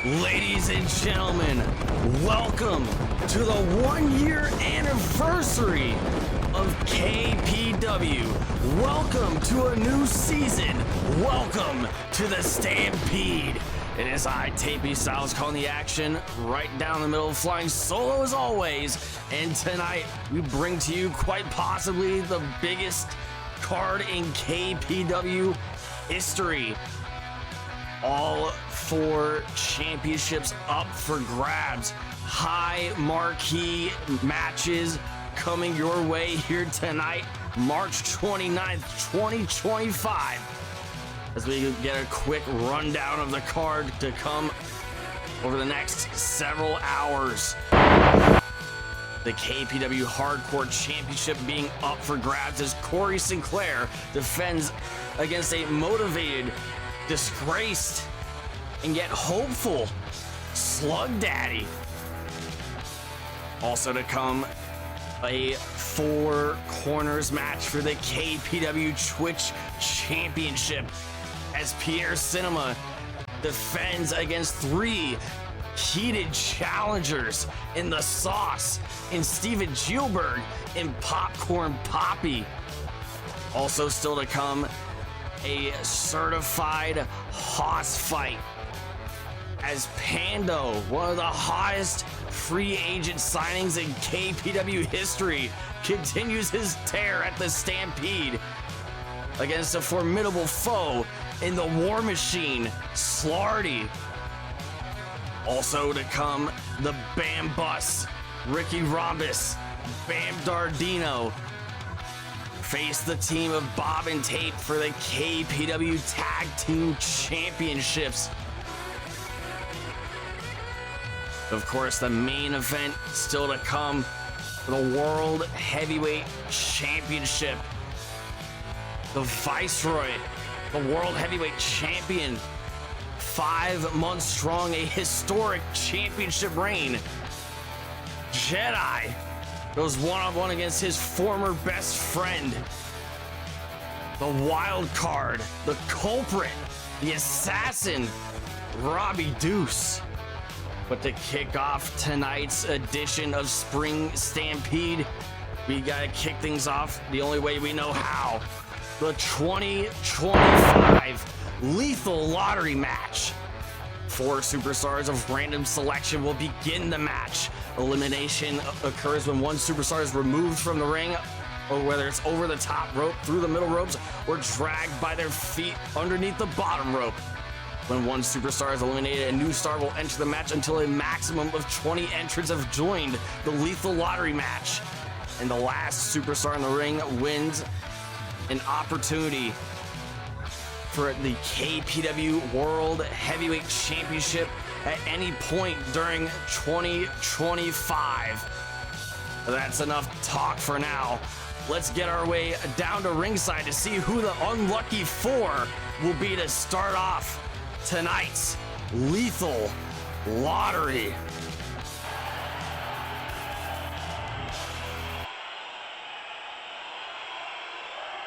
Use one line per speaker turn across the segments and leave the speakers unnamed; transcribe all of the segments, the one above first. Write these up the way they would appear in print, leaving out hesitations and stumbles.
Ladies and gentlemen, welcome to the 1-year anniversary of KPW. Welcome to a new season. Welcome to the Stampede. It is I, Tapey Styles, calling the action right down the middle, flying solo as always. And tonight we bring to you quite possibly the biggest card in KPW history. All 4 championships up for grabs. High marquee matches coming your way here tonight, March 29th, 2025. As we get a quick rundown of the card to come over the next several hours. The KPW Hardcore Championship being up for grabs as Cory Sinclair defends against a motivated, disgraced, and yet hopeful Slug Daddy. Also to come, a 4 corners match for the KPW Twitch Championship as Pierre Cinema defends against 3 heated challengers in the sauce in Steven Gielberg and Popcorn Poppy. Also still to come, a certified hoss fight as Pando, one of the hottest free agent signings in KPW history, continues his tear at the Stampede against a formidable foe in the War Machine, Slardy. Also to come, the BamBus, Ricky Rhombus, Bam Dardino face the team of Bawb and Tape for the KPW Tag Team Championships. Of course, the main event still to come for the World Heavyweight Championship. The Viceroy, the World Heavyweight Champion, 5 months strong, a historic championship reign. Jedi goes one-on-one against his former best friend. The wild card, the culprit, the assassin, Robbie Deuce. But to kick off tonight's edition of Spring Stampede, we gotta kick things off the only way we know how. The 2025 Lethal Lottery match. 4 superstars of random selection will begin the match. Elimination occurs when one superstar is removed from the ring, or whether it's over the top rope, through the middle ropes, or dragged by their feet underneath the bottom rope. When one superstar is eliminated, a new star will enter the match until a maximum of 20 entrants have joined the Lethal Lottery match. And the last superstar in the ring wins an opportunity for the KPW World Heavyweight Championship at any point during 2025. That's enough talk for now. Let's get our way down to ringside to see who the unlucky 4 will be to start off tonight's Lethal Lottery.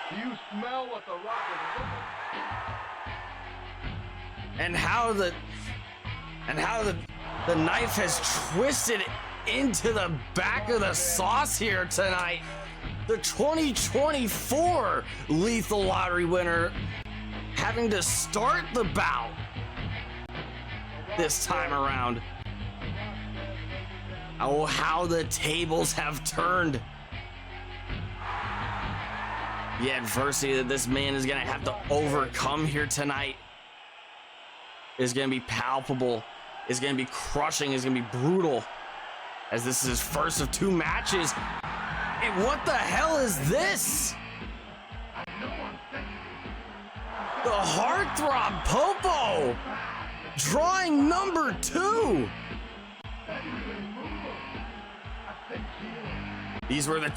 Do you smell what the rock is cooking?
And how the knife has twisted into the back of the sauce here tonight. The 2024 Lethal Lottery winner having to start the bout this time around. Oh, how the tables have turned. The adversity that this man is gonna have to overcome here tonight is gonna be palpable, is gonna be crushing, is gonna be brutal, as this is his first of 2 matches. And what the hell is this? The Heartthrob Popo drawing number 2. These were the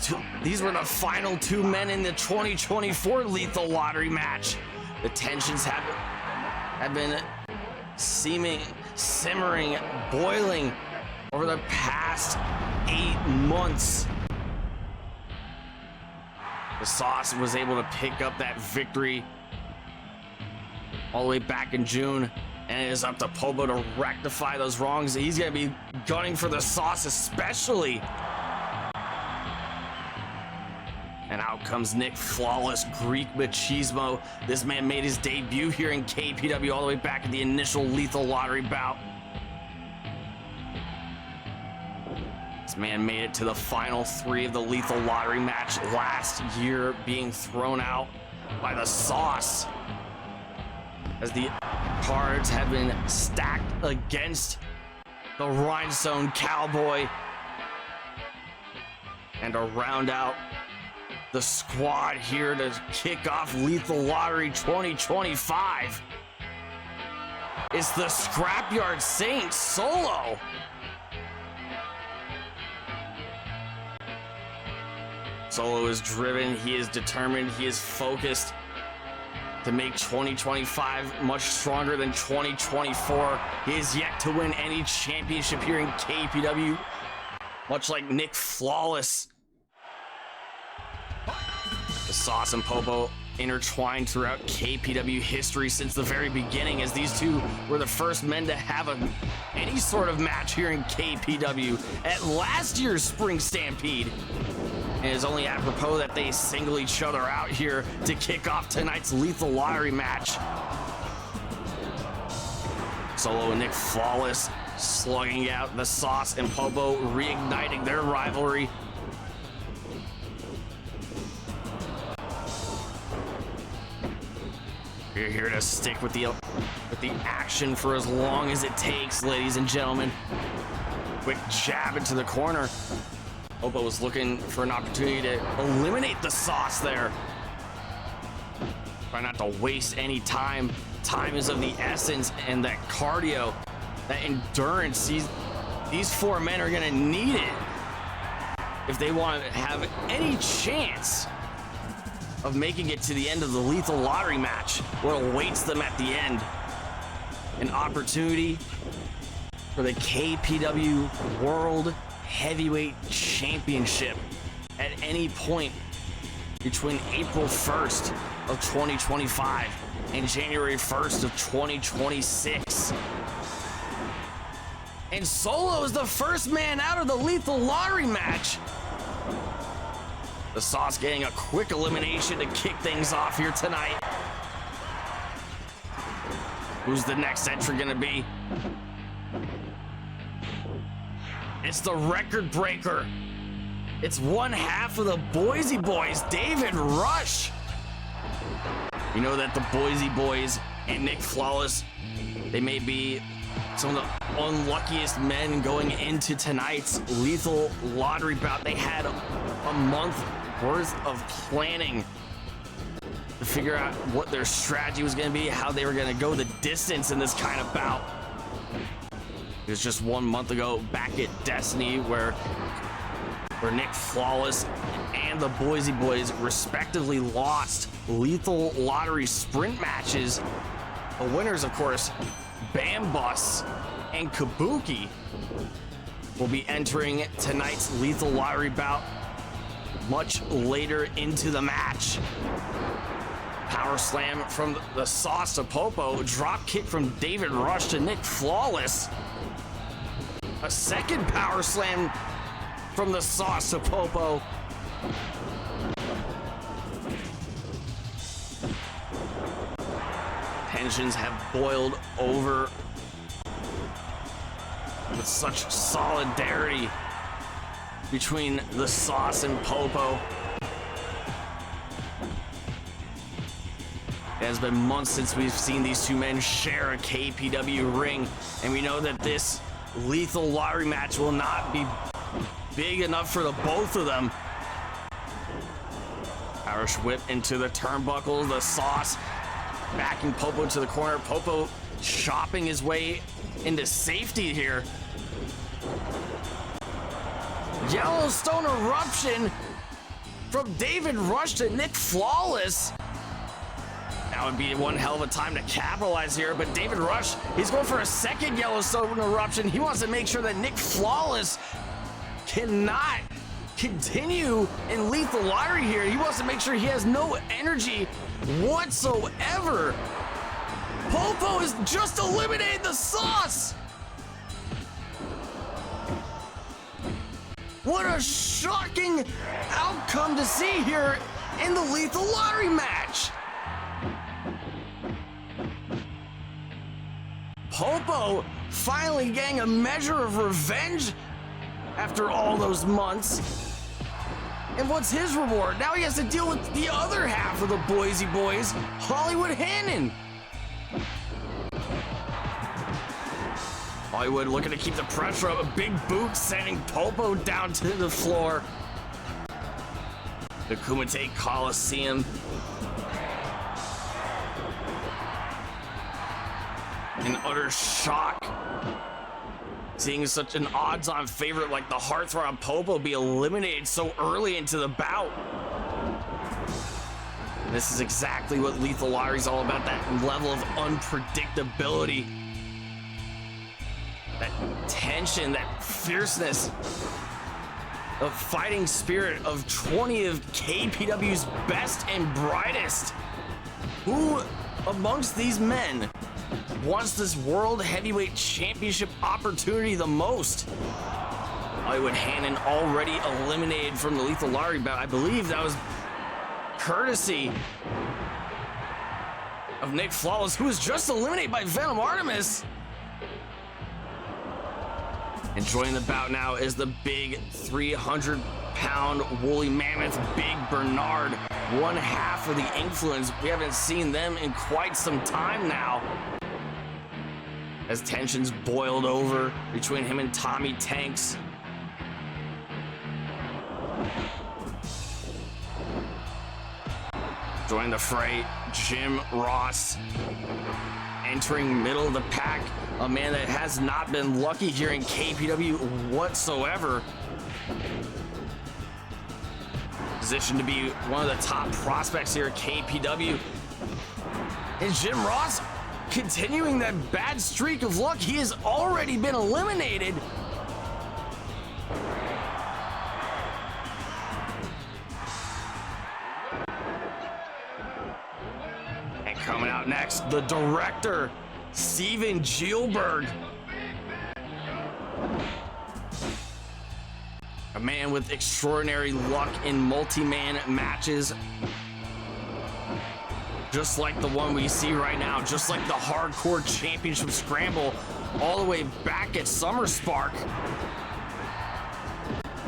final 2 men in the 2024 Lethal Lottery match. The tensions have been simmering, boiling over the past 8 months. The Sauce was able to pick up that victory all the way back in June And it is up to Pobo to rectify those wrongs. He's going to be gunning for the sauce especially. And out comes Nick Flawless, Greek Machismo. This man made his debut here in KPW all the way back at the initial Lethal Lottery bout. This man made it to the final 3 of the Lethal Lottery match last year, being thrown out by the sauce as the cards have been stacked against the Rhinestone Cowboy. And to round out the squad here to kick off Lethal Lottery 2025, it's the Scrapyard Saint Solo. Solo is driven, he is determined, he is focused to make 2025 much stronger than 2024. He is yet to win any championship here in KPW, much like Nick Flawless. The Sauce and Popo intertwined throughout KPW history since the very beginning, as these two were the first men to have any sort of match here in KPW at last year's Spring Stampede. And it is only apropos that they single each other out here to kick off tonight's Lethal Lottery match. Solo and Nick Flawless slugging out the Sauce and Popo, reigniting their rivalry. We're here to stick with the action for as long as it takes, ladies and gentlemen. Quick jab into the corner. Popo was looking for an opportunity to eliminate the Sauce there. Try not to waste any time. Time is of the essence, and that cardio, that endurance, these 4 men are gonna need it if they want to have any chance of making it to the end of the Lethal Lottery match, what awaits them at the end. An opportunity for the KPW World Heavyweight Championship at any point between April 1st of 2025 and January 1st of 2026. And Solo is the first man out of the Lethal Lottery match. The Sauce getting a quick elimination to kick things off here tonight. Who's the next entrant gonna be? It's the record breaker. It's one half of the Boise Boys, David Rush. You know that the Boise Boys and Nick Flawless, they may be some of the unluckiest men going into tonight's Lethal Lottery bout. They had a month worth of planning to figure out what their strategy was going to be, how they were going to go the distance in this kind of bout. It was just 1 month ago back at Destiny where Nick Flawless and the Boise Boys respectively lost Lethal Lottery sprint matches. The winners, of course, BamBus and Kabuki, will be entering tonight's Lethal Lottery bout much later into the match. Power slam from the Sauce to Popo, drop kick from David Rush to Nick Flawless. A second power slam from the Sauce to Popo. Tensions have boiled over with such solidarity between the Sauce and Popo. It has been months since we've seen these two men share a KPW ring, and we know that this Lethal Lottery match will not be big enough for the both of them. Irish whip into the turnbuckle, the Sauce backing Popo to the corner. Popo chopping his way into safety here. Yellowstone eruption from David Rush to Nick Flawless. That would be one hell of a time to capitalize here, but David Rush, he's going for a second Yellowstone eruption. He wants to make sure that Nick Flawless cannot continue in Lethal Lottery here. He wants to make sure he has no energy whatsoever. Popo has just eliminated the sauce! What a shocking outcome to see here in the Lethal Lottery match! Popo finally getting a measure of revenge after all those months. And what's his reward? Now he has to deal with the other half of the Boise Boys, Hollywood Hannon. Hollywood looking to keep the pressure up. A big boot sending Popo down to the floor. The Kumite Coliseum. In utter shock. Seeing such an odds-on favorite like the Heartthrob Popo be eliminated so early into the bout. This is exactly what Lethal Lottery is all about, that level of unpredictability. That tension, that fierceness, the fighting spirit of 20 of KPW's best and brightest. Who amongst these men wants this World Heavyweight Championship opportunity the most? Hollywood Hannon already eliminated from the Lethal Lottery bout. I believe that was courtesy of Nick Flawless, who was just eliminated by Venom Artemis. And joining the bout now is the big 300-pound woolly mammoth, Big Bernard, one half of the Influence. We haven't seen them in quite some time now, as tensions boiled over between him and Tommy Tanks. Joining the fray, Jim Ross, entering middle of the pack, a man that has not been lucky here in KPW whatsoever. Positioned to be one of the top prospects here at KPW. And Jim Ross continuing that bad streak of luck. He has already been eliminated. And coming out next, the director, Steven Gielberg. A man with extraordinary luck in multi-man matches. Just like the one we see right now, just like the Hardcore Championship Scramble all the way back at Summer Spark.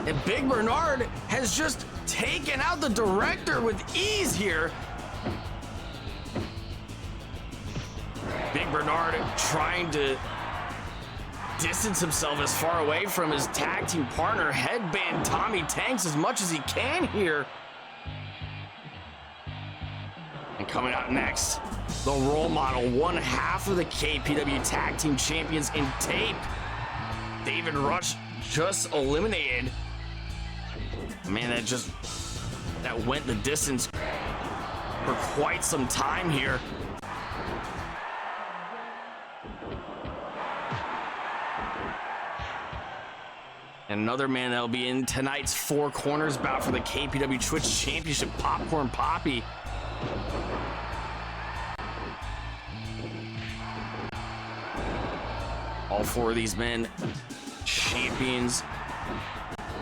And Big Bernard has just taken out the director with ease here. Big Bernard trying to distance himself as far away from his tag team partner, Headband Tommy Tanks, as much as he can here. And coming out next, the role model, one half of the KPW Tag Team Champions in tape, David Rush, just eliminated. Man, that went the distance for quite some time here. And another man that'll be in tonight's Four Corners bout for the KPW Twitch Championship, Popcorn Poppy. All four of these men, champions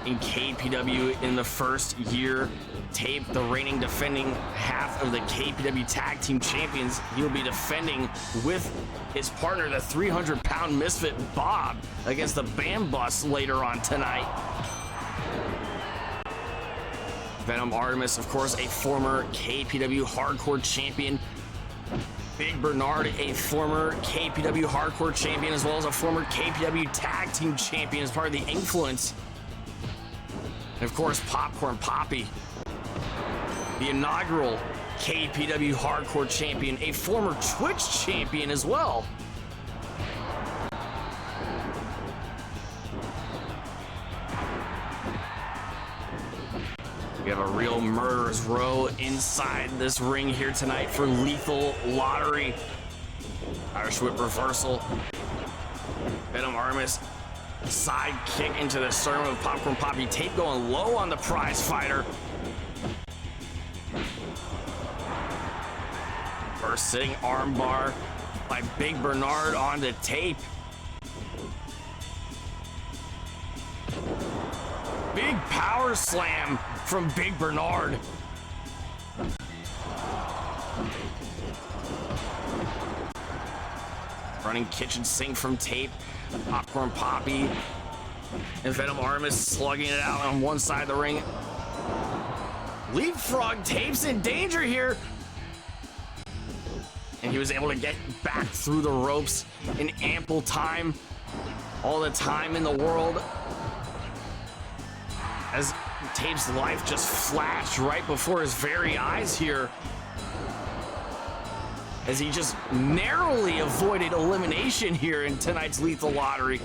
in KPW in the first year. Tape, the reigning defending half of the KPW Tag Team Champions. He'll be defending with his partner, the 300-pound misfit Bawb, against the BamBus later on tonight. Venom Artemis, of course, a former KPW Hardcore champion. Big Bernard, a former KPW Hardcore champion, as well as a former KPW Tag Team champion as part of the Influence. And of course, Popcorn Poppy, the inaugural KPW Hardcore champion, a former Twitch champion as well. We have a real murderer's row inside this ring here tonight for Lethal Lottery. Irish whip reversal. Venom Artemis, side kick into the sternum of Popcorn Poppy. Tape going low on the prize fighter. First sitting armbar by Big Bernard onto tape. Big power slam from Big Bernard. Running kitchen sink from tape. Popcorn Poppy and Venom Artemis slugging it out on one side of the ring. Leapfrog Tape's in danger here. And he was able to get back through the ropes in ample time. All the time in the world. As Tape's life just flashed right before his very eyes here. As he just narrowly avoided elimination here in tonight's Lethal Lottery.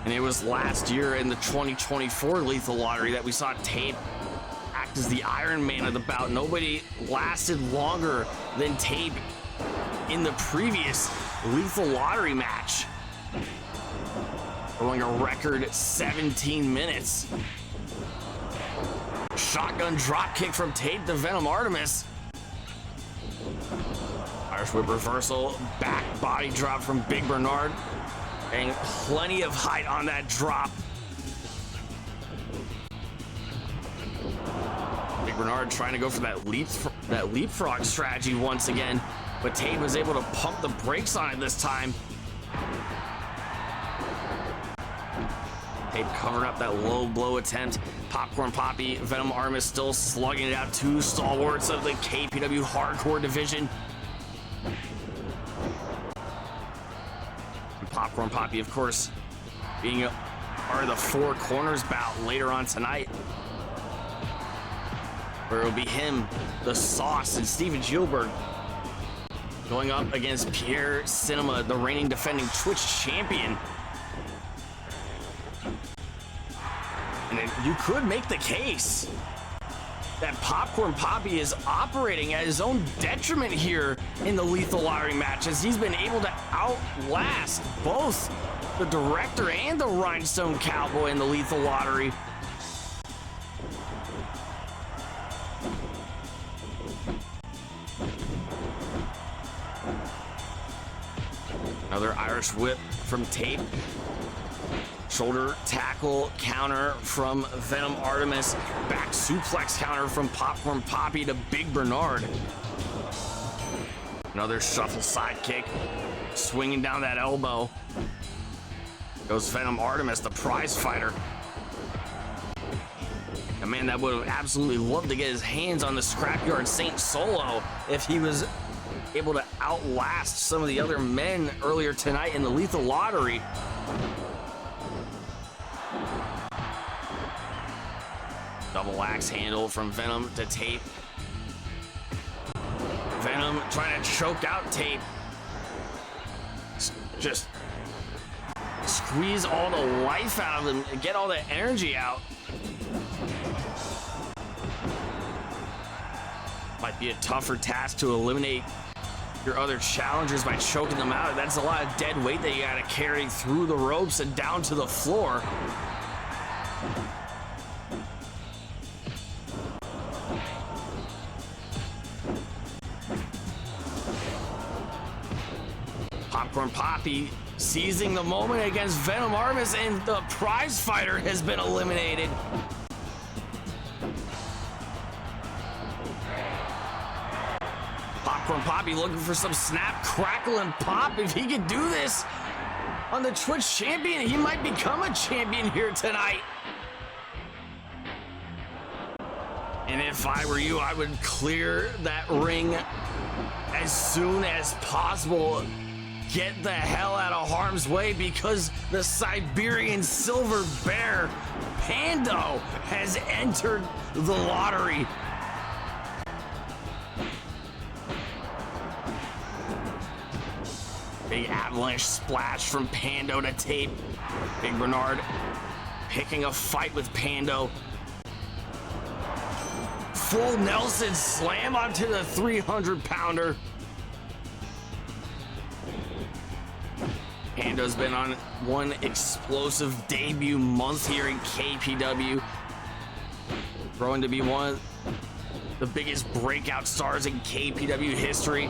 And it was last year in the 2024 Lethal Lottery that we saw Tape act as the Iron Man of the bout. Nobody lasted longer than Tape in the previous Lethal Lottery match. Going a record 17 minutes. Shotgun drop kick from Tape to Venom Artemis. Irish whip reversal, back body drop from Big Bernard. And plenty of height on that drop. Big Bernard trying to go for that leapfrog strategy once again. But Tape was able to pump the brakes on it this time. Tape covering up that low blow attempt. Popcorn Poppy, Venom Artemis still slugging it out. Two stalwarts of the KPW Hardcore division. And Popcorn Poppy, of course, being a part of the Four Corners bout later on tonight, where it'll be him, the Sauce, and Steven Gilbert going up against Pierre Cinema, the reigning defending Twitch champion. And you could make the case that Popcorn Poppy is operating at his own detriment here in the Lethal Lottery match, as he's been able to outlast both the Director and the Rhinestone Cowboy in the Lethal Lottery. Another Irish whip from Tape. Shoulder tackle counter from Venom Artemis. Back suplex counter from Popcorn Poppy to Big Bernard. Another shuffle sidekick. Swinging down that elbow. Goes Venom Artemis, the prize fighter. A man that would have absolutely loved to get his hands on the Scrapyard Saint Solo if he was able to outlast some of the other men earlier tonight in the Lethal Lottery. Double axe handle from Venom to Tape. Venom trying to choke out Tape. Just squeeze all the life out of him and get all the energy out. Might be a tougher task to eliminate your other challengers by choking them out. That's a lot of dead weight that you gotta carry through the ropes and down to the floor. Popcorn Poppy seizing the moment against Venom Artemis, and the prize fighter has been eliminated. Popcorn Poppy looking for some snap, crackle, and pop. If he could do this on the Twitch champion, he might become a champion here tonight. And if I were you, I would clear that ring as soon as possible. Get the hell out of harm's way, because the Siberian Silver Bear, Pando, has entered the lottery. Big avalanche splash from Pando to Tape. Big Bernard picking a fight with Pando. Full Nelson slam onto the 300-pounder. Pando's been on one explosive debut month here in KPW, growing to be one of the biggest breakout stars in KPW history.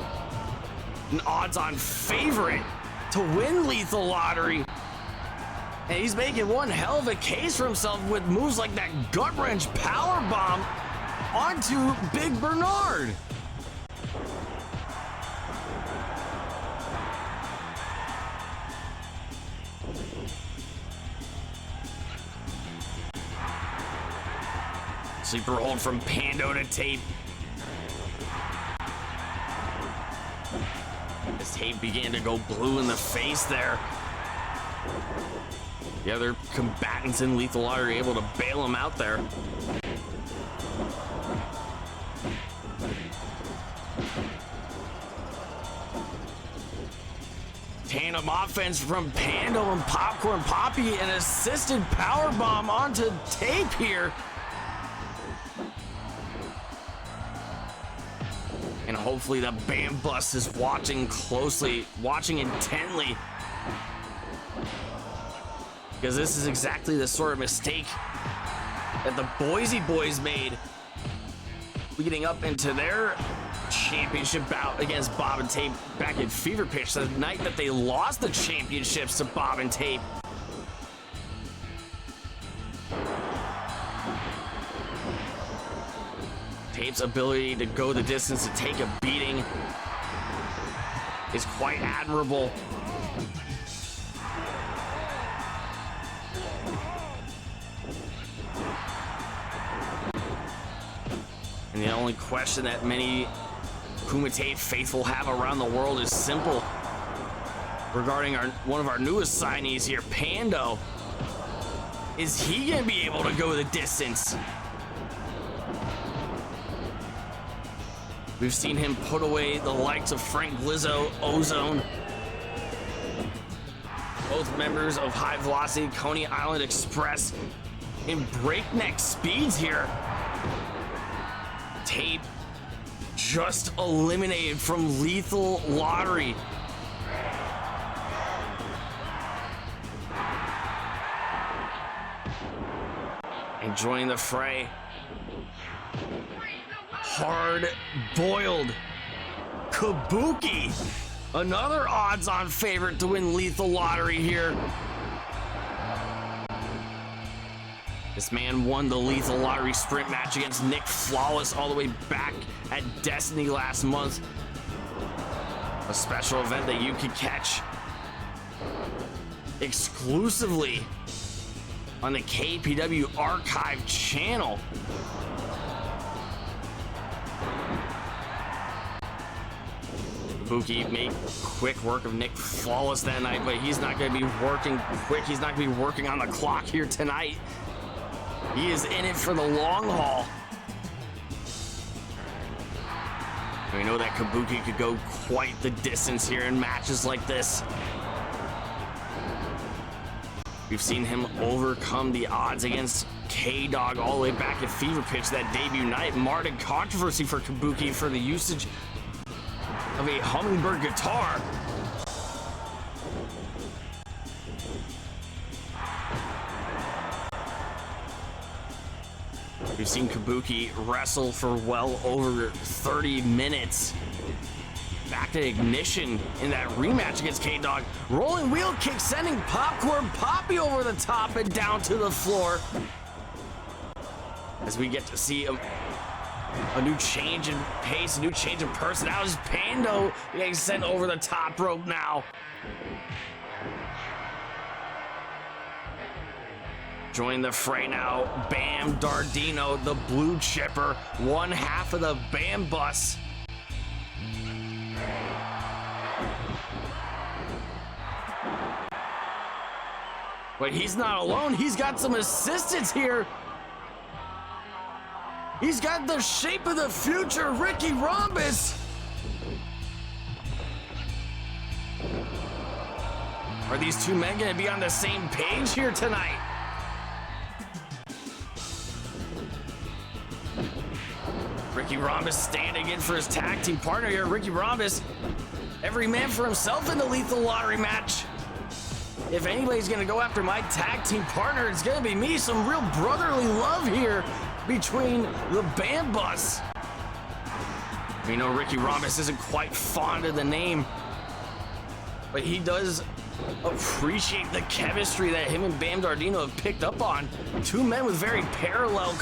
an odds-on favorite to win Lethal Lottery. And he's making one hell of a case for himself with moves like that gut wrench power bomb onto Big Bernard. Sleeper hold from Pando to Tape. As Tape began to go blue in the face there. The other combatants in Lethal Lottery able to bail him out there. Tandem offense from Pando and Popcorn Poppy, an assisted power bomb onto Tape here. And hopefully the BamBus is watching closely, watching intently. Because this is exactly the sort of mistake that the Boise boys made leading up into their championship bout against Bawb and Tape back in Fever Pitch, the night that they lost the championships to Bawb and Tape. Tape's ability to go the distance, to take a beating, is quite admirable. And the only question that many Kumite faithful have around the world is simple. Regarding one of our newest signees here, Pando. Is he gonna be able to go the distance? We've seen him put away the likes of Frank Glizzo, Ozone. Both members of High Velocity Coney Island Express in breakneck speeds here. Tape just eliminated from Lethal Lottery. And joining the fray, hard-boiled Kabuki, another odds-on favorite to win Lethal Lottery here. This man won the Lethal Lottery sprint match against Nick Flawless all the way back at Destiny last month. A special event that you can catch exclusively on the KPW Archive channel. Kabuki made quick work of Nick Flawless that night, but he's not going to be working quick. He's not going to be working on the clock here tonight. He is in it for the long haul. We know that Kabuki could go quite the distance here in matches like this. We've seen him overcome the odds against K-Dog all the way back at Fever Pitch that debut night. Marred in controversy for Kabuki for the usage of a hummingbird guitar. We've seen Kabuki wrestle for well over 30 minutes. Back to Ignition in that rematch against K-Dog. Rolling wheel kick, sending Popcorn Poppy over the top and down to the floor. As we get to see a new change in pace, a new change in personality. Pando getting sent over the top rope now. Join the fray now, Bam Dardino, the blue chipper, one half of the BamBus. But he's not alone, he's got some assistants here. He's got the shape of the future, Ricky Rhombus. Are these two men gonna be on the same page here tonight? Ricky Rhombus standing in for his tag team partner here. Ricky Rhombus, every man for himself in the Lethal Lottery match. If anybody's gonna go after my tag team partner, it's gonna be me. Some real brotherly love here between the BamBus. We know Ricky Rhombus isn't quite fond of the name, but he does appreciate the chemistry that him and Bam Dardino have picked up on. Two men with very parallel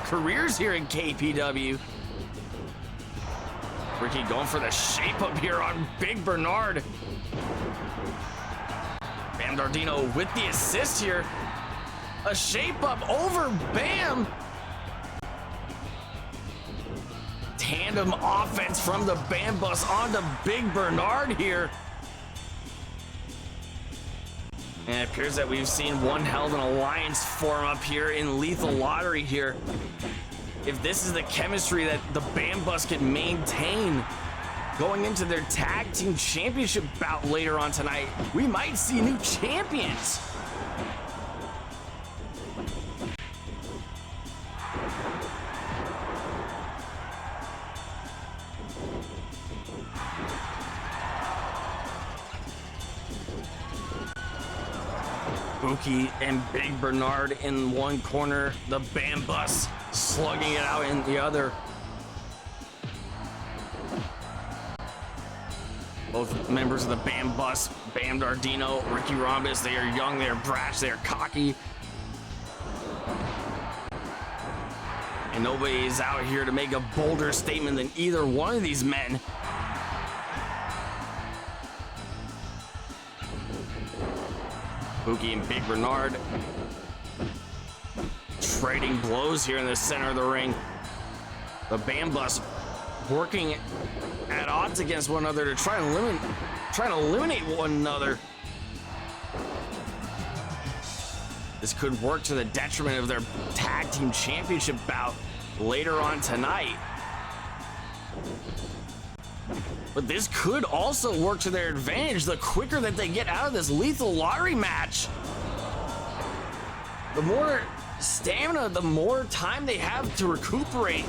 careers here in KPW. Ricky going for the shape up here on Big Bernard. Bam Dardino with the assist here. A shape up over Bam. Tandem offense from the BamBus onto Big Bernard here. And it appears that we've seen one hell of an alliance form up here in Lethal Lottery here. If this is the chemistry that the BamBus can maintain going into their tag team championship bout later on tonight, we might see new champions. Kabuki and Big Bernard in one corner, the BamBus slugging it out in the other. Both members of the BamBus, Bam Dardino, Ricky Rhombus, they are young, they are brash, they are cocky. And nobody is out here to make a bolder statement than either one of these men. Kabuki and Big Bernard trading blows here in the center of the ring. The BamBus working at odds against one another to try and eliminate one another. This could work to the detriment of their tag team championship bout later on tonight. But this could also work to their advantage the quicker that they get out of this Lethal Lottery match. The more stamina, the more time they have to recuperate.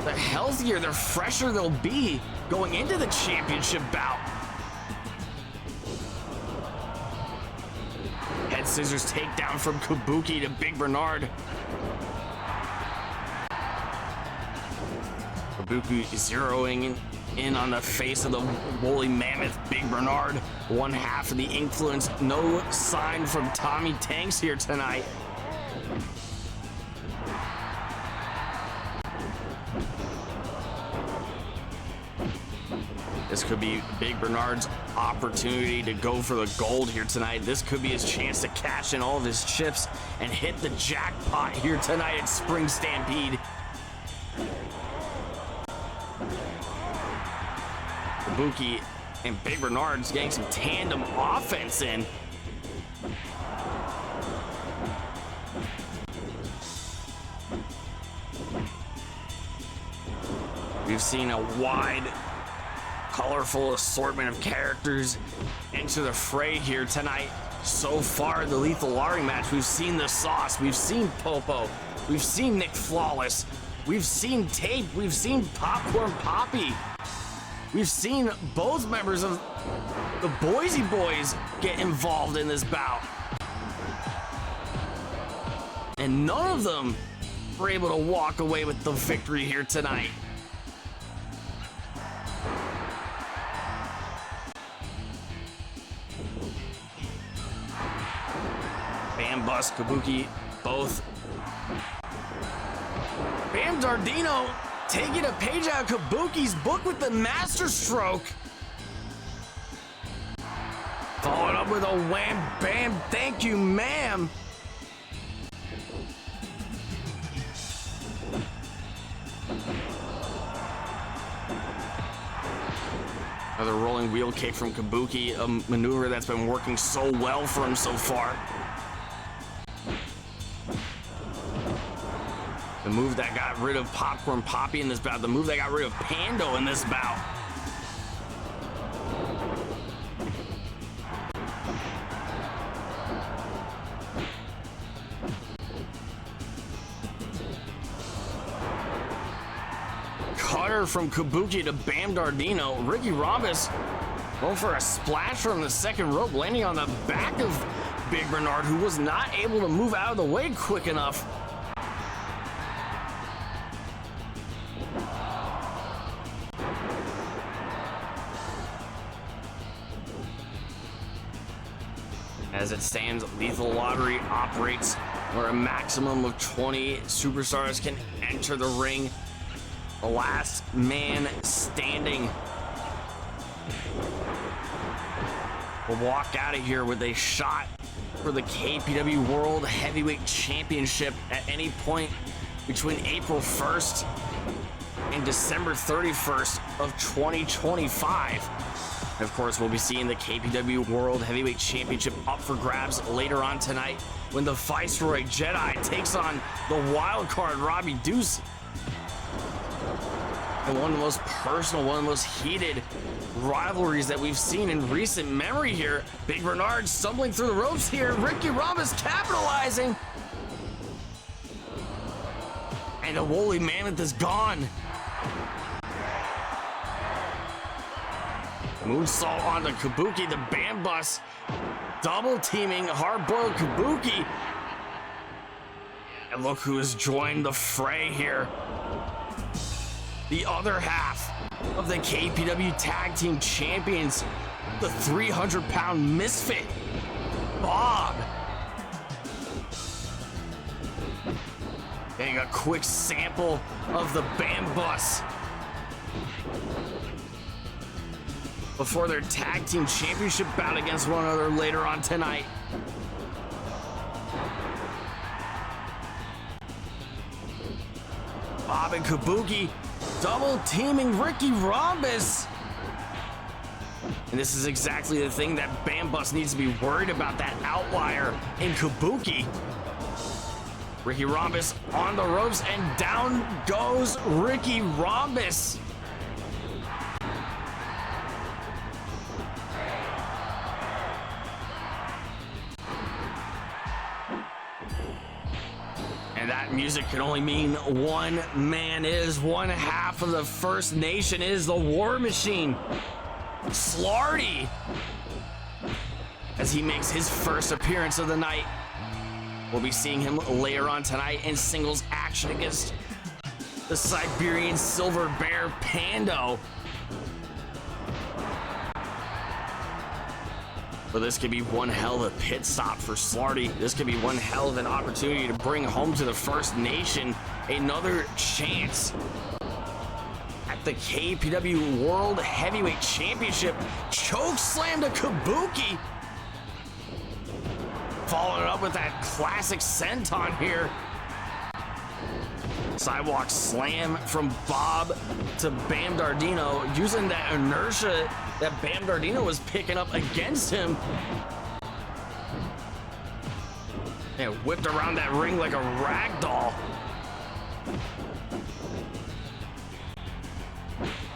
The healthier, the fresher they'll be going into the championship bout. Head scissors takedown from Kabuki to Big Bernard. Kabuki zeroing in on the face of the woolly mammoth Big Bernard. One half of the influence. No sign from Tommy Tanks here tonight. This could be Big Bernard's opportunity to go for the gold here tonight. This could be his chance to cash in all of his chips and hit the jackpot here tonight at Spring Stampede. Kabuki and Big Bernard's getting some tandem offense in. We've seen a wide, colorful assortment of characters enter the fray here tonight. So far, the Lethal Lottery match, we've seen the Sauce, we've seen Popo, we've seen Nick Flawless, we've seen Tape, we've seen Popcorn Poppy. We've seen both members of the Boise Boys get involved in this bout. And none of them were able to walk away with the victory here tonight. BamBus, Kabuki, both. Bam Dardino taking a page out of Kabuki's book with the master stroke. Followed up with a wham bam thank you ma'am. Another rolling wheel kick from Kabuki, a maneuver that's been working so well for him so far. The move that got rid of Popcorn Poppy in this bout. The move that got rid of Pando in this bout. Cutter from Kabuki to Bam Dardino. Ricky Rhombus going for a splash from the second rope, landing on the back of Big Bernard, who was not able to move out of the way quick enough. As it stands, Lethal Lottery operates where a maximum of 20 superstars can enter the ring. The last man standing will walk out of here with a shot for the KPW World Heavyweight Championship at any point between April 1st and December 31st of 2025. Of course, we'll be seeing the KPW World Heavyweight Championship up for grabs later on tonight when the Viceroy Jedi takes on the wild card Robbie Deuce. And one of the most personal, one of the most heated rivalries that we've seen in recent memory here. Big Bernard stumbling through the ropes here. Ricky Rhombus capitalizing. And the woolly mammoth is gone. Moonsault onto Kabuki, the BamBus double teaming hard-boiled Kabuki. And look who has joined the fray here. The other half of the KPW Tag Team Champions, the 300-pound misfit, Bawb. Getting a quick sample of the BamBus before their Tag Team Championship bout against one another later on tonight. Bawb and Kabuki double teaming Ricky Rhombus. And this is exactly the thing that BamBus needs to be worried about, that outlier in Kabuki. Ricky Rhombus on the ropes and down goes Ricky Rhombus. And that music can only mean one man is, one half of the First Nation is the War Machine, Slardy, as he makes his first appearance of the night. We'll be seeing him later on tonight in singles action against the Siberian Silver Bear Pando. But this could be one hell of a pit stop for Slardy. This could be one hell of an opportunity to bring home to the First Nation another chance at the KPW World Heavyweight Championship. Choke slam to Kabuki. Following up with that classic senton here. Sidewalk slam from Bawb to Bam Dardino, using that inertia that Bam Dardino was picking up against him. And whipped around that ring like a rag doll.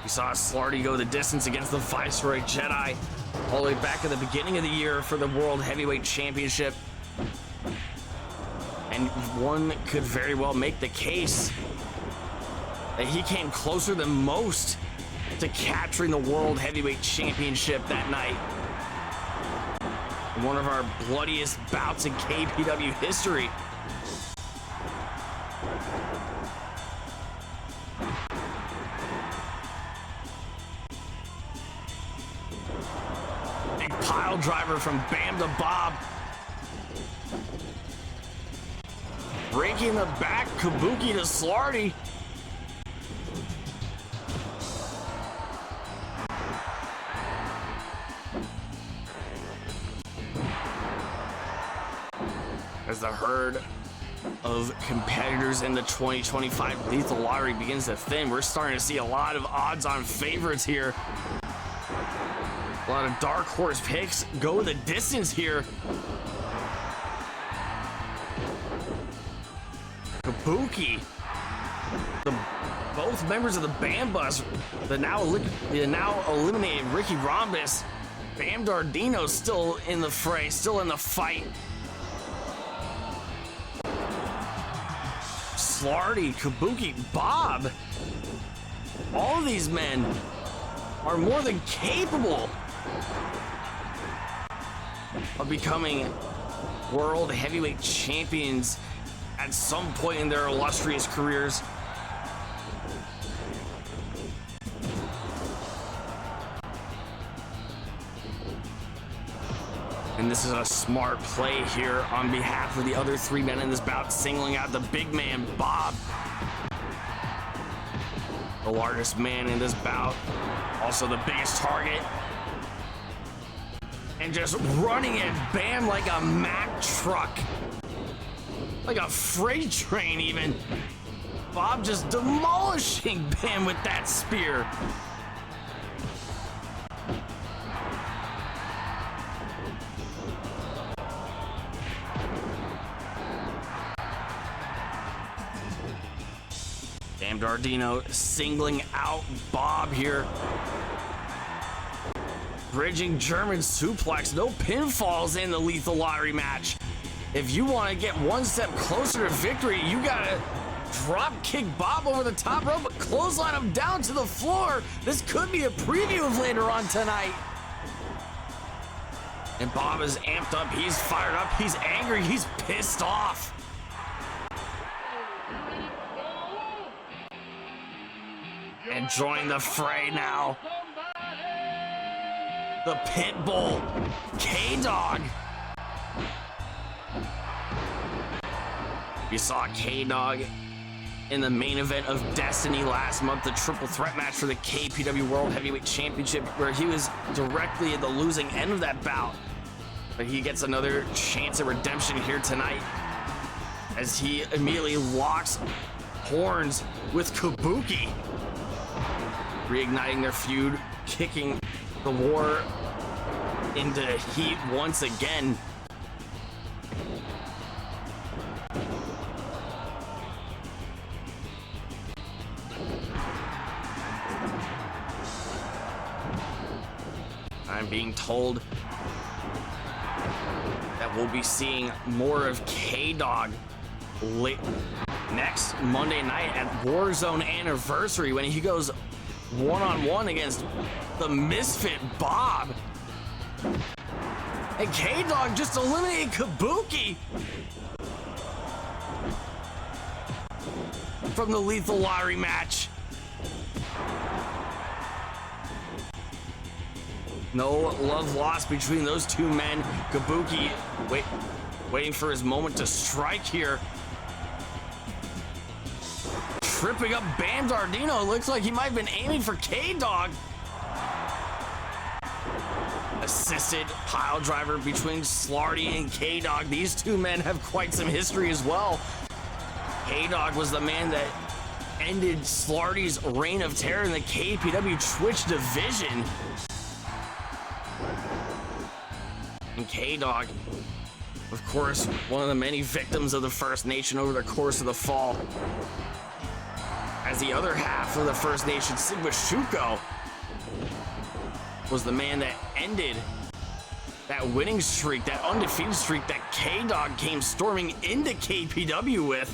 We saw Slardy go the distance against the Viceroy Jedi all the way back at the beginning of the year for the World Heavyweight Championship. And one could very well make the case that he came closer than most to capturing the World Heavyweight Championship that night. One of our bloodiest bouts in KPW history. Big pile driver from Bam to Bawb. Breaking the back, Kabuki to Slardy. As the herd of competitors in the 2025 Lethal Lottery begins to thin, we're starting to see a lot of odds-on favorites here. A lot of dark horse picks go the distance here. Kabuki, both members of the BamBus, the now eliminated Ricky Rhombus. Bam Dardino's still in the fray, still in the fight. Slardy, Kabuki, Bawb. All of these men are more than capable of becoming World Heavyweight Champions at some point in their illustrious careers. And this is a smart play here on behalf of the other three men in this bout, singling out the big man, Bawb. The largest man in this bout, also the biggest target. And just running at Bam like a Mack truck. Like a freight train even. Bawb just demolishing Bam with that spear. BamBus singling out Bawb here. Bridging German suplex, no pinfalls in the Lethal Lottery match. If you want to get one step closer to victory, you gotta drop kick Bawb over the top rope, but clothesline him down to the floor. This could be a preview of later on tonight. And Bawb is amped up, he's fired up, he's angry, he's pissed off. And join the fray now, the Pitbull, K-Dog. We saw K-Dog in the main event of Destiny last month, the triple threat match for the KPW World Heavyweight Championship, where he was directly at the losing end of that bout. But he gets another chance at redemption here tonight as he immediately locks horns with Kabuki, reigniting their feud, kicking the war into heat once again. I'm being told that we'll be seeing more of K-Dog next Monday night at Warzone Anniversary when he goes one-on-one against the misfit Bawb. And K-Dog just eliminated Kabuki from the Lethal Lottery match. No love lost between those two men. Kabuki waiting for his moment to strike here. Tripping up BamBus. Looks like he might have been aiming for K-Dog. Assisted pile driver between Slardy and K-Dog. These two men have quite some history as well. K-Dog was the man that ended Slardy's reign of terror in the KPW Twitch division. And K-Dog, of course, one of the many victims of the First Nation over the course of the fall. As the other half of the First Nation, Sigma Shuko, was the man that ended that winning streak, that undefeated streak that K-Dog came storming into KPW with.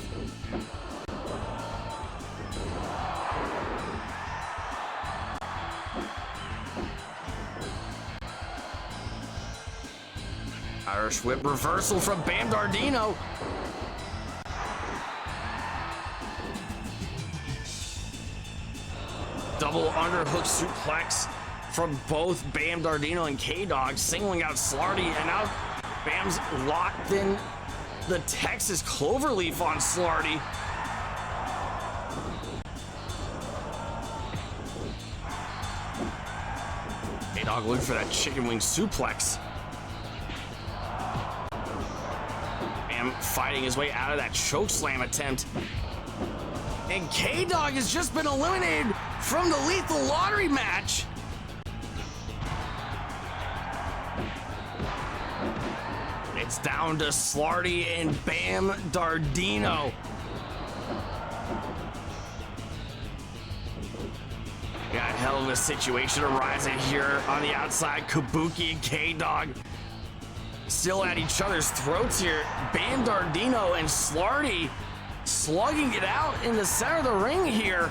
Irish whip reversal from BamBus. Double underhook suplex from both BamBus and K-Dog, singling out Slardy, and now Bam's locked in the Texas Cloverleaf on Slardy. K-Dog looking for that chicken wing suplex. Bam fighting his way out of that choke slam attempt. And K-Dog has just been eliminated from the Lethal Lottery match. It's down to Slardy and BamBus. Got a hell of a situation arising here on the outside. Kabuki and K-Dog still at each other's throats here. BamBus and Slardy slugging it out in the center of the ring here.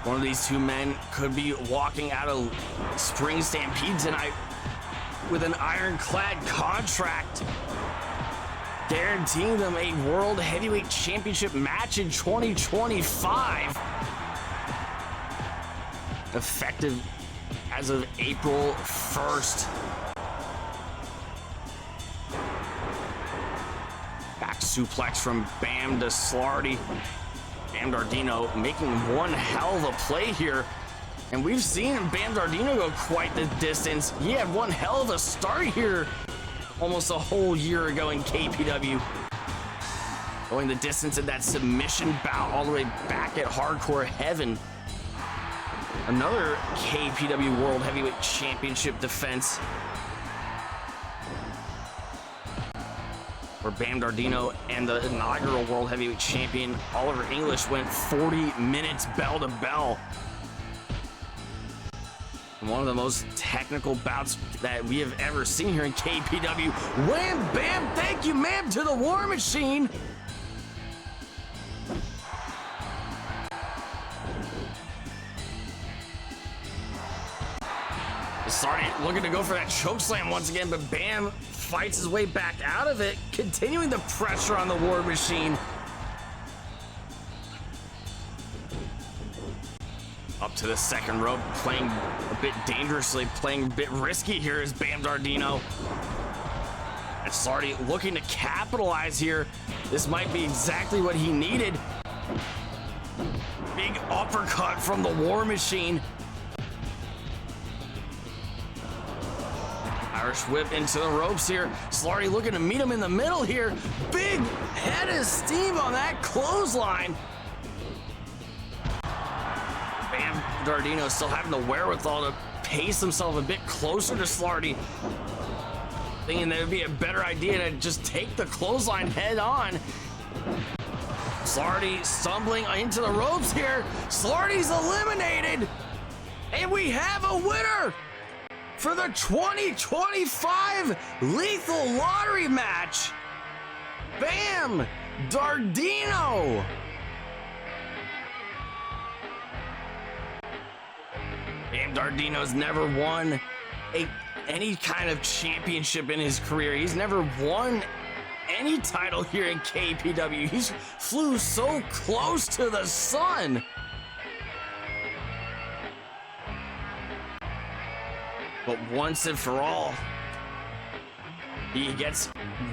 One of these two men could be walking out of Spring Stampede tonight with an ironclad contract, guaranteeing them a World Heavyweight Championship match in 2025. Effective as of April 1st. Back suplex from Bam to Slardy. Bam Dardino making one hell of a play here. And we've seen Bam Dardino go quite the distance. He had one hell of a start here almost a whole year ago in KPW. Going the distance in that submission bout all the way back at Hardcore Heaven. Another KPW World Heavyweight Championship defense, where Bam Dardino and the inaugural World Heavyweight Champion Oliver English went 40 minutes bell to bell. One of the most technical bouts that we have ever seen here in KPW. Wham, bam, thank you, ma'am, to the War Machine. Slardy looking to go for that choke slam once again, but Bam fights his way back out of it, continuing the pressure on the War Machine. Up to the second rope, playing a bit dangerously, playing a bit risky here is Bam Dardino. And Slardy looking to capitalize here. This might be exactly what he needed. Big uppercut from the War Machine. Irish whip into the ropes here. Slardy looking to meet him in the middle here. Big head of steam on that clothesline. Bam Dardino still having the wherewithal to pace himself a bit closer to Slardy, thinking that it would be a better idea to just take the clothesline head on. Slardy stumbling into the ropes here. Slardy's eliminated, and we have a winner for the 2025 Lethal Lottery match. Bam Dardino. Bam Dardino's never won any kind of championship in his career. He's never won any title here in KPW. He's flew so close to the sun. But once and for all, he gets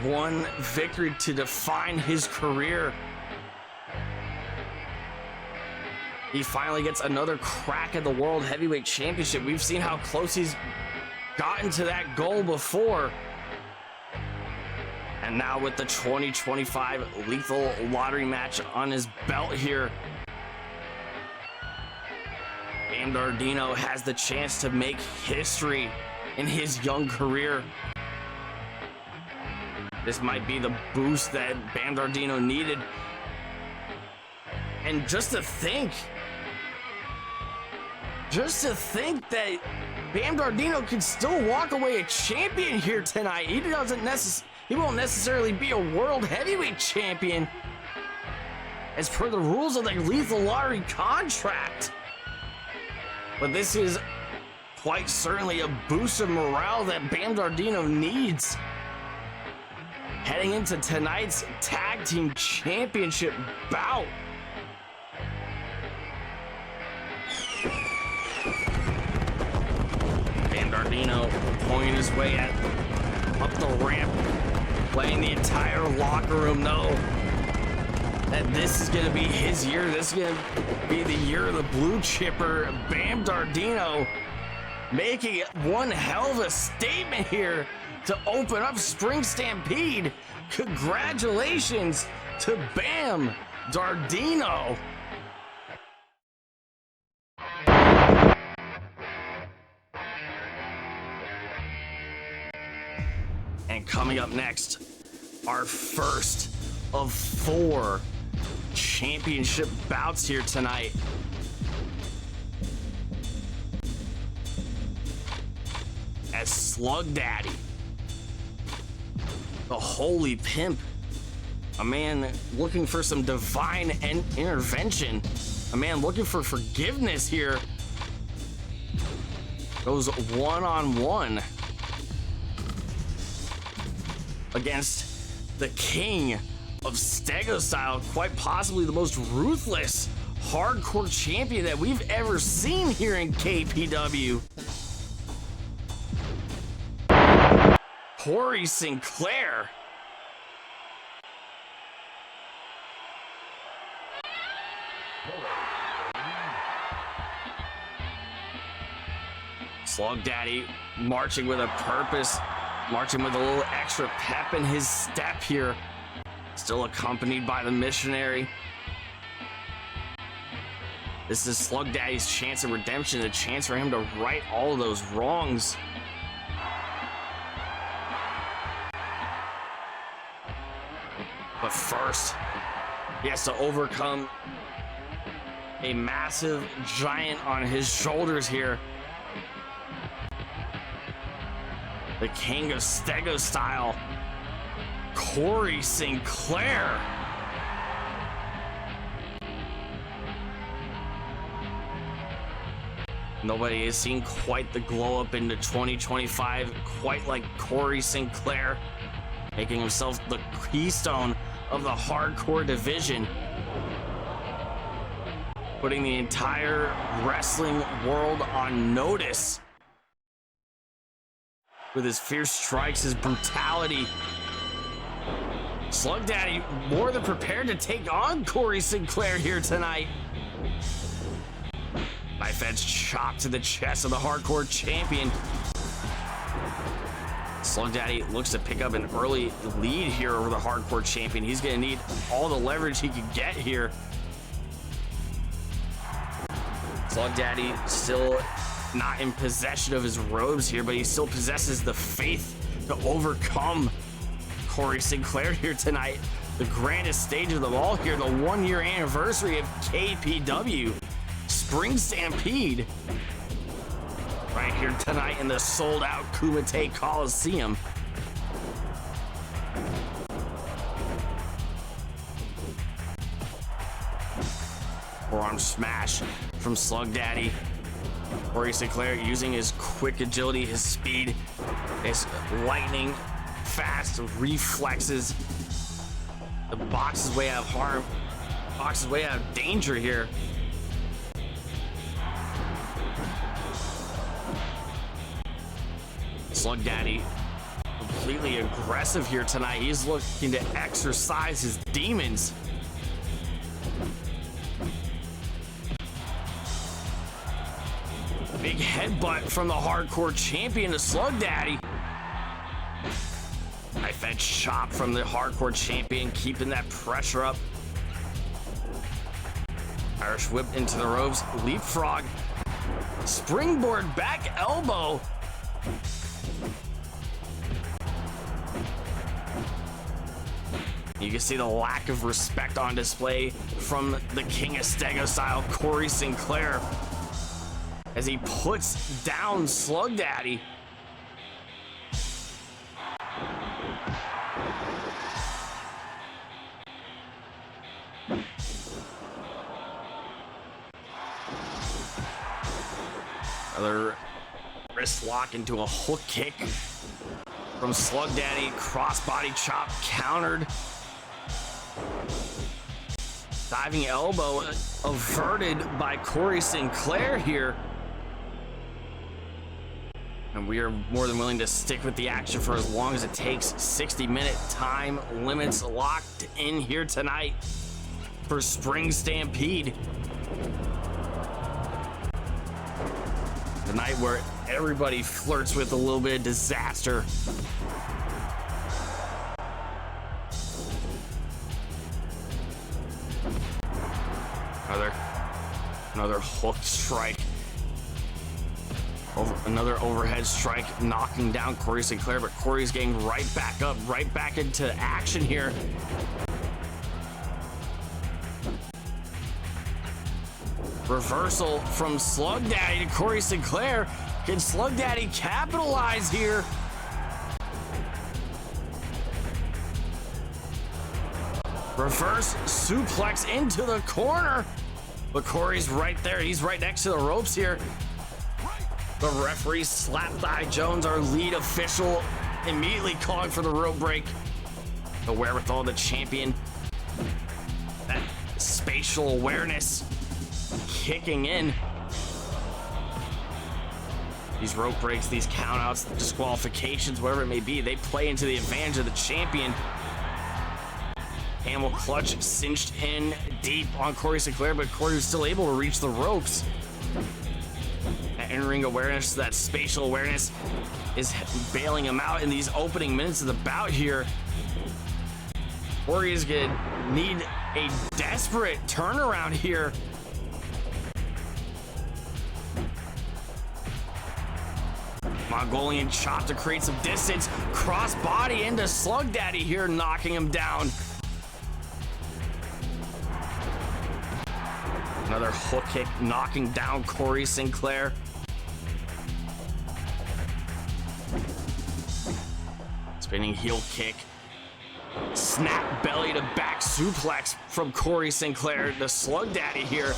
one victory to define his career. He finally gets another crack at the World Heavyweight Championship. We've seen how close he's gotten to that goal before. And now with the 2025 Lethal Lottery match on his belt here, Bam Dardino has the chance to make history in his young career. This might be the boost that Bam Dardino needed. And just to think that Bam Dardino could still walk away a champion here tonight. He won't necessarily be a World Heavyweight Champion as per the rules of the Lethal Lottery contract. But this is quite certainly a boost of morale that Bam Dardino needs heading into tonight's Tag Team Championship bout. Bam Dardino pulling his way up the ramp, letting the entire locker room know that this is going to be his year. This is going to be the year of the blue chipper. Bam Dardino making one hell of a statement here to open up Spring Stampede. Congratulations to Bam Dardino. And coming up next, our first of 4 championship bouts here tonight. As Slug Daddy, the Holy Pimp, a man looking for some divine intervention, a man looking for forgiveness here, goes one-on-one against the king of Stego Style, quite possibly the most ruthless hardcore champion that we've ever seen here in KPW. Cory Sinclair. Slug Daddy marching with a purpose, marching with a little extra pep in his step here. Still accompanied by the missionary. This is Slug Daddy's chance of redemption, a chance for him to right all of those wrongs. But first, he has to overcome a massive giant on his shoulders here. The King of Stego style, Cory Sinclair. Nobody has seen quite the glow up into 2025, quite like Cory Sinclair, making himself the keystone of the hardcore division, putting the entire wrestling world on notice with his fierce strikes, his brutality. Slug Daddy more than prepared to take on Cory Sinclair here tonight. Knife edge chop to the chest of the hardcore champion. Slug Daddy looks to pick up an early lead here over the hardcore champion. He's gonna need all the leverage he can get here. Slug Daddy still not in possession of his robes here, but he still possesses the faith to overcome Cory Sinclair here tonight. The grandest stage of them all here, the 1-year anniversary of KPW Spring Stampede. Right here tonight in the sold-out Kumite Coliseum. Forearm smash from Slug Daddy. Cory Sinclair using his quick agility, his speed, his lightning fast reflexes. The box is way out of harm. Box is way out of danger here. Slug Daddy completely aggressive here tonight. He's looking to exercise his demons. Big headbutt from the hardcore champion to Slug Daddy. Knife edge chop from the hardcore champion, keeping that pressure up. Irish whip into the ropes, leapfrog, springboard back elbow. You can see the lack of respect on display from the King of Stego style, Cory Sinclair, as he puts down Slug Daddy. Another wrist lock into a hook kick from Slug Daddy. Crossbody chop countered. Diving elbow averted by Cory Sinclair here. And we are more than willing to stick with the action for as long as it takes. 60-minute time limits locked in here tonight for Spring Stampede. The night where everybody flirts with a little bit of disaster. Another hook strike. Another overhead strike, knocking down Cory Sinclair, but Cory's getting right back up, right back into action here. Reversal from Slug Daddy to Cory Sinclair. Can Slug Daddy capitalize here? Reverse suplex into the corner. But Cory's right there. He's right next to the ropes here. The referee Slap-Thigh Jones, our lead official, immediately calling for the rope break. The wherewithal of the champion. That spatial awareness kicking in. These rope breaks, these countouts, disqualifications, whatever it may be, they play into the advantage of the champion. Camel clutch cinched in deep on Cory Sinclair, but Cory was still able to reach the ropes. That in-ring awareness, that spatial awareness is bailing him out in these opening minutes of the bout here. Cory is gonna need a desperate turnaround here. Mongolian chop to create some distance. Cross body into Slug Daddy here, knocking him down. Another hook kick knocking down Cory Sinclair. Spinning heel kick. Snap belly to back suplex from Cory Sinclair to Slug Daddy here.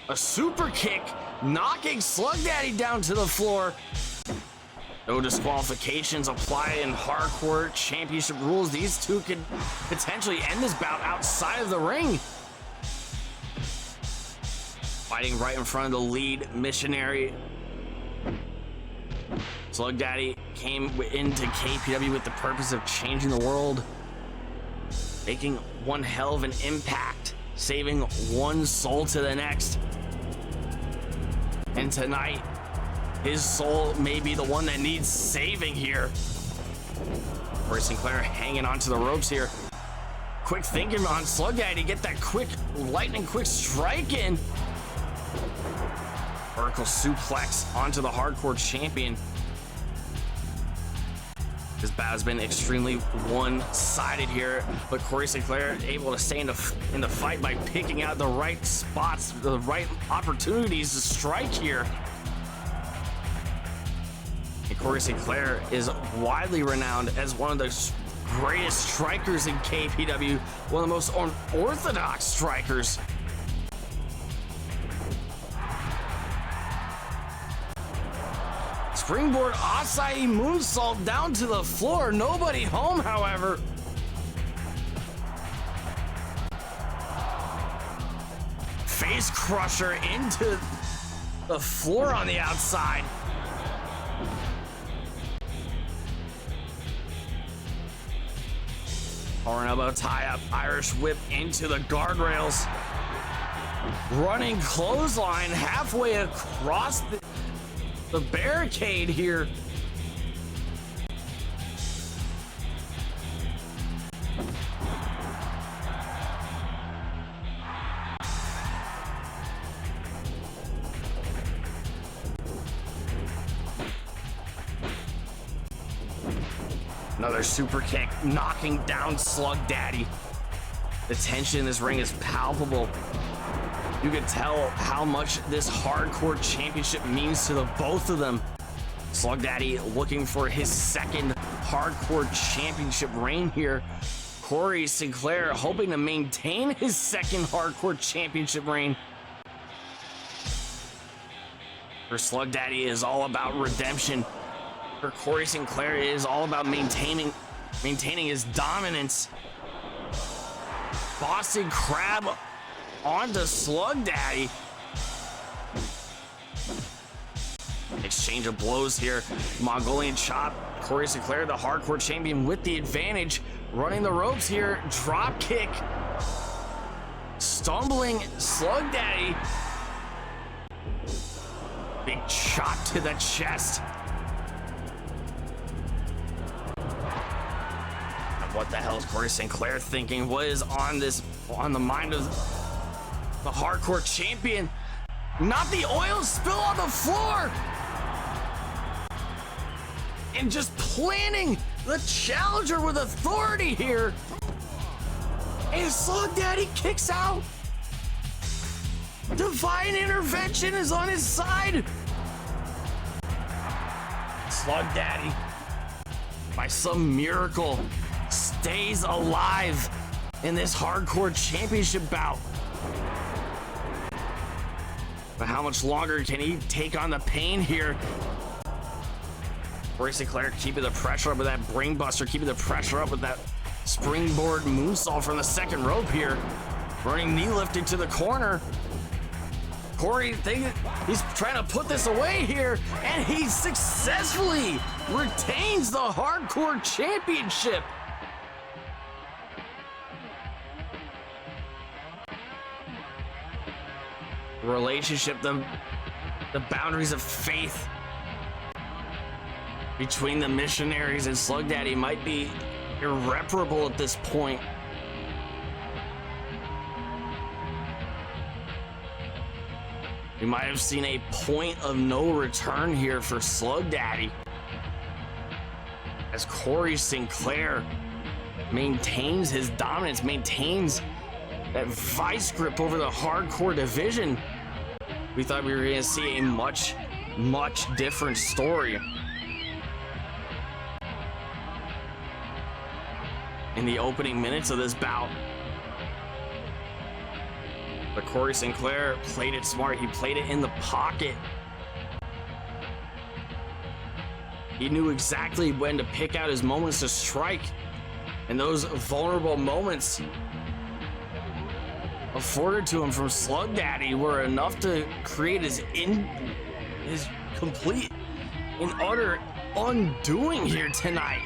A super kick knocking Slug Daddy down to the floor. No disqualifications apply in hardcore championship rules. These two could potentially end this bout outside of the ring. Fighting right in front of the lead missionary. Slug Daddy came into KPW with the purpose of changing the world, making one hell of an impact, saving one soul to the next. And tonight, his soul may be the one that needs saving here. Cory Sinclair hanging onto the ropes here. Quick thinking on Slug Daddy to get that quick, lightning quick strike in. Vertical suplex onto the hardcore champion. This bout has been extremely one-sided here, but Cory Sinclair able to stay in the fight by picking out the right spots, the right opportunities to strike here. And Cory Sinclair is widely renowned as one of the greatest strikers in KPW, one of the most unorthodox strikers. Springboard acai moonsault down to the floor. Nobody home, however. Face crusher into the floor on the outside. Or an elbow tie up, Irish whip into the guardrails. Running clothesline halfway across the barricade here. Another super kick knocking down Slug Daddy. The tension in this ring is palpable. You can tell how much this hardcore championship means to the both of them. Slug Daddy looking for his second hardcore championship reign here. Cory Sinclair hoping to maintain his second hardcore championship reign. For Slug Daddy is all about redemption. For Cory Sinclair it is all about maintaining his dominance. Boston Crab onto Slug Daddy. Exchange of blows here. Mongolian chop. Cory Sinclair, the hardcore champion, with the advantage. Running the ropes here. Drop kick. Stumbling Slug Daddy. Big chop to the chest. What the hell is Cory Sinclair thinking? What is on the mind of the hardcore champion? Not the oil spill on the floor! And just planning the challenger with authority here. And Slug Daddy kicks out. Divine intervention is on his side. Slug Daddy, by some miracle, stays alive in this hardcore championship bout. But how much longer can he take on the pain here? Cory Sinclair keeping the pressure up with that brain buster, keeping the pressure up with that springboard moonsault from the second rope here. Running knee lift into the corner. Cory thinking he's trying to put this away here, and he successfully retains the Hardcore Championship. Relationship, the boundaries of faith between the missionaries and Slug Daddy might be irreparable at this point. We might have seen a point of no return here for Slug Daddy, as Cory Sinclair maintains his dominance, maintains that vice grip over the hardcore division. We thought we were going to see a much different story in the opening minutes of this bout. But Cory Sinclair played it smart. He played it in the pocket. He knew exactly when to pick out his moments to strike. And those vulnerable moments afforded to him from Slug Daddy were enough to create his complete and utter undoing here tonight.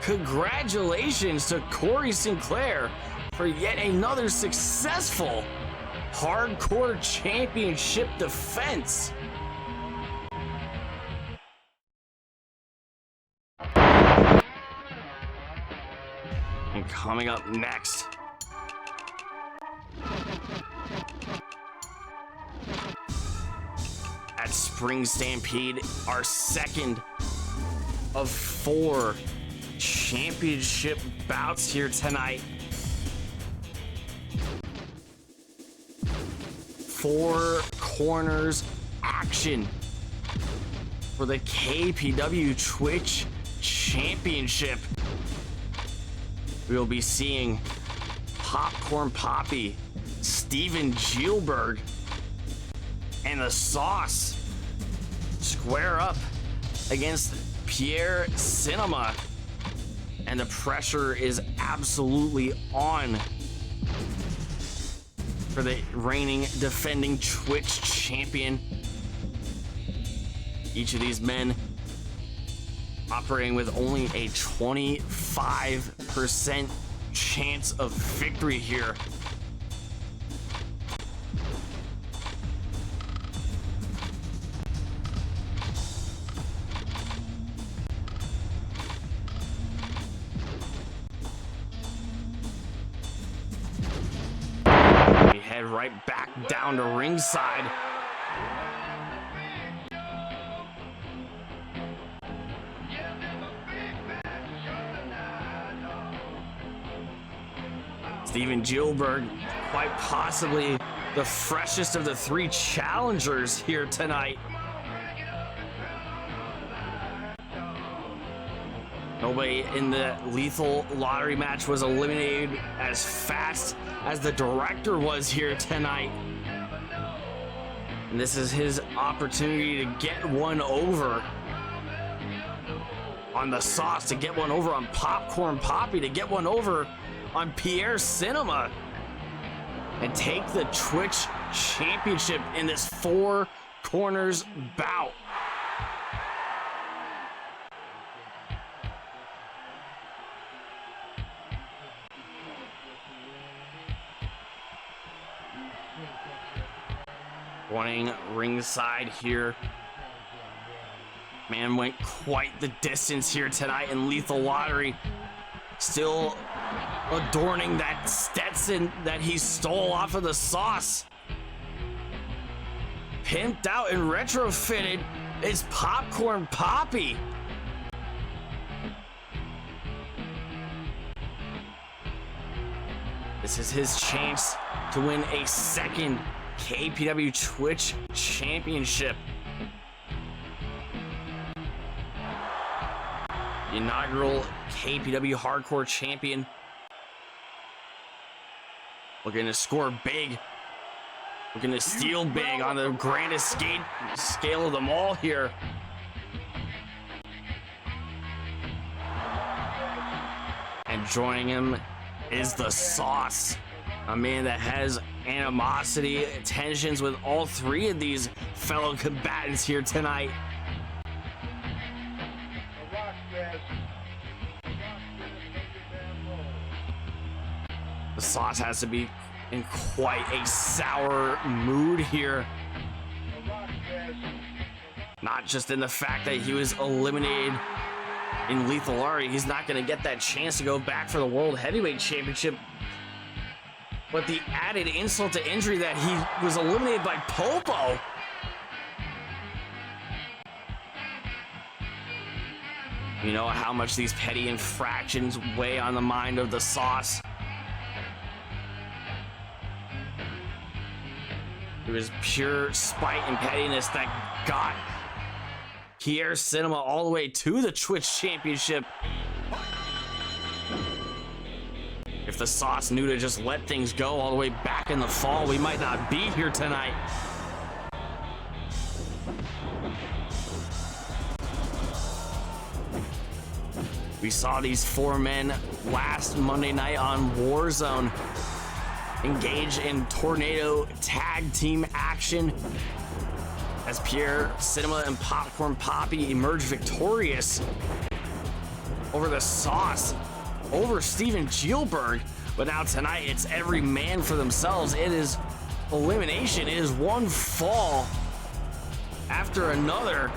Congratulations to Cory Sinclair for yet another successful Hardcore Championship defense. And coming up next, at Spring Stampede, our second of 4 championship bouts here tonight. 4 corners action for the KPW Twitch Championship. We'll be seeing Popcorn Poppy, Steven Gielberg, and the Sauce square up against Pierre Cinema. And the pressure is absolutely on for the reigning defending Twitch champion. Each of these men operating with only a 25% chance of victory here. We head right back down to ringside. Steven Gielberg, quite possibly the freshest of the 3 challengers here tonight. Nobody in the lethal lottery match was eliminated as fast as the director was here tonight. And this is his opportunity to get one over on the Sauce, to get one over on Popcorn Poppy, to get one over on Pierre Cinema, and take the Twitch Championship in this 4 corners bout. Running ringside here. Man went quite the distance here tonight in Lethal Lottery. Still adorning that Stetson that he stole off of the Sauce. Pimped out and retrofitted is Popcorn Poppy. This is his chance to win a second KPW Twitch Championship. The inaugural KPW Hardcore Champion. Looking to score big. Looking to steal big on the grandest scale of them all here. And joining him is the Sauce, a man that has animosity, tensions with all three of these fellow combatants here tonight.
The Rock says,
The Sauce has to be in quite a sour mood here.
The Rock says,
Not just in the fact that he was eliminated in Lethal Lottery, he's not going to get that chance to go back for the World Heavyweight Championship, but the added insult to injury that he was eliminated by Popo. You know how much these petty infractions weigh on the mind of the Sauce. It was pure spite and pettiness that got Pierre Cinema all the way to the Twitch Championship. If the Sauce knew to just let things go all the way back in the fall, we might not be here tonight. We saw these four men last Monday night on Warzone engage in tornado tag team action as Pierre Cinema and Popcorn Poppy emerged victorious over the Sauce, over Steven Gielberg. But now tonight it's every man for themselves. It is elimination. It is one fall after another.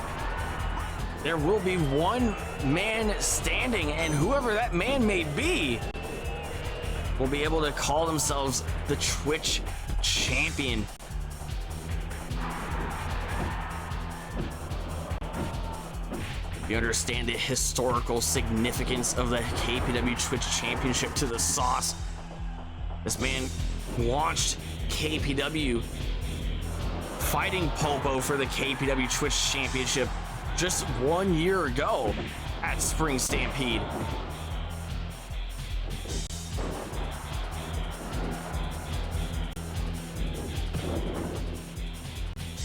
There will be one man standing, and whoever that man may be will be able to call themselves the Twitch champion. You understand the historical significance of the KPW Twitch Championship to the Sauce. This man launched KPW fighting Popo for the KPW Twitch Championship just 1 year ago at Spring Stampede.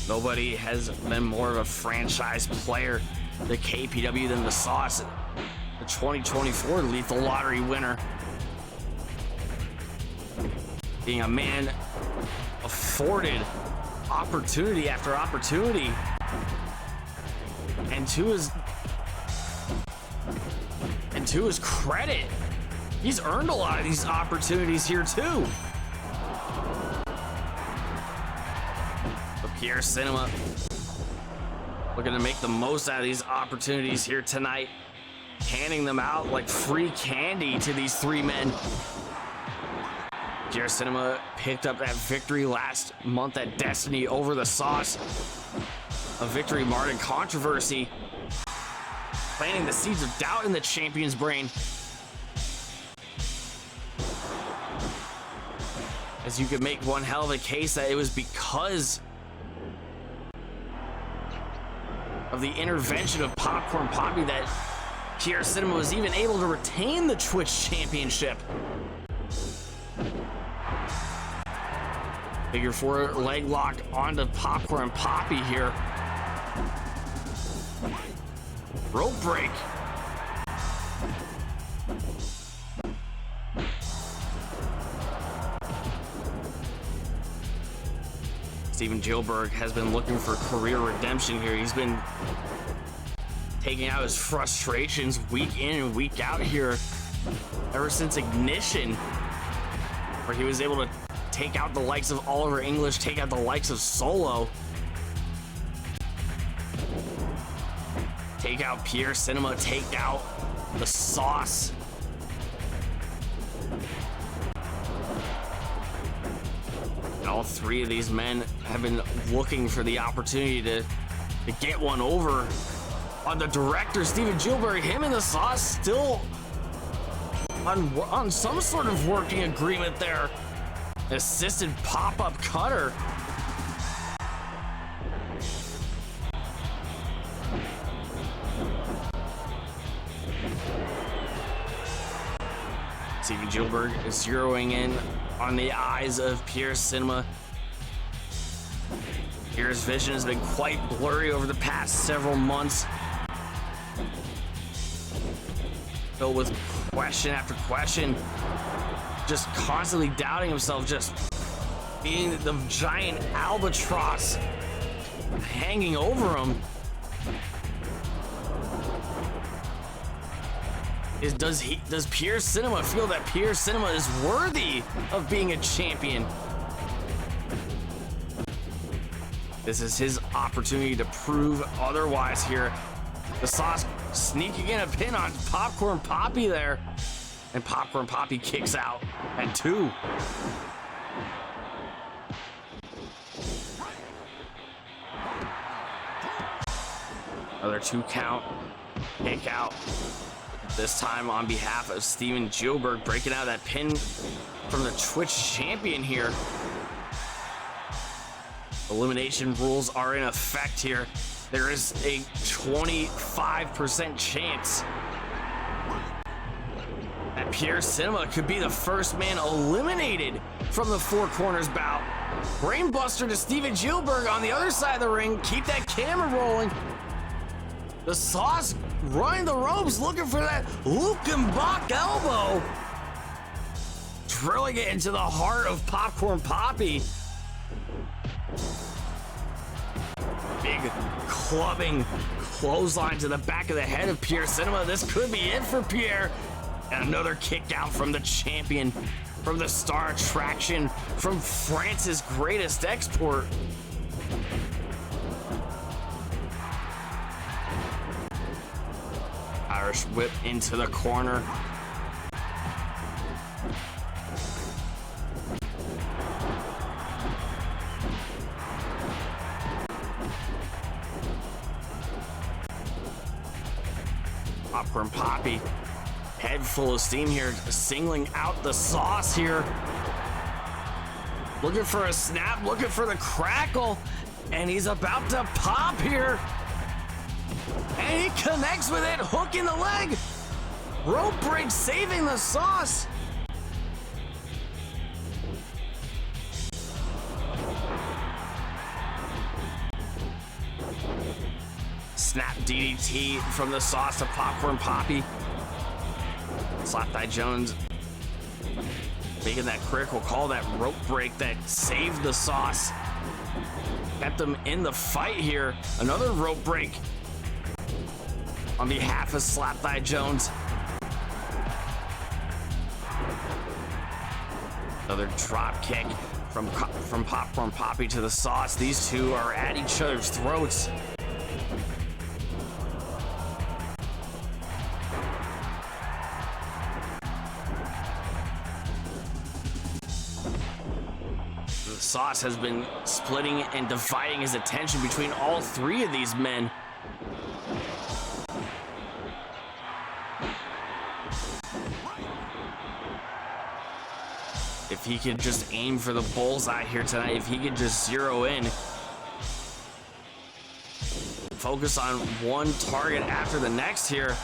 Nobody has been more of a franchise player, the KPW, than the Sauce, the 2024 Lethal Lottery winner. Being a man afforded opportunity after opportunity, and to his credit, he's earned a lot of these opportunities here too. But Pierre Cinema looking to make the most out of these opportunities here tonight, handing them out like free candy to these three men. Pierre Cinema picked up that victory last month at Destiny over the Sauce, a victory marred in controversy, planting the seeds of doubt in the champion's brain. As you could make one hell of a case that it was because of the intervention of Popcorn Poppy that Pierre Cinema was even able to retain the Twitch Championship. Figure four leg lock onto Popcorn Poppy here. Rope break. Steven Gielberg has been looking for career redemption here. He's been taking out his frustrations week in and week out here ever since Ignition, where he was able to take out the likes of Oliver English, take out the likes of Solo, take out Pierre Cinema, take out the Sauce. And all three of these men have been looking for the opportunity to get one over on the director, Steven Gielberg. Him and the Sauce still on some sort of working agreement there. Assisted pop-up cutter. Steven Gielberg is zeroing in on the eyes of Pierre Cinema. Pierre's vision has been quite blurry over the past several months, filled with question after question, just constantly doubting himself, just being the giant albatross hanging over him. Does Pierre Cinema feel that Pierre Cinema is worthy of being a champion? This is his opportunity to prove otherwise here. The Sauce sneaking in a pin on Popcorn Poppy there. And Popcorn Poppy kicks out at 2. Another 2 count. Kick out. This time on behalf of Steven Gilbert, breaking out of that pin from the Twitch champion here. Elimination rules are in effect here. There is a 25% chance that Pierre Cinema could be the first man eliminated from the Four Corners bout. Brainbuster to Steven Gilbert on the other side of the ring. Keep that camera rolling. The Sauce running the ropes, looking for that Lukenbach elbow. Drilling it into the heart of Popcorn Poppy. Big clubbing clothesline to the back of the head of Pierre Cinema. This could be it for Pierre. And another kick out from the champion, from the star attraction, from France's greatest export. Irish whip into the corner. Popcorn Poppy, head full of steam here, singling out the Sauce here. Looking for a snap, looking for the crackle, and he's about to pop here. And he connects with it, hook in the leg. Rope break saving the Sauce. Snap DDT from the Sauce to Popcorn Poppy. Slapthigh Jones making that critical call, that rope break that saved the Sauce. Kept them in the fight here. Another rope break on behalf of Slapthigh Jones. Another drop kick from Popcorn Poppy to the Sauce. These two are at each other's throats. The Sauce has been splitting and dividing his attention between all three of these men. If he could just aim for the bullseye here tonight, if he could just zero in, focus on one target after the next here,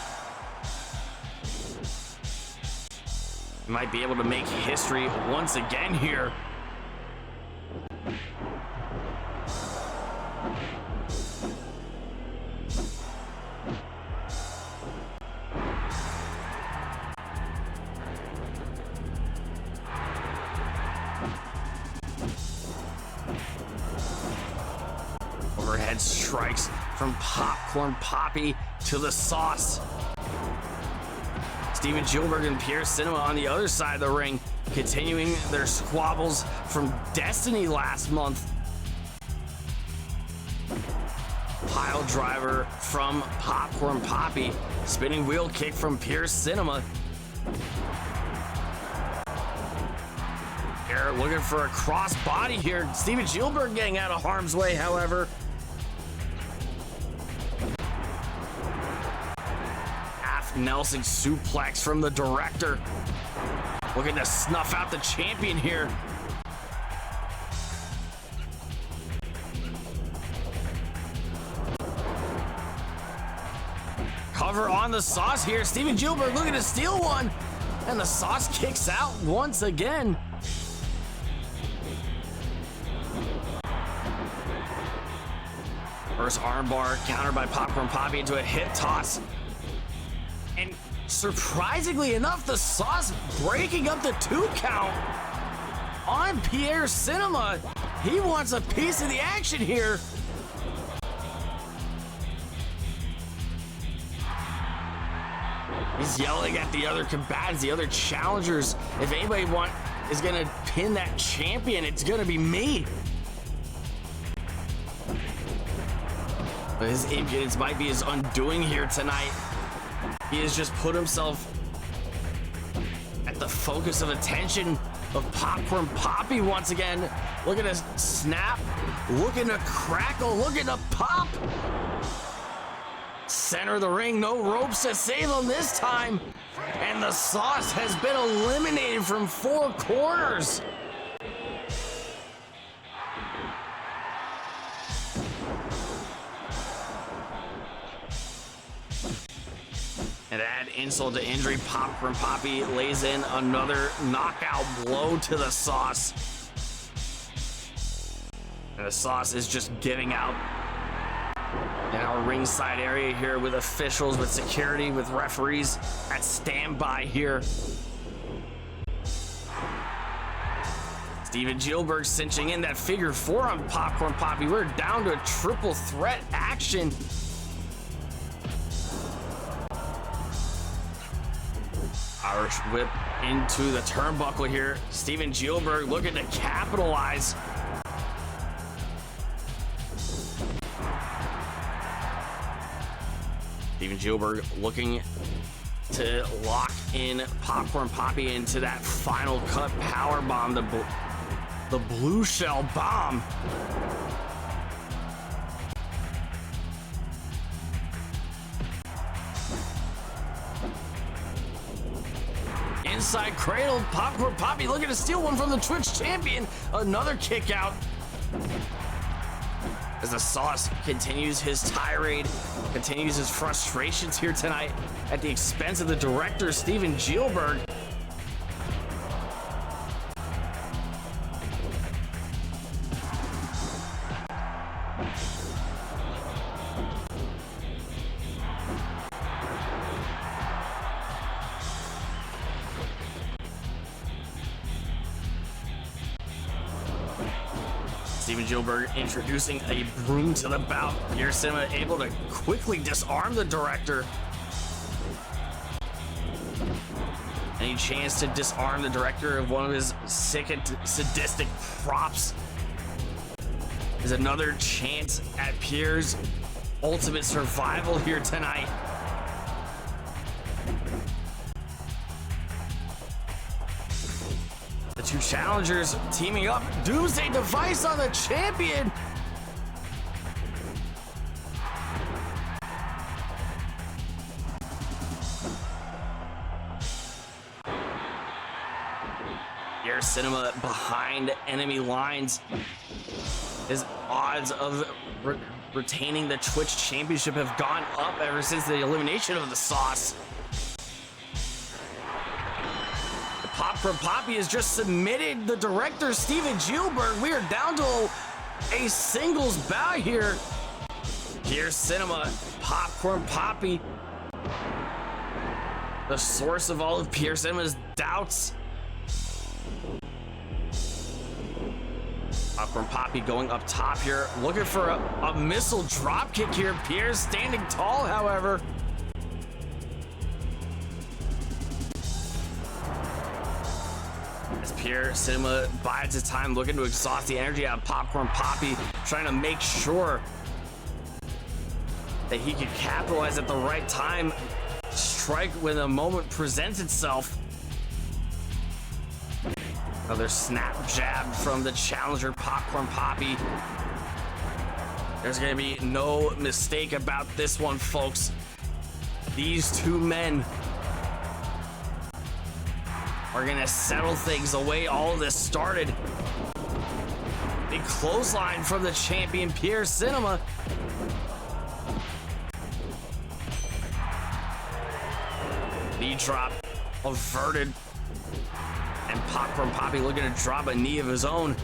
he might be able to make history once again here. Overhead strikes from Popcorn Poppy to the Sauce. Steven Gilbert and Pierre Cinema on the other side of the ring, continuing their squabbles from Destiny last month. Pile driver from Popcorn Poppy. Spinning wheel kick from Pierre Cinema. Pierre looking for a cross body here. Steven Gilbert getting out of harm's way, however. Nelson suplex from the director. Looking to snuff out the champion here. Cover on the Sauce here. Steven Gilbert looking to steal one. And the Sauce kicks out once again. First armbar countered by Popcorn Poppy into a hip toss. And surprisingly enough, the Sauce breaking up the 2 count. on Pierre Cinema. He wants a piece of the action here. He's yelling at the other combatants, the other challengers. If anybody is gonna pin that champion, it's gonna be me. But his impudence might be his undoing here tonight. He has just put himself at the focus of attention of Popcorn Poppy once again. Looking to snap, looking to crackle, looking to pop. Center of the ring, no ropes to save him this time. And the sauce has been eliminated from 4 corners. And to add insult to injury, Popcorn Poppy lays in another knockout blow to the sauce. And the sauce is just giving out in our ringside area here with officials, with security, with referees at standby here. Steven Gilbert cinching in that figure 4 on Popcorn Poppy. We're down to a triple threat action. Irish whip into the turnbuckle here. Steven Gilbert looking to capitalize. Steven Gilbert looking to lock in Popcorn Poppy into that final cut power bomb, the blue shell bomb. Inside cradle, Popcorn Poppy looking to steal one from the Twitch champion. Another kick out. As the sauce continues his tirade, continues his frustrations here tonight at the expense of the director, Steven Gilbert. Steven Gilbert introducing a broom to the bout. Pierre Cinema able to quickly disarm the director. Any chance to disarm the director of one of his sick and sadistic props is another chance at Pierre's ultimate survival here tonight. The 2 challengers teaming up. Doomsday device on the champion. Pierre Cinema behind enemy lines. His odds of retaining the Twitch Championship have gone up ever since the elimination of the sauce. Popcorn Poppy has just submitted the director, Steven Gilbert. We are down to a singles bout here. Pierre Cinema, Popcorn Poppy, the source of all of Pierre Cinema's doubts. Popcorn Poppy going up top here, looking for a missile drop kick here. Pierre standing tall, however. As Pierre Cinema bides his time, looking to exhaust the energy out of Popcorn Poppy, trying to make sure that he can capitalize at the right time, strike when the moment presents itself. Another snap jab from the challenger, Popcorn Poppy. There's gonna be no mistake about this one, folks. These 2 men are gonna settle things the way all of this started. Big clothesline from the champion, Pierre Cinema. Knee drop averted. And Popcorn Poppy looking to drop a knee of his own.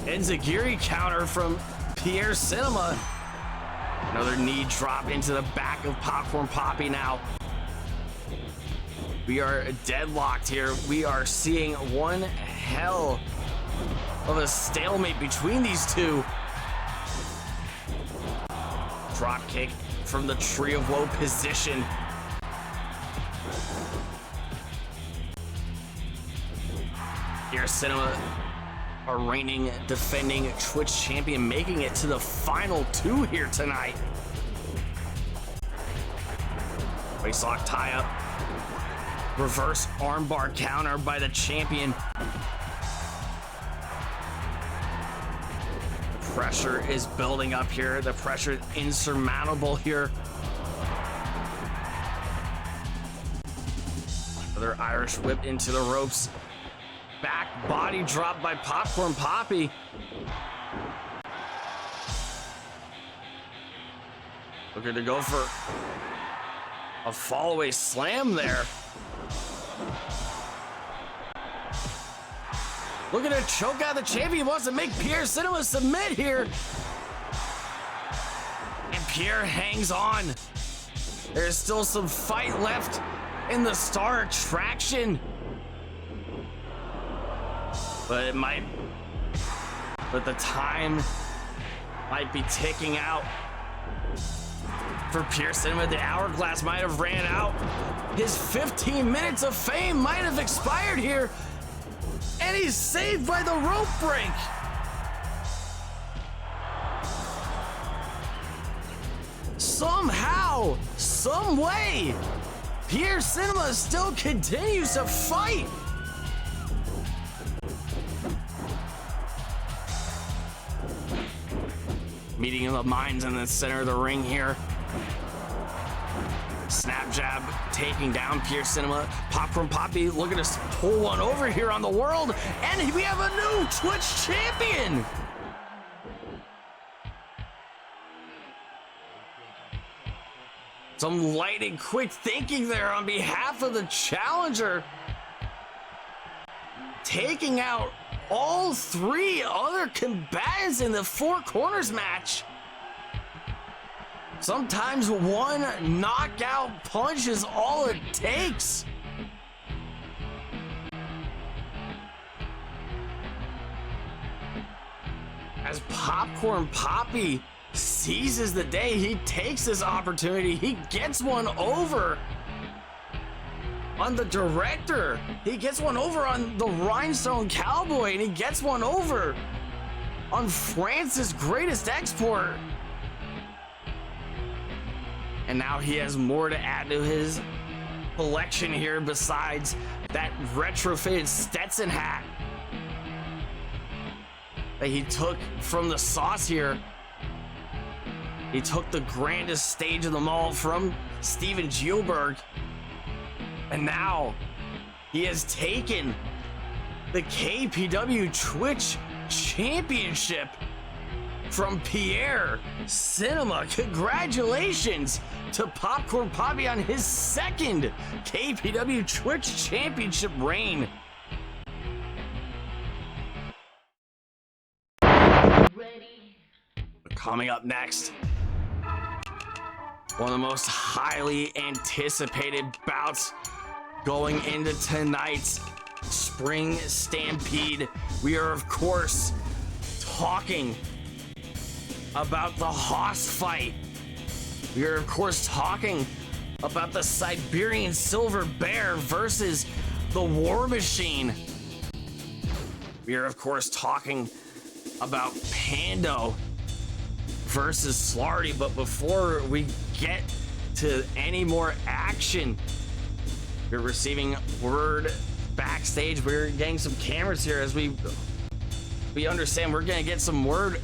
Enziguri counter from Pierre Cinema. Another knee drop into the back of Popcorn Poppy now. We are deadlocked here. We are seeing one hell of a stalemate between these two. Drop kick from the Tree of Woe position. Pierre Cinema, our reigning, defending Twitch champion, making it to the final two here tonight. Waistlock tie up. Reverse armbar counter by the champion. The pressure is building up here. The pressure is insurmountable here. Another Irish whip into the ropes. Back body drop by Popcorn Poppy. Looking to go for a fall-away slam there. Looking to choke out the champion. Wants to make Pierre Cinema submit here. And Pierre hangs on. There's still some fight left in the Star Attraction. But the time might be ticking out for Pierre Cinema. The hourglass might have ran out. His 15 minutes of fame might have expired here. And he's saved by the rope break. Somehow, some way, Pierre Cinema still continues to fight. Meeting of the minds in the center of the ring here. Snap jab taking down Pierre Cinema. Popcorn Poppy looking to pull one over here on the world. And we have a new Twitch champion. Some light and quick thinking there on behalf of the challenger. Taking out all three other combatants in the Four Corners match. Sometimes one knockout punch is all it takes. As Popcorn Poppy seizes the day, he takes this opportunity. He gets one over on the director. He gets one over on the Rhinestone Cowboy, and he gets one over on France's greatest export. And now he has more to add to his collection here besides that retrofitted Stetson hat that he took from the sauce here. He took the grandest stage of them all from Steven Gielberg. And now he has taken the KPW Twitch Championship from Pierre Cinema. Congratulations to Popcorn Poppy on his second KPW Twitch Championship reign.
Ready.
Coming up next, one of the most highly anticipated bouts going into tonight's Spring Stampede. We are, of course, talking about the Hoss fight. We are, of course, talking about the Siberian Silver Bear versus the War Machine. We are, of course, talking about Pando versus Slardy. But before we get to any more action, we're receiving word backstage. We're getting some cameras here as we understand we're gonna get some word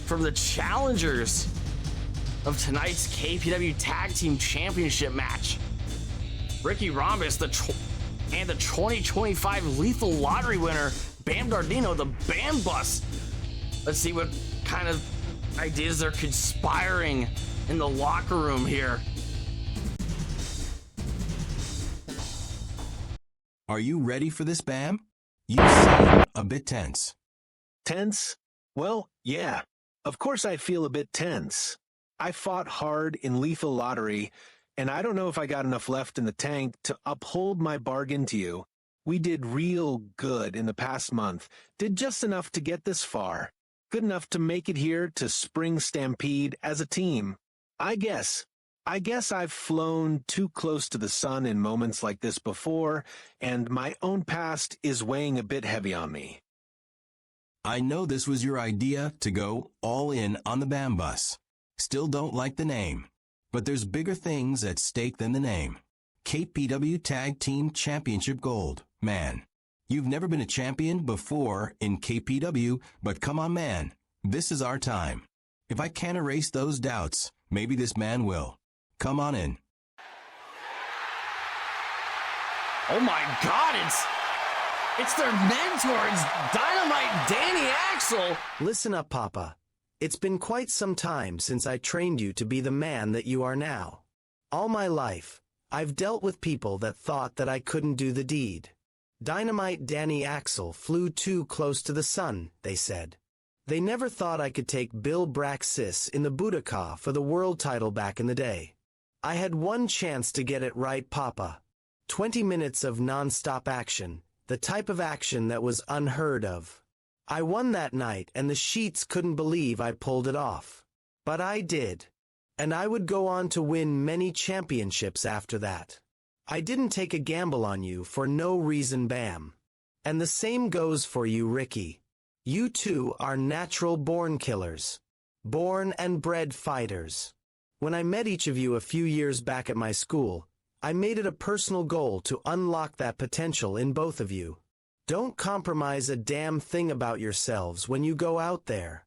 from the challengers of tonight's KPW Tag Team Championship match. Ricky Rhombus and the 2025 Lethal Lottery winner, Bam Dardino, the BamBus. Let's see what kind of ideas they're conspiring in the locker room here.
Are you ready for this, Bam? You seem a bit tense.
Tense? Well, yeah. Of course I feel a bit tense. I fought hard in Lethal Lottery, and I don't know if I got enough left in the tank to uphold my bargain to you. We did real good in the past month, did just enough to get this far, good enough to make it here to Spring Stampede as a team. I guess I've flown too close to the sun in moments like this before, and my own past is weighing a bit heavy on me.
I know this was your idea to go all in on the BamBus. Still don't like the name, but there's bigger things at stake than the name. KPW Tag Team Championship Gold. Man, you've never been a champion before in KPW, but come on, man, this is our time. If I can't erase those doubts, maybe this man will. Come on in.
Oh my God, it's their mentors, Dynamite Danny Axel.
Listen up, Papa. It's been quite some time since I trained you to be the man that you are now. All my life, I've dealt with people that thought that I couldn't do the deed. Dynamite Danny Axel flew too close to the sun, they said. They never thought I could take Bill Braxis in the Budokan for the world title back in the day. I had one chance to get it right, Papa. 20 minutes of non-stop action, the type of action that was unheard of. I won that night, and the sheets couldn't believe I pulled it off. But I did. And I would go on to win many championships after that. I didn't take a gamble on you for no reason, Bam. And the same goes for you, Ricky. You two are natural-born killers. Born and bred fighters. When I met each of you a few years back at my school, I made it a personal goal to unlock that potential in both of you. Don't compromise a damn thing about yourselves when you go out there.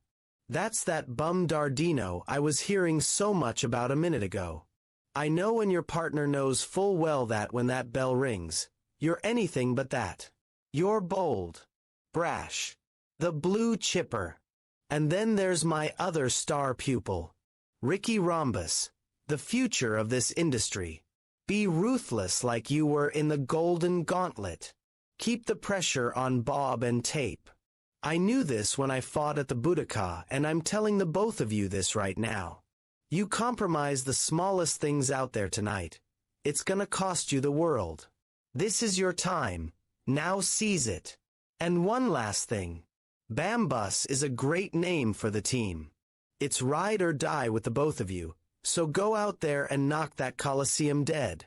That's that bum Dardino I was hearing so much about a minute ago. I know, and your partner knows full well that when that bell rings, you're anything but that. You're bold, brash, the blue chipper. And then there's my other star pupil, Ricky Rhombus, the future of this industry. Be ruthless like you were in the Golden Gauntlet. Keep the pressure on Bawb and tape. I knew this when I fought at the Budokan, and I'm telling the both of you this right now. You compromise the smallest things out there tonight. It's gonna cost you the world. This is your time. Now seize it. And one last thing. BamBus is a great name for the team. It's ride or die with the both of you, so go out there and knock that Coliseum dead.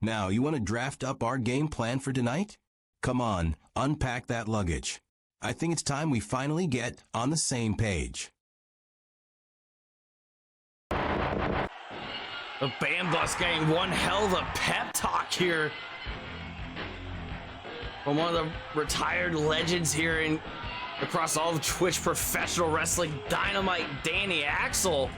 Now, you want to draft up our game plan for tonight? Come on, unpack that luggage. I think it's time we finally get on the same page.
The BamBus getting one hell of a pep talk here from one of the retired legends here across all of Twitch professional wrestling, Dynamite Danny Axel.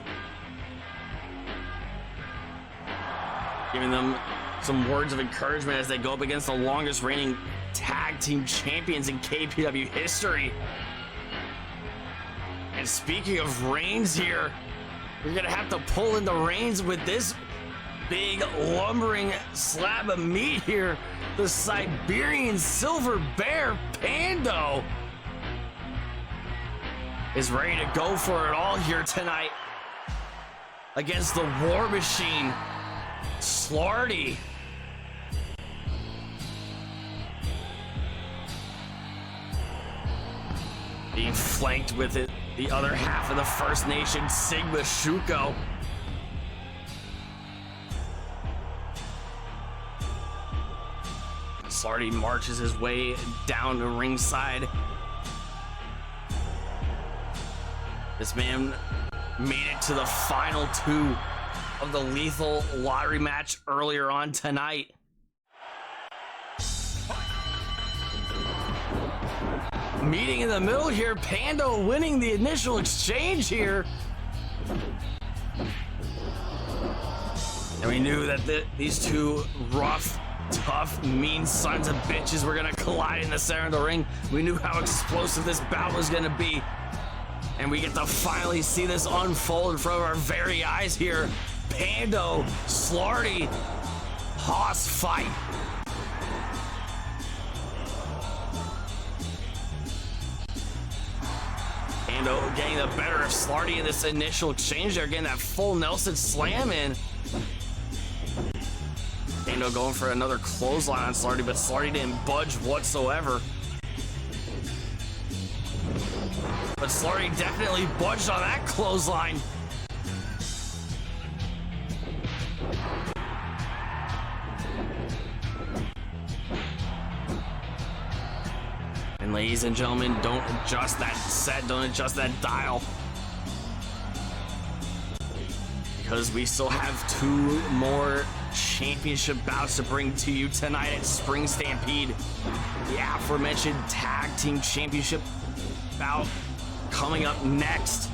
Giving them some words of encouragement as they go up against the longest reigning tag team champions in KPW history. And speaking of reigns here, we're gonna have to pull in the reins with this big lumbering slab of meat here, the Siberian Silver Bear Pando is ready to go for it all here tonight against the War Machine, Slardy. Being flanked with it, the other half of the First Nation, Sigma Shuko. Slardy marches his way down to ringside. This man made it to the final two of the lethal lottery match earlier on tonight. Meeting in the middle here, Pando winning the initial exchange here. And we knew that these two rough, tough, mean sons of bitches were gonna collide in the center of the ring. We knew how explosive this battle was gonna be. And we get to finally see this unfold in front of our very eyes here. Pando, Slardy, Hoss fight. Pando getting the better of Slardy in this initial exchange there, getting that full Nelson slam in. Pando going for another clothesline on Slardy, but Slardy didn't budge whatsoever. But Slardy definitely budged on that clothesline. And ladies and gentlemen, don't adjust that set, don't adjust that dial. Because we still have 2 more championship bouts to bring to you tonight at Spring Stampede. The aforementioned tag team championship bout coming up next,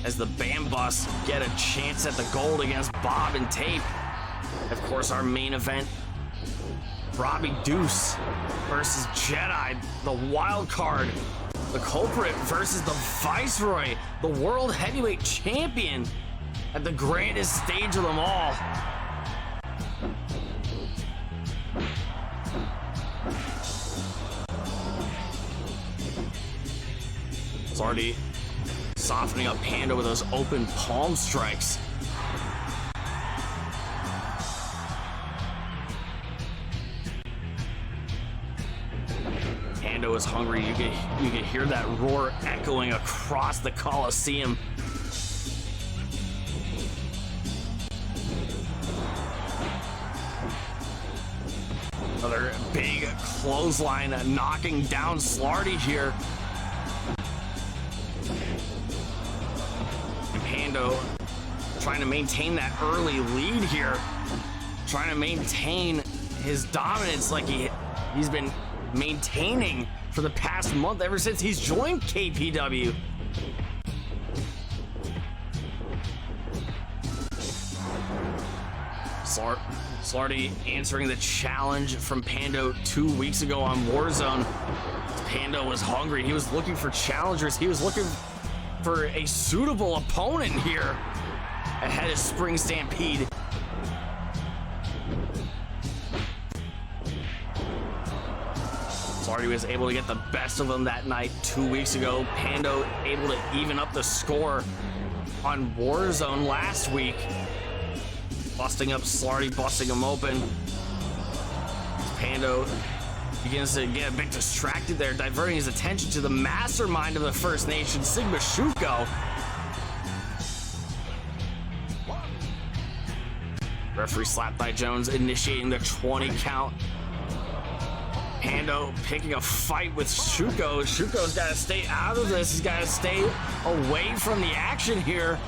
as the BamBus get a chance at the gold against Bawb and Tape. Of course, our main event, Robbie Deuce versus Jedi, the wild card, the culprit versus the Viceroy, the World Heavyweight Champion, at the grandest stage of them all. It's already softening up Pando with those open palm strikes. Pando is hungry. You can hear that roar echoing across the Coliseum. Another big clothesline knocking down Slardy here. And Pando trying to maintain that early lead here. Trying to maintain his dominance like he's been maintaining for the past month, ever since he's joined KPW. Slardy answering the challenge from Pando 2 weeks ago on Warzone. Pando was hungry. He was looking for challengers. He was looking for a suitable opponent here ahead of Spring Stampede. Slardy was able to get the best of him that night 2 weeks ago. Pando able to even up the score on Warzone last week. Busting up Slardy, busting him open. Pando begins to get a bit distracted there, diverting his attention to the mastermind of the First Nation, Sigma Shuko. Referee Slapthigh Jones initiating the 20 count. Pando picking a fight with Shuko. Shuko's got to stay out of this. He's got to stay away from the action here.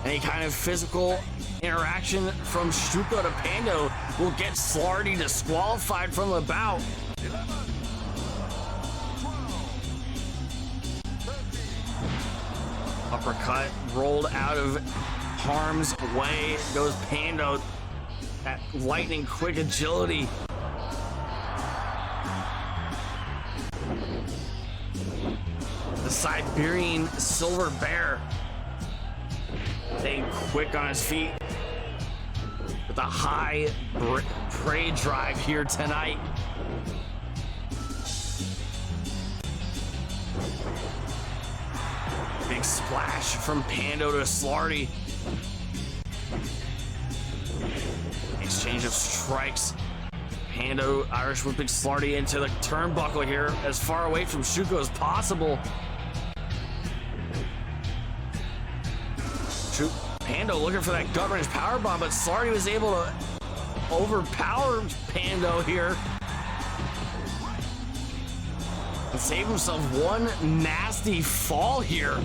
Any kind of physical interaction from Shuko to Pando will get Slardy disqualified from the bout. Uppercut rolled out of harm's way. Goes Pando at lightning quick agility. The Siberian Silver Bear staying quick on his feet with a high prey drive here tonight. Big splash from Pando to Slardy. Exchange of strikes. Pando Irish whipping Slardy into the turnbuckle here, as far away from Shuko as possible. Pando looking for that gut wrench powerbomb, but Slardy was able to overpower Pando here and save himself one nasty fall here.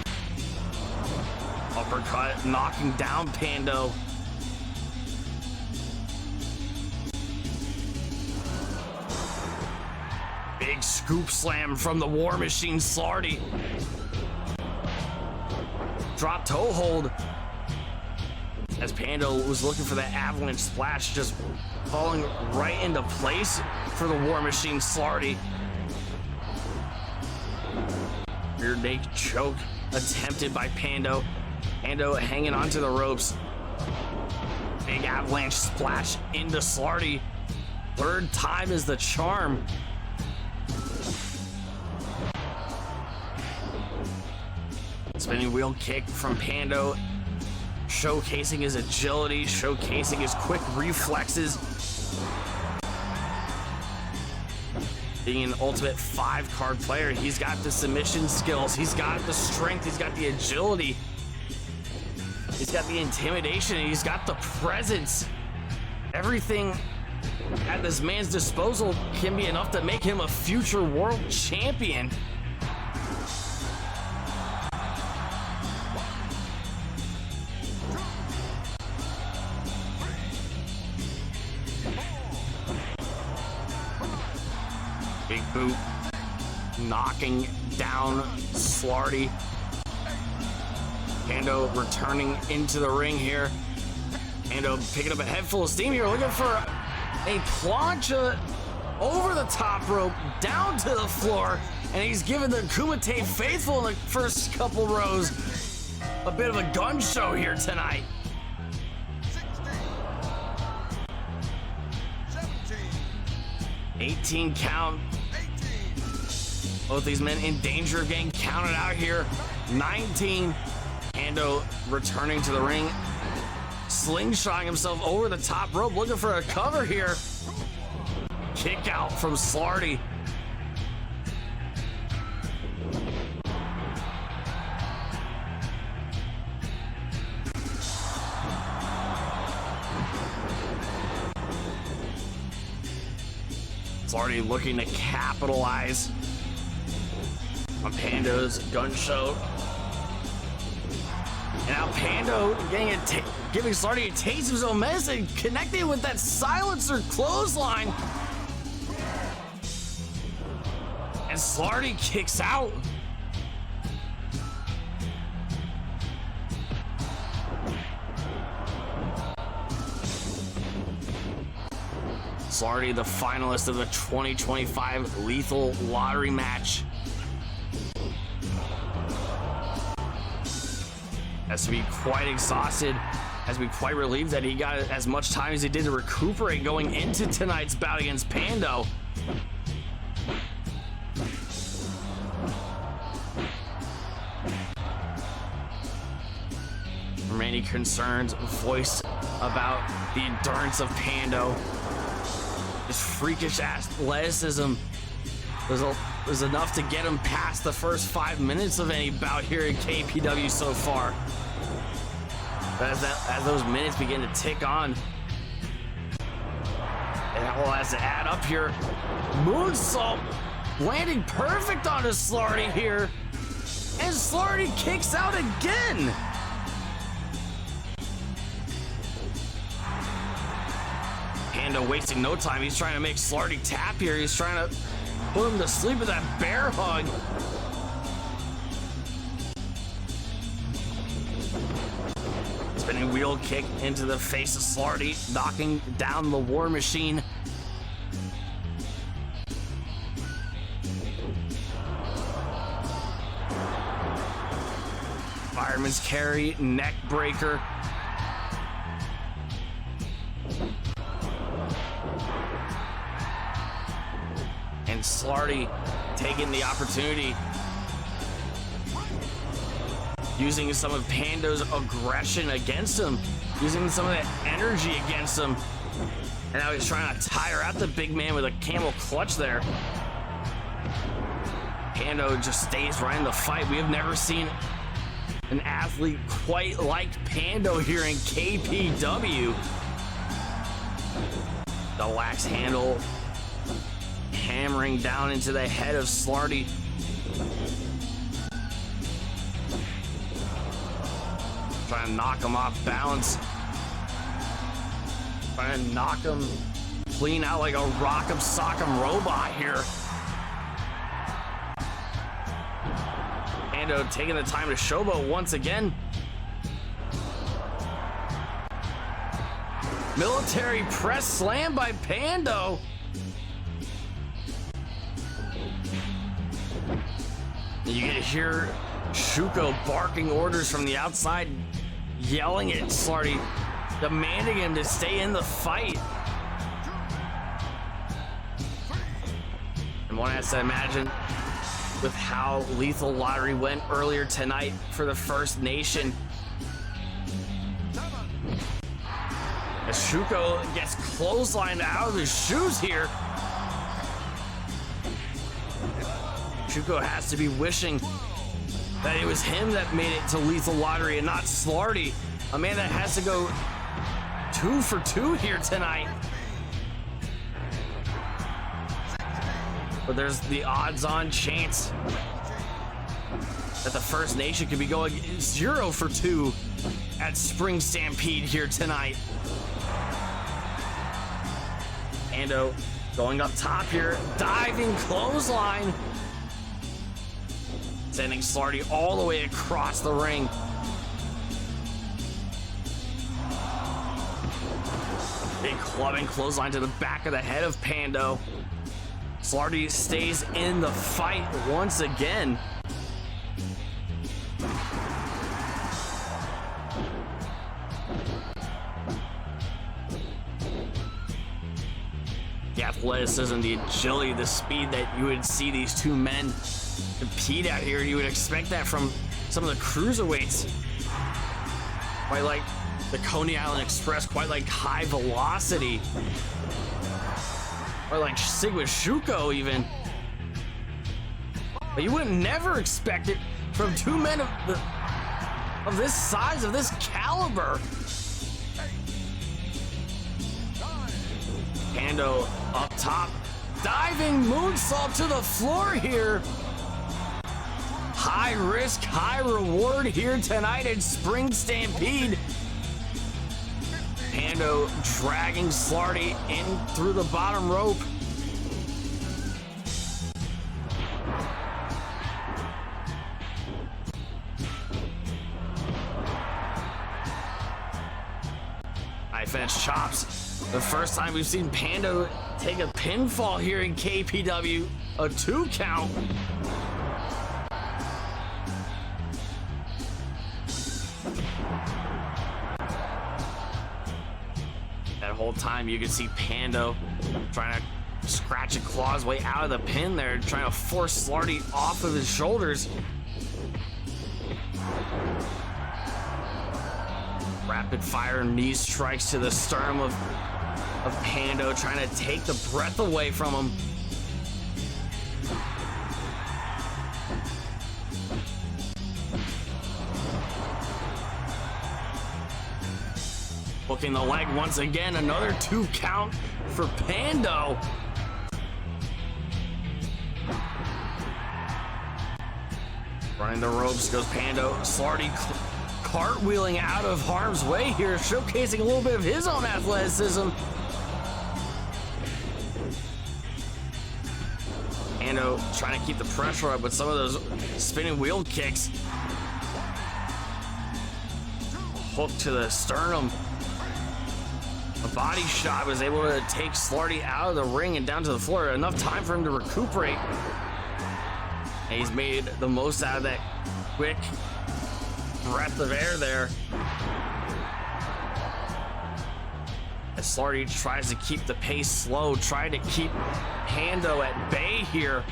Uppercut knocking down Pando. Big scoop slam from the War Machine Slardy. Drop toe hold as Pando was looking for that avalanche splash, just falling right into place for the War Machine Slardy. Rear naked choke attempted by Pando. Pando hanging onto the ropes. Big avalanche splash into Slardy. Third time is the charm. Spinning wheel kick from Pando, showcasing his agility, showcasing his quick reflexes. Being an ultimate 5-card player, he's got the submission skills, he's got the strength, he's got the agility, he's got the intimidation, and he's got the presence. Everything at this man's disposal can be enough to make him a future world champion. Big boot, knocking down Slardy. Pando returning into the ring here. Pando picking up a head full of steam here, looking for a plancha over the top rope, down to the floor, and he's giving the Kumite faithful in the first couple rows a bit of a gun show here tonight. 18 count. Both these men in danger of getting counted out here. 19. Pando returning to the ring, slingshotting himself over the top rope, looking for a cover here. Kick out from Slardy. Slardy looking to capitalize on Pando's gun show. And now Pando giving Slardy a taste of his own medicine, connecting with that silencer clothesline. And Slardy kicks out. Slardy, the finalist of the 2025 Lethal Lottery match. Has to be quite exhausted, has to be quite relieved that he got as much time as he did to recuperate going into tonight's bout against Pando. Many concerns voiced about the endurance of Pando. His freakish athleticism was enough to get him past the first 5 minutes of any bout here at KPW so far. But as those minutes begin to tick on, it all has to add up here. Moonsault landing perfect onto Slardy here, and Slardy kicks out again. Pando wasting no time. He's trying to make Slardy tap here. He's trying to put him to sleep with that bear hug. Spinning wheel kick into the face of Slardy, knocking down the War Machine. Fireman's carry, neck breaker. And Slardy taking the opportunity, using some of Pando's aggression against him, using some of that energy against him. And now he's trying to tire out the big man with a camel clutch there. Pando just stays right in the fight. We have never seen an athlete quite like Pando here in KPW. The wax handle hammering down into the head of Slardy. Trying to knock him off balance. Trying to knock him clean out like a rock'em sock'em robot here. Pando taking the time to showboat once again. Military press slam by Pando. You can hear Shuko barking orders from the outside, yelling at Slardy, demanding him to stay in the fight. And one has to imagine with how Lethal Lottery went earlier tonight for the First Nation. As Shuko gets clotheslined out of his shoes here. Shuko has to be wishing that it was him that made it to Lethal Lottery and not Slardy, a man that has to go 2 for 2 here tonight. But there's the odds-on chance that the First Nation could be going 0 for 2 at Spring Stampede here tonight. Pando going up top here, diving clothesline, sending Slardy all the way across the ring. Big clubbing clothesline to the back of the head of Pando. Slardy stays in the fight once again. The athleticism, the agility, the speed that you would see these two men compete out here, you would expect that from some of the cruiserweights. Quite like the Coney Island Express, quite like High Velocity. Or like Sigma Shuko even. But you would never expect it from two men of this size, of this caliber. Pando up top, diving moonsault to the floor here. High risk, high reward here tonight at Spring Stampede. Pando dragging Slardy in through the bottom rope. Knife edge chops. The first time we've seen Pando take a pinfall here in KPW, a 2 count. That whole time you could see Pando trying to scratch and claw his way out of the pin there, trying to force Slardy off of his shoulders. Rapid fire knee strikes to the sternum of Pando, trying to take the breath away from him. Hooking the leg once again, another 2 count for Pando. Running the ropes goes Pando. Slardy cartwheeling out of harm's way here, showcasing a little bit of his own athleticism. Pando trying to keep the pressure up with some of those spinning wheel kicks. Hook to the sternum. A body shot was able to take Slardy out of the ring and down to the floor. Enough time for him to recuperate. And he's made the most out of that quick breath of air there. As Slardy tries to keep the pace slow, trying to keep Pando at bay here.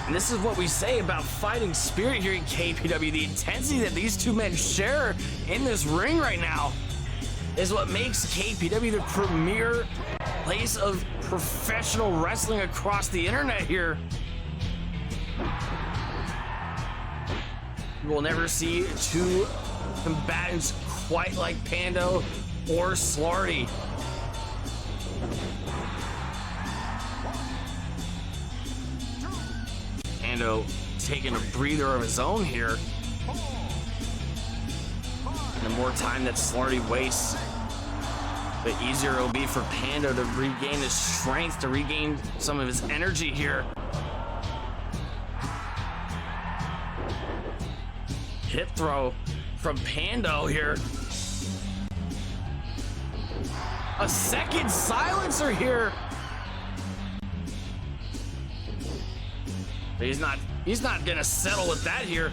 And this is what we say about fighting spirit here in KPW. The intensity that these two men share in this ring right now is what makes KPW the premier place of professional wrestling across the internet here. You will never see two combatants quite like Pando or Slardy. Pando taking a breather of his own here. And the more time that Slardy wastes, the easier it'll be for Pando to regain his strength, to regain some of his energy here. Hip throw from Pando here. A second silencer here. But he's not gonna settle with that here.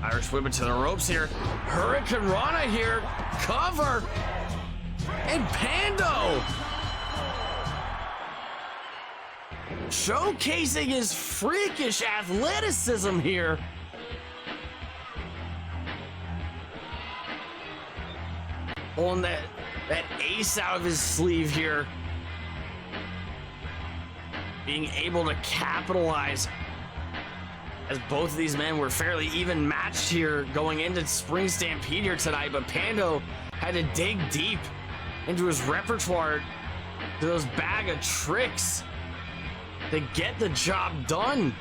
Irish whip it to the ropes here. Hurricane Rana here. Cover. And Pando showcasing his freakish athleticism here. Pulling that ace out of his sleeve here. Being able to capitalize, as both of these men were fairly even matched here going into Spring Stampede here tonight, but Pando had to dig deep into his repertoire, to those bag of tricks, to get the job done.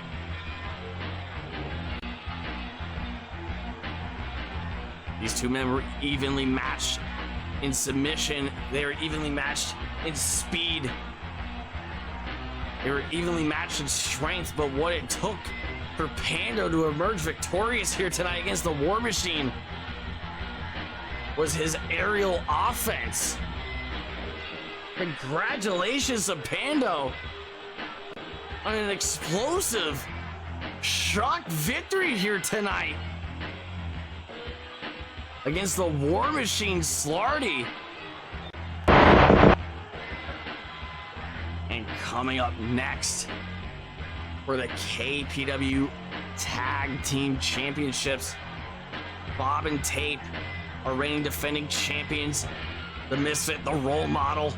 These two men were evenly matched in submission. They were evenly matched in speed. They were evenly matched in strength, but what it took for Pando to emerge victorious here tonight against the War Machine was his aerial offense. Congratulations to Pando on an explosive shock victory here tonight against the War Machine Slardy. And coming up next for the KPW Tag Team Championships, Bawb and Tape are reigning defending champions. The Misfit, the role model,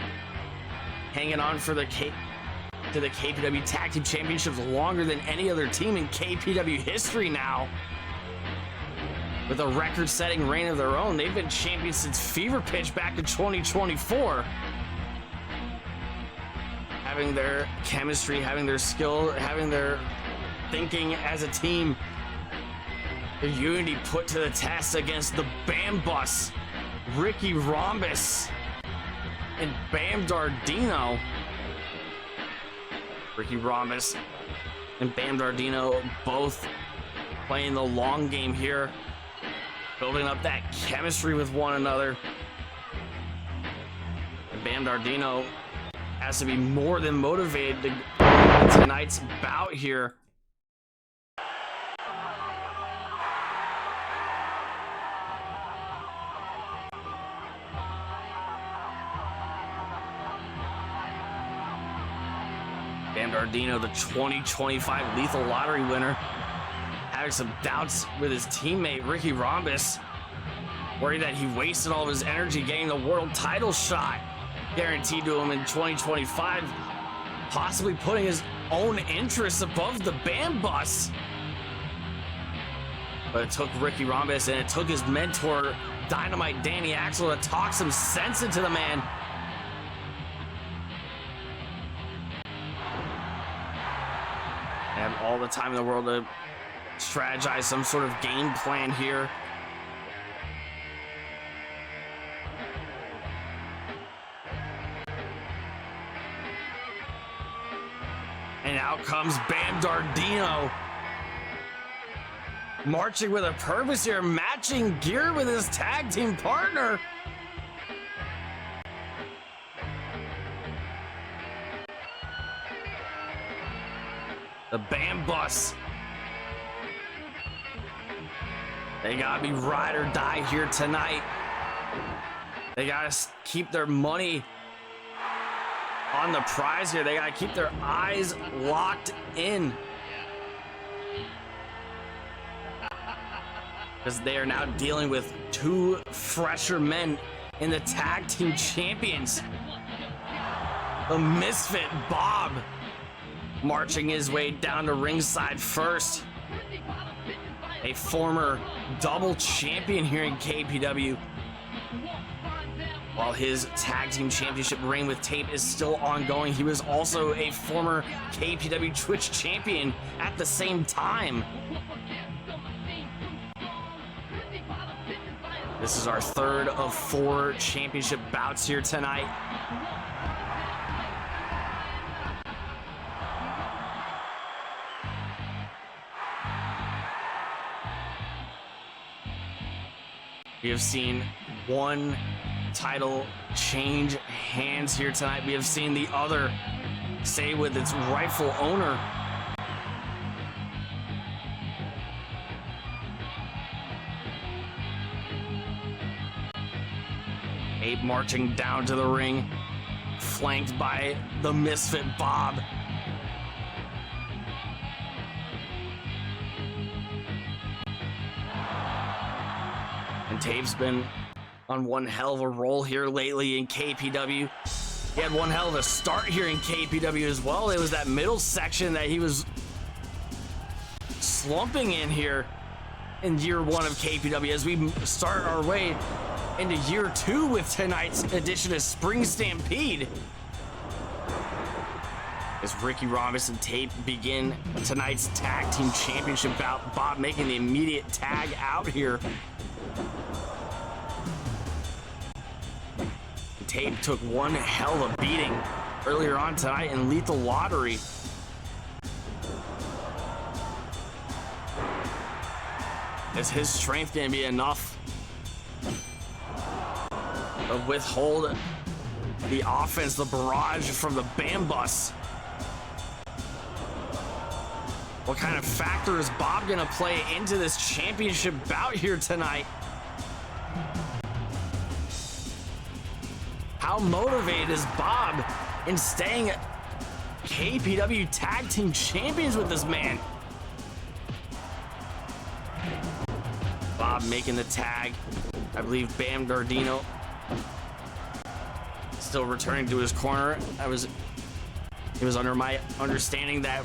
hanging on for the KPW Tag Team Championships longer than any other team in KPW history now. With a record-setting reign of their own, they've been champions since Fever Pitch back in 2024. Having their chemistry, having their skill, having their thinking as a team, their unity put to the test against the BamBus, Ricky Rhombus, and Bam Dardino. Ricky Rhombus and Bam Dardino both playing the long game here, building up that chemistry with one another. And Bam Dardino has to be more than motivated to win tonight's bout here. Bam Dardino, the 2025 Lethal Lottery winner, having some doubts with his teammate Ricky Rhombus, worried that he wasted all of his energy getting the world title shot guaranteed to him in 2025, possibly putting his own interests above the BamBus. But it took Ricky Rhombus and it took his mentor Dynamite Danny Axel to talk some sense into the man. They have all the time in the world to strategize some sort of game plan here. And out comes Bam Dardino, marching with a purpose here, matching gear with his tag team partner. The BamBus. They gotta be ride or die here tonight. They gotta keep their money on the prize here. They gotta keep their eyes locked in, because they are now dealing with two fresher men in the tag team champions. The Misfit Bawb marching his way down to ringside first. A former double champion here in KPW. While his tag team championship reign with Tape is still ongoing, he was also a former KPW Twitch champion at the same time. This is our third of 4 championship bouts here tonight. We have seen one title change hands here tonight. We have seen the other stay with its rightful owner. Ape marching down to the ring, flanked by the Misfit Bawb. And Tape's been on one hell of a roll here lately in KPW. He had one hell of a start here in KPW as well. It was that middle section that he was slumping in here in year one of KPW as we start our way into year two with tonight's edition of Spring Stampede. As Ricky Rhombus and Tape begin tonight's tag team championship bout, Bawb making the immediate tag out here. Tape took one hell of a beating earlier on tonight in Lethal Lottery. Is his strength gonna be enough to withhold the offense, the barrage from the BamBus? What kind of factor is Bawb gonna play into this championship bout here tonight? How motivated is Bawb in staying KPW Tag Team Champions with this man? Bawb making the tag. I believe Bam Dardino still returning to his corner. It was under my understanding that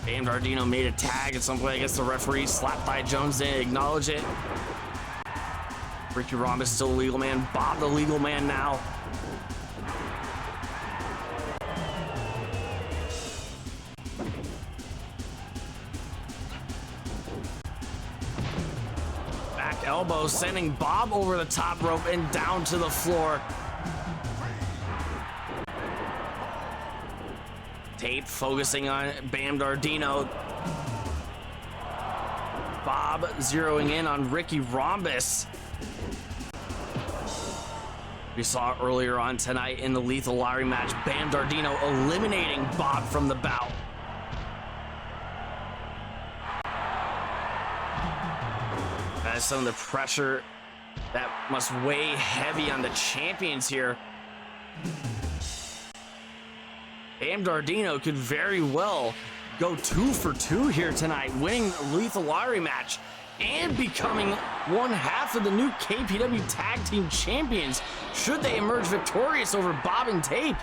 Bam Dardino made a tag at some point. I guess the referee slapped by Jones, didn't acknowledge it. Ricky Rhombus still the legal man. Bawb the legal man now. Back elbow sending Bawb over the top rope and down to the floor. Tape focusing on Bam Dardino. Bawb zeroing in on Ricky Rhombus. We saw earlier on tonight in the Lethal Lottery match, Bam Dardino eliminating Bawb from the bout. That is some of the pressure that must weigh heavy on the champions here. Bam Dardino could very well go 2 for 2 here tonight, winning the Lethal Lottery match and becoming one half of the new KPW Tag Team Champions should they emerge victorious over Bawb and Tape.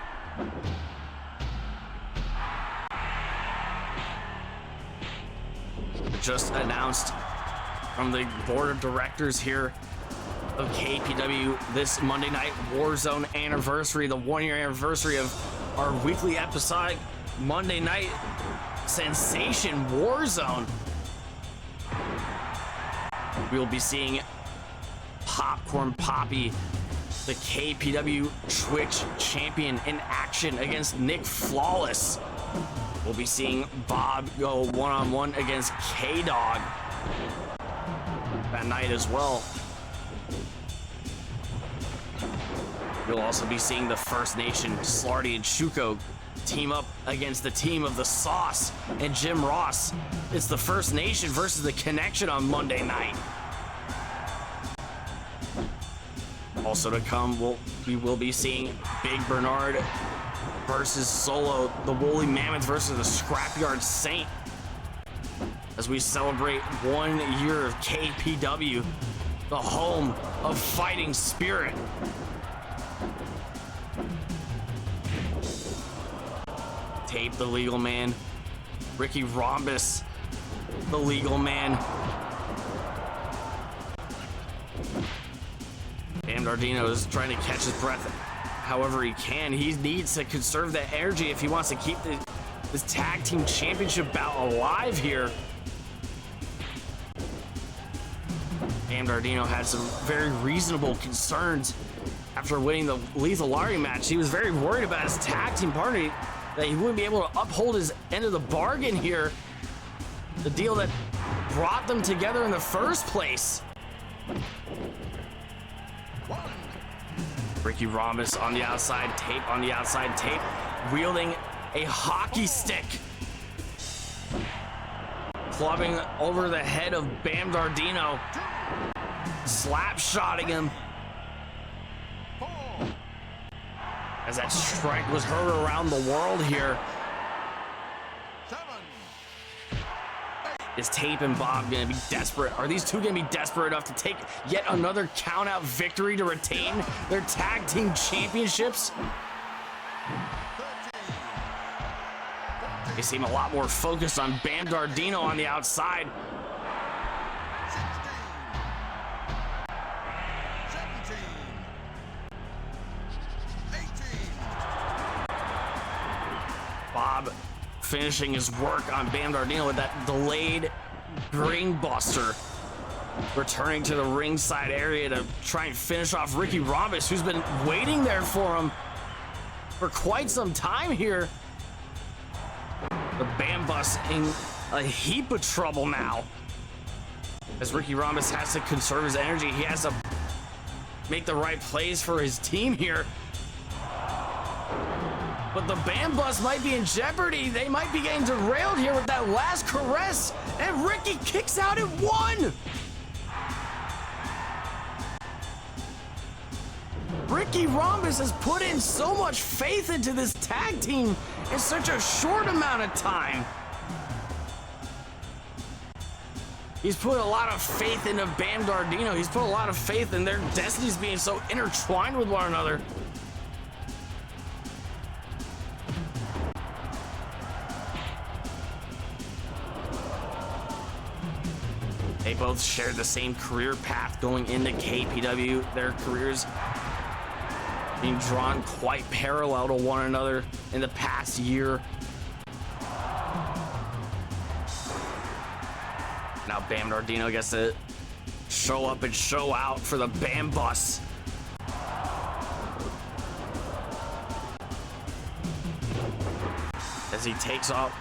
Just announced from the board of directors here of KPW this Monday Night Warzone anniversary, the 1-year anniversary of our weekly episodic Monday Night Sensation Warzone. We will be seeing Popcorn Poppy, the KPW Twitch champion, in action against Nick Flawless. We'll be seeing Bawb go one-on-one against K-Dog that night as well. We'll also be seeing the First Nation, Slardy and Shuko, team up against the team of the Sauce and Jim Ross. It's the First Nation versus the Connection on Monday night. Also to come, we will be seeing Big Bernard versus Solo, the Woolly Mammoth versus the Scrapyard Saint, as we celebrate 1 year of KPW, the home of fighting spirit. Tape the legal man, Ricky Rhombus the legal man. Bam Dardino is trying to catch his breath however he can. He needs to conserve that energy if he wants to keep this tag team championship bout alive here. Bam Dardino had some very reasonable concerns after winning the Lethal Lottery match. He was very worried about his tag team partner, that he wouldn't be able to uphold his end of the bargain here, the deal that brought them together in the first place. Ricky Rhombus on the outside, Tape on the outside, Tape wielding a hockey stick, clubbing over the head of Bam Dardino, slap-shotting him as that strike was heard around the world here.
7, 8,
Is Tape and Bawb gonna be desperate? Are these two gonna be desperate enough to take yet another count-out victory to retain their tag team championships? They seem a lot more focused on Bam Dardino on the outside.
17, 18.
Bawb finishing his work on Bam Dardino with that delayed brain buster. Returning to the ringside area to try and finish off Ricky Rhombus, who's been waiting there for him for quite some time here. The BamBus in a heap of trouble now. As Ricky Rhombus has to conserve his energy, he has to make the right plays for his team here. But the BamBus might be in jeopardy. They might be getting derailed here with that last caress. And Ricky kicks out at 1. Ricky Rhombus has put in so much faith into this tag team in such a short amount of time. He's put a lot of faith into Bam Dardino. He's put a lot of faith in their destinies being so intertwined with one another. They both shared the same career path going into KPW. Their careers being drawn quite parallel to one another in the past year. Now Bam Dardino gets to show up and show out for the BamBus. As he takes out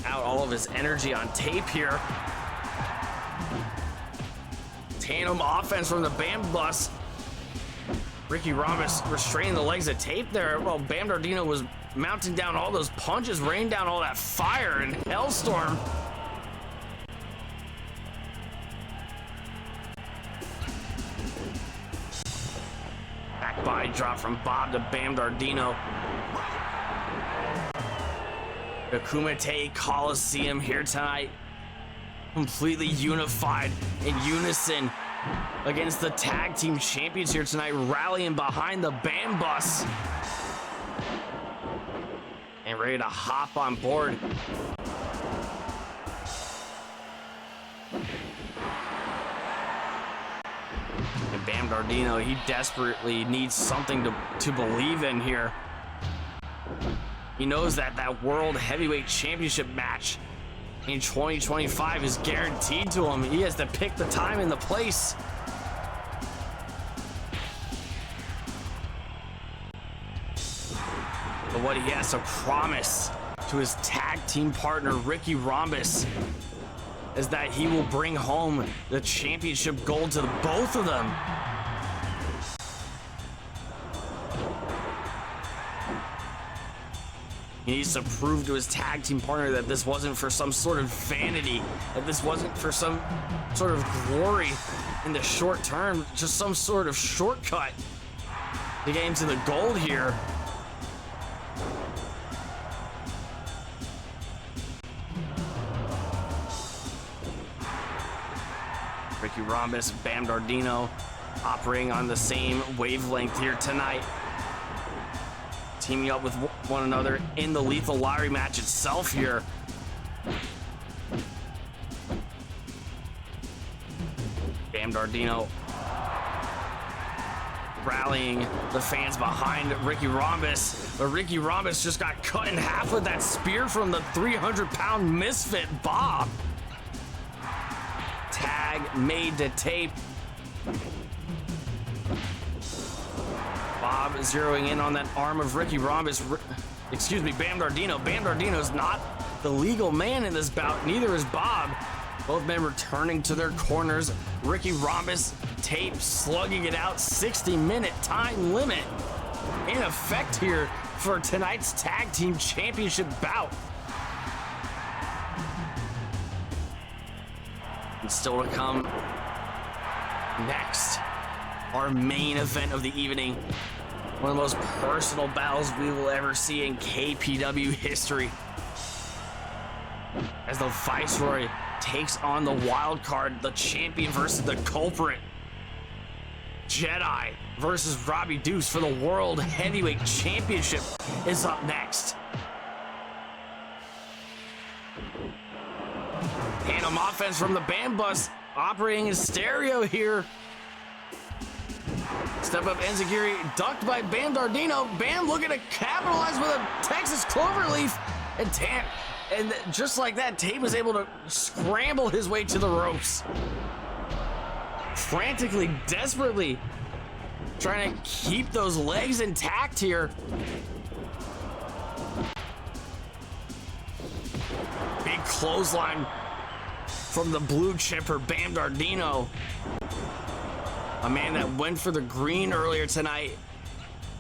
all of his energy on Tape here. Tandem offense from the BamBus. Ricky Rhombus restraining the legs of Tape there while Bam Dardino was mounting down all those punches, raining down all that fire and hellstorm. Back body drop from Bawb to Bam Dardino. The Kumite Coliseum here tonight, completely unified in unison against the tag team champions here tonight, rallying behind the BamBus and ready to hop on board. And Bam Dardino, he desperately needs something to believe in here. He knows that that World Heavyweight Championship match in 2025 is guaranteed to him. He has to pick the time and the place. But what he has to promise to his tag team partner, Ricky Rhombus, is that he will bring home the championship gold to both of them. He needs to prove to his tag team partner that this wasn't for some sort of vanity, that this wasn't for some sort of glory in the short term, just some sort of shortcut to get into the gold here. Ricky Rhombus, Bam Dardino operating on the same wavelength here tonight, teaming up with one another in the Lethal Lottery match itself here. Bam Dardino rallying the fans behind Ricky Rhombus, but Ricky Rhombus just got cut in half with that spear from the 300-pound misfit Bawb. Tag made to Tape. Bawb zeroing in on that arm of Ricky Rhombus. Excuse me, Bam Dardino. Bam Dardino's not the legal man in this bout. Neither is Bawb. Both men returning to their corners. Ricky Rhombus, Tape slugging it out. 60-minute time limit in effect here for tonight's tag team championship bout. And still to come next, our main event of the evening. One of the most personal battles we will ever see in KPW history. As the Viceroy takes on the wild card, the champion versus the culprit. Jedi versus Robbie Deuce for the World Heavyweight Championship is up next. Tandem offense from the BamBus, operating in stereo here. Step up Enziguri, ducked by Bam Dardino. Bam looking to capitalize with a Texas Cloverleaf. And just like that, Tape was able to scramble his way to the ropes. Frantically, desperately trying to keep those legs intact here. Big clothesline from the blue chipper, Bam Dardino. A man that went for the green earlier tonight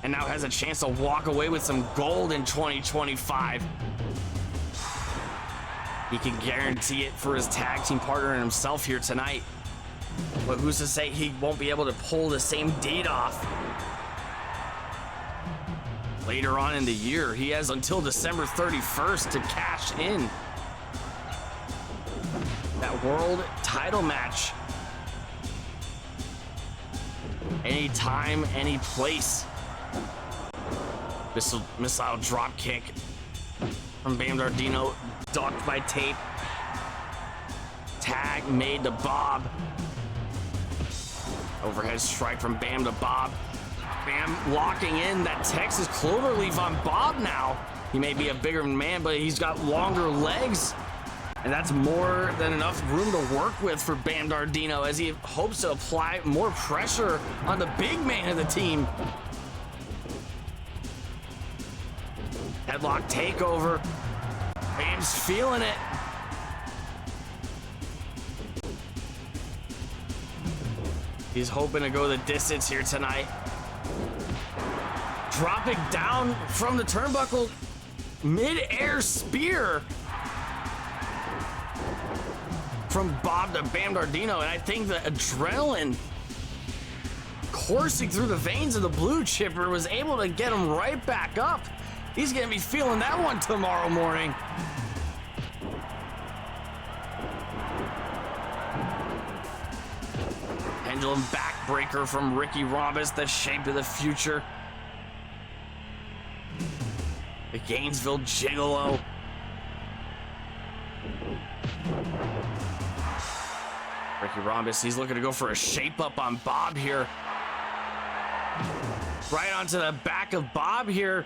and now has a chance to walk away with some gold in 2025. He can guarantee it for his tag team partner and himself here tonight. But who's to say he won't be able to pull the same deed off? Later on in the year, he has until December 31st to cash in that world title match. Anytime, any place. Missile drop kick from Bam Dardino, ducked by Tape. Tag made to Bawb. Overhead strike from Bam to Bawb. Bam locking in that Texas Cloverleaf on Bawb now. He may be a bigger man, but he's got longer legs. And that's more than enough room to work with for Bam Dardino as he hopes to apply more pressure on the big man of the team. Headlock takeover. Bam's feeling it. He's hoping to go the distance here tonight. Dropping down from the turnbuckle. Mid-air spear from Bawb to Bam Dardino, and I think the adrenaline coursing through the veins of the blue chipper was able to get him right back up. He's gonna be feeling that one tomorrow morning. Pendulum backbreaker from Ricky Rhombus, the shape of the future. The Gainesville Gigolo. Ricky Rhombus, he's looking to go for a shape up on Bawb here. Right onto the back of Bawb here.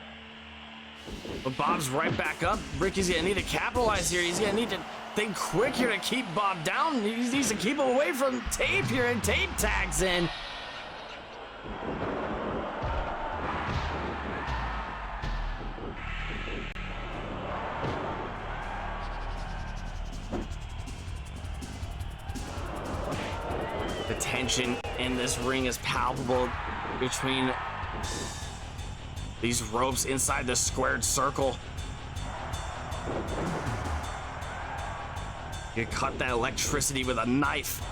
But Bob's right back up. Ricky's gonna need to capitalize here. He's gonna need to think quick here to keep Bawb down. He needs to keep him away from Tape here, and Tape tags in. The tension in this ring is palpable between these ropes inside the squared circle. You cut that electricity with a knife.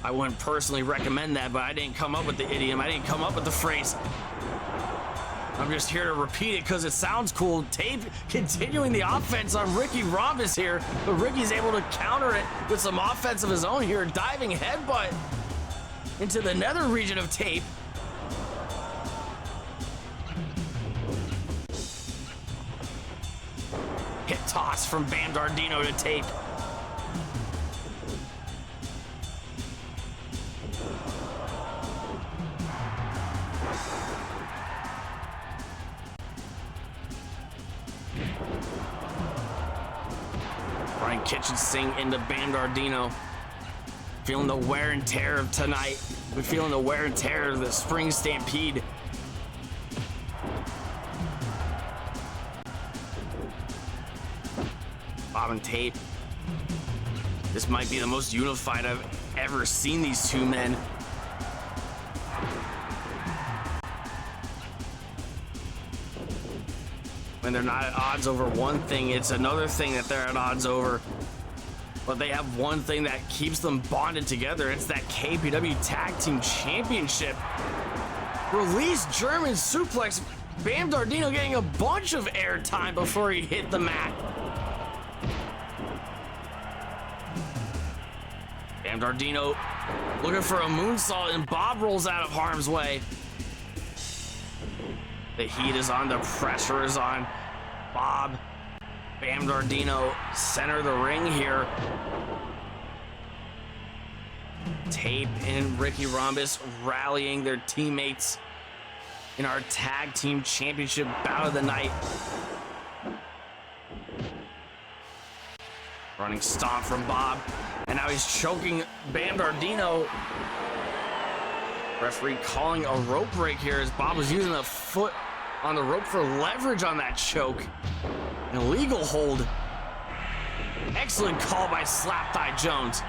I wouldn't personally recommend that, but I didn't come up with the idiom. I didn't come up with the phrase. I'm just here to repeat it because it sounds cool. Tape continuing the offense on Ricky Rhombus here, but Ricky's able to counter it with some offense of his own here. Diving headbutt into the nether region of Tape. Hip toss from Bam Dardino to Tape. Brian Kitchen sing into Bam Dardino. Feeling the wear and tear of tonight. We're feeling the wear and tear of the Spring Stampede. Bawb and Tape. This might be the most unified I've ever seen these two men. When they're not at odds over one thing, it's another thing that they're at odds over. But they have one thing that keeps them bonded together. It's that KPW Tag Team Championship. Release German suplex Bam Dardino getting a bunch of airtime before he hit the mat. Bam Dardino looking for a moonsault, and Bawb rolls out of harm's way. The heat is on, the pressure is on. Bawb, Bam Dardino, center of the ring here. Tape and Ricky Rhombus rallying their teammates in our tag team championship bout of the night. Running stomp from Bawb, and now he's choking Bam Dardino. Referee calling a rope break here as Bawb was using a foot on the rope for leverage on that choke. An illegal hold. Excellent call by Slap Thigh Jones.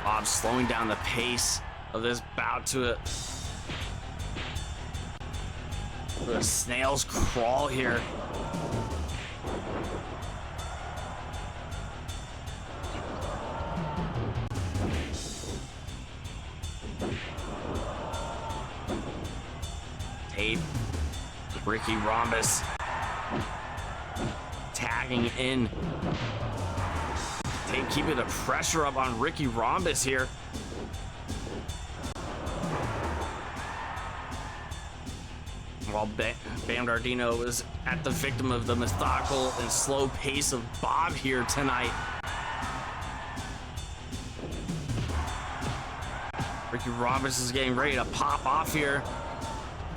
Bawb slowing down the pace of this bout to a snail's crawl here. Tape, Ricky Rhombus tagging in. Tape keeping the pressure up on Ricky Rhombus here. While Bam Dardino was at the victim of the methodical and slow pace of Bawb here tonight. Ricky Rhombus is getting ready to pop off here.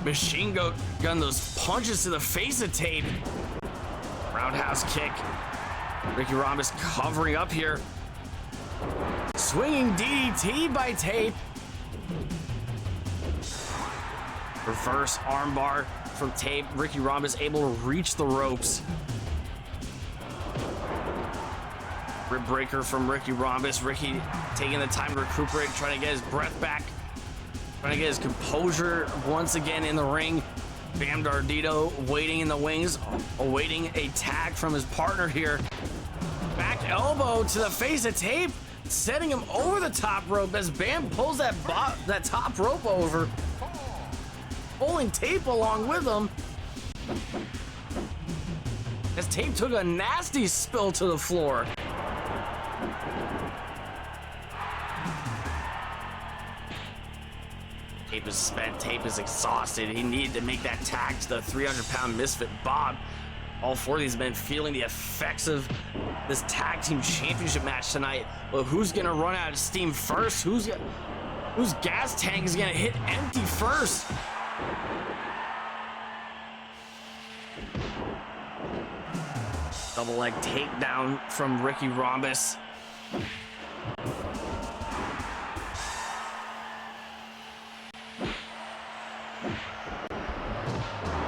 Machine gun those punches to the face of Tape. Roundhouse kick. Ricky Rhombus covering up here. Swinging DDT by Tape. Reverse armbar from Tape. Ricky Rhombus able to reach the ropes. Rib breaker from Ricky Rhombus. Ricky taking the time to recuperate, trying to get his breath back. Trying to get his composure once again in the ring. Bam Dardino waiting in the wings, awaiting a tag from his partner here. Back elbow to the face of Tape, setting him over the top rope as Bam pulls that top rope over, pulling Tape along with him. As Tape took a nasty spill to the floor. Tape is spent, Tape is exhausted. He needed to make that tag to the 300-pound misfit Bawb. All four of these men feeling the effects of this tag team championship match tonight. But who's gonna run out of steam first? Whose gas tank is gonna hit empty first? Double leg takedown from Ricky Rhombus.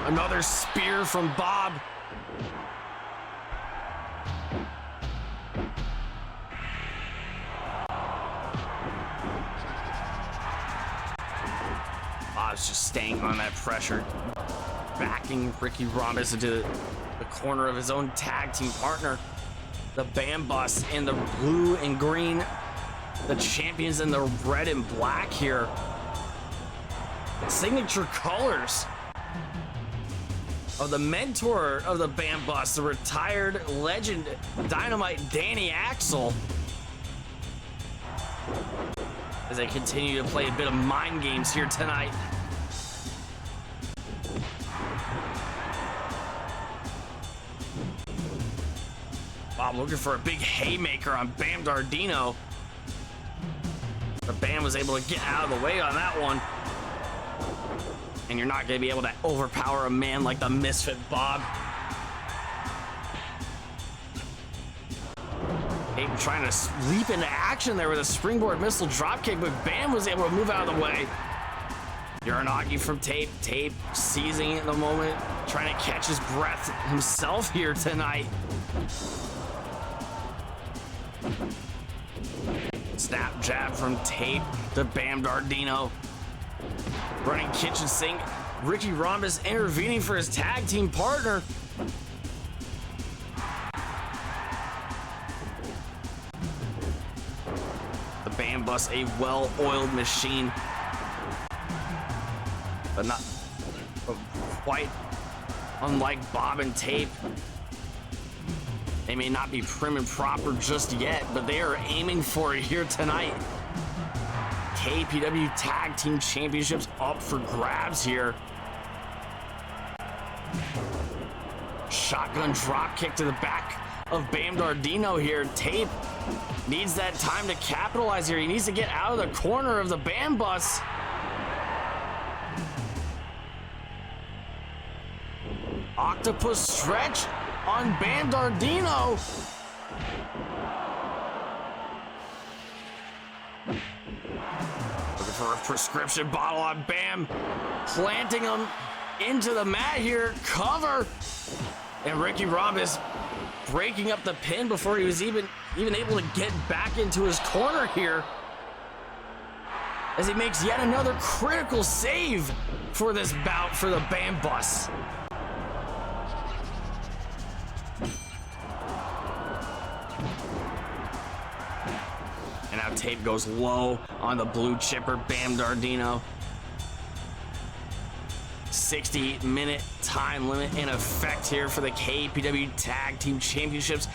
Another spear from Bawb. Bawb's just staying on that pressure, backing Ricky Rhombus into the corner of his own tag team partner. The BamBus in the blue and green, the champions in the red and black here. Signature colors of the mentor of the BamBus, the retired legend Dynamite Danny Axel, as they continue to play a bit of mind games here tonight. Bawb looking for a big haymaker on Bam Dardino. But Bam was able to get out of the way on that one. And you're not going to be able to overpower a man like the misfit Bawb. Tape trying to leap into action there with a springboard missile dropkick, but Bam was able to move out of the way. Uranagi from Tape. Tape seizing it in the moment, trying to catch his breath himself here tonight. Snap jab from Tape to Bam Dardino. Running kitchen sink. Ricky Rhombus intervening for his tag team partner. The BamBus, a well-oiled machine, but not quite unlike Bawb and Tape. They may not be prim and proper just yet, but they are aiming for it here tonight. KPW Tag Team Championships up for grabs here. Shotgun drop kick to the back of Bam Dardino here. Tape needs that time to capitalize here. He needs to get out of the corner of the BamBus. Octopus stretch on Bam Dardino. Looking for a prescription bottle on Bam. Planting him into the mat here. Cover. And Ricky Rhombus breaking up the pin before he was even able to get back into his corner here, as he makes yet another critical save for this bout for the BamBus. And now Tape goes low on the blue chipper, Bam Dardino. 60-minute time limit in effect here for the KPW Tag Team Championships.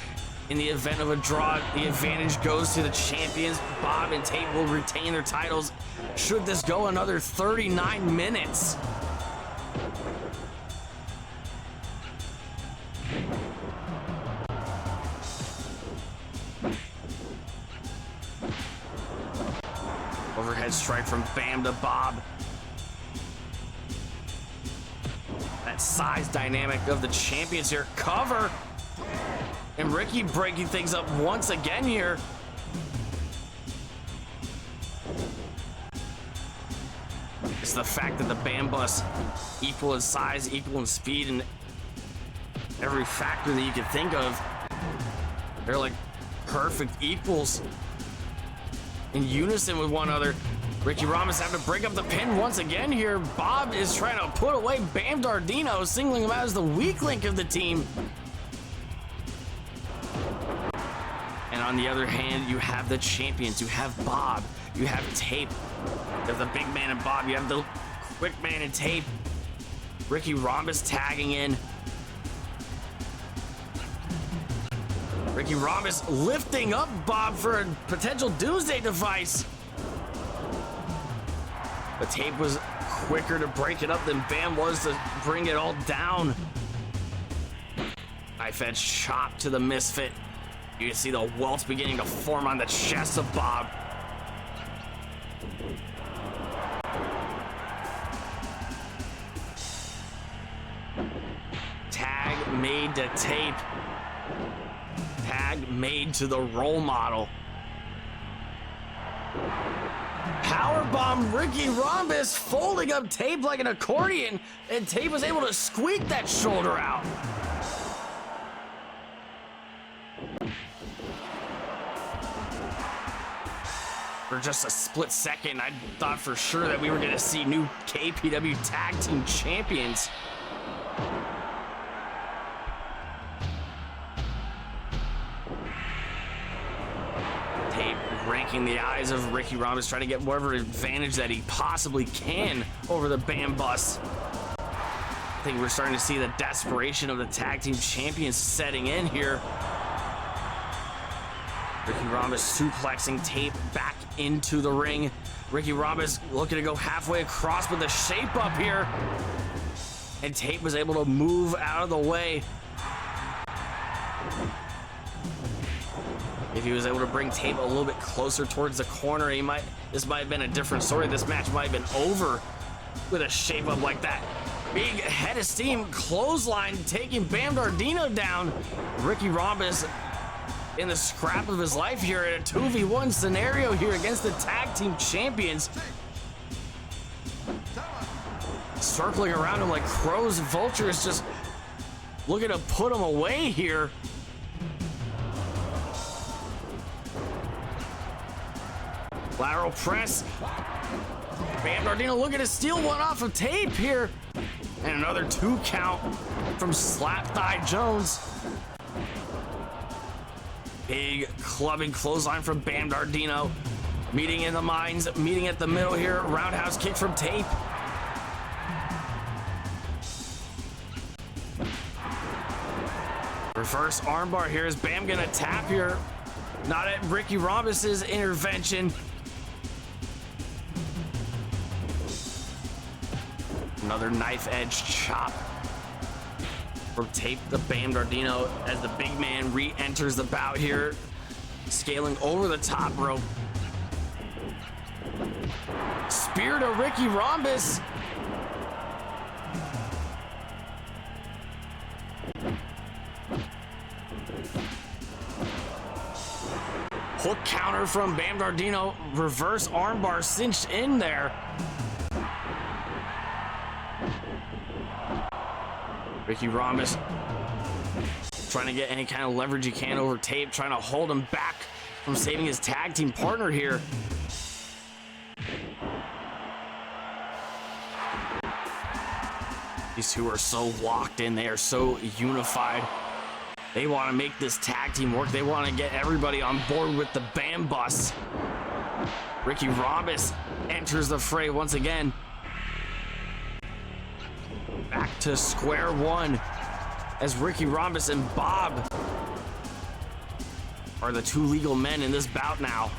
In the event of a draw, the advantage goes to the champions. Bawb and Tape will retain their titles should this go another 39 minutes. Overhead strike from Bam to Bawb. That size dynamic of the champions here. Cover. And Ricky breaking things up once again here. It's the fact that the BamBus equal in size, equal in speed, and every factor that you could think of. They're like perfect equals in unison with one another. Ricky Rhombus having to break up the pin once again here. Bawb is trying to put away Bam Dardino, singling him out as the weak link of the team. And on the other hand, you have the champions. You have Bawb. You have Tape. You have the big man and Bawb. You have the quick man and Tape. Ricky Rhombus tagging in. Ricky Rhombus lifting up Bawb for a potential doomsday device. But Tape was quicker to break it up than Bam was to bring it all down. Knife edge chop to the misfit. You can see the welts beginning to form on the chest of Bawb. Tag made to Tape. Tag made to the role model. Powerbomb Ricky Rhombus, folding up Tape like an accordion, and Tape was able to squeak that shoulder out. For just a split second, I thought for sure that we were going to see new KPW Tag Team Champions. Tape ranking the eyes of Ricky Rhombus, trying to get whatever advantage that he possibly can over the BamBus. I think we're starting to see the desperation of the Tag Team Champions setting in here. Ricky Rhombus suplexing Tape back into the ring. Ricky Rhombus looking to go halfway across with the shape up here. And Tape was able to move out of the way. If he was able to bring Tape a little bit closer towards the corner, this might have been a different story. This match might have been over with a shape up like that. Big head of steam clothesline taking Bam Dardino down. Ricky Rhombus in the scrap of his life here in a 2v1 scenario here against the Tag Team Champions. Circling around him like crows and vultures, just looking to put him away here. Lateral press. Bam Dardino looking to steal one off of Tape here. And another 2 count from Slap Thigh Jones. Big clubbing clothesline from Bam Dardino. Meeting in the mines, meeting at the middle here. Roundhouse kick from Tape. Reverse armbar here. Is Bam gonna tap here? Not at Ricky Rhombus's intervention. Another knife edge chop from Tape the Bam Dardino as the big man re-enters the bout here, scaling over the top rope. Spear to Ricky Rhombus. Hook counter from Bam Dardino. Reverse armbar cinched in there. Ricky Rhombus trying to get any kind of leverage he can over Tape, trying to hold him back from saving his tag team partner here. These two are so locked in. They are so unified. They want to make this tag team work. They want to get everybody on board with the BamBus. Ricky Rhombus enters the fray once again. Back to square one as Ricky Rhombus and Bawb are the two legal men in this bout now.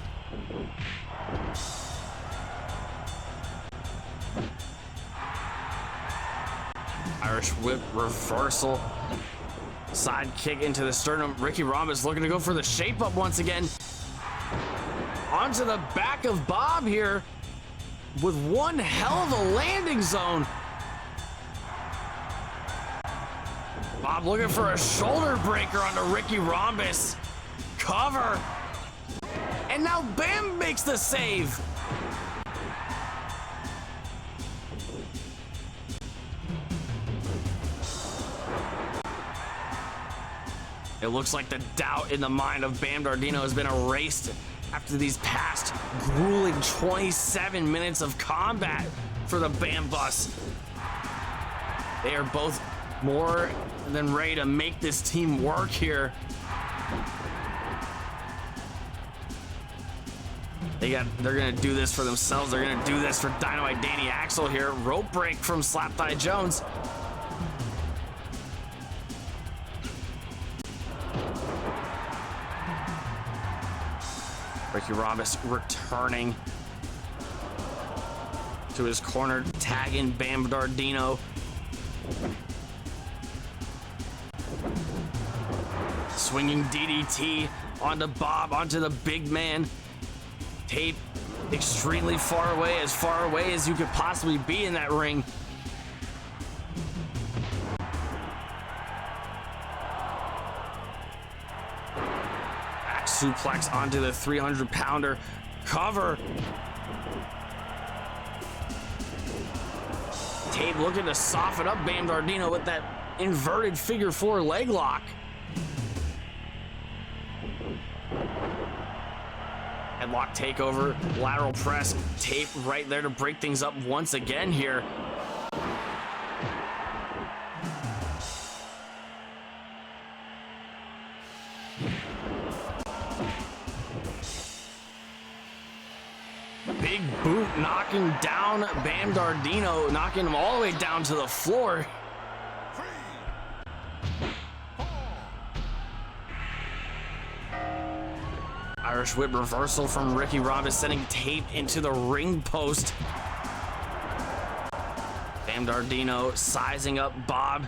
Irish whip reversal. Side kick into the sternum. Ricky Rhombus looking to go for the shape up once again. Onto the back of Bawb here with one hell of a landing zone. Bawb looking for a shoulder breaker onto Ricky Rhombus. Cover. And now Bam makes the save. It looks like the doubt in the mind of Bam Dardino has been erased after these past grueling 27 minutes of combat for the BamBus. They are both more than ready to make this team work here. They're gonna do this for themselves. They're gonna do this for Dynamite Danny Axel here. Rope break from Slap Thigh Jones. Ricky Rhombus returning to his corner, tagging Bam Dardino. Swinging DDT onto Bawb, onto the big man. Tape extremely far away as you could possibly be in that ring. Back suplex onto the 300-pounder. Cover. Tape looking to soften up Bam Dardino with that inverted figure 4 leg lock. Headlock takeover, lateral press, Tape right there to break things up once again here. Big boot knocking down Bam Dardino, knocking him all the way down to the floor. Irish whip reversal from Ricky Rhombus, sending Tape into the ring post. Bam Dardino sizing up Bawb,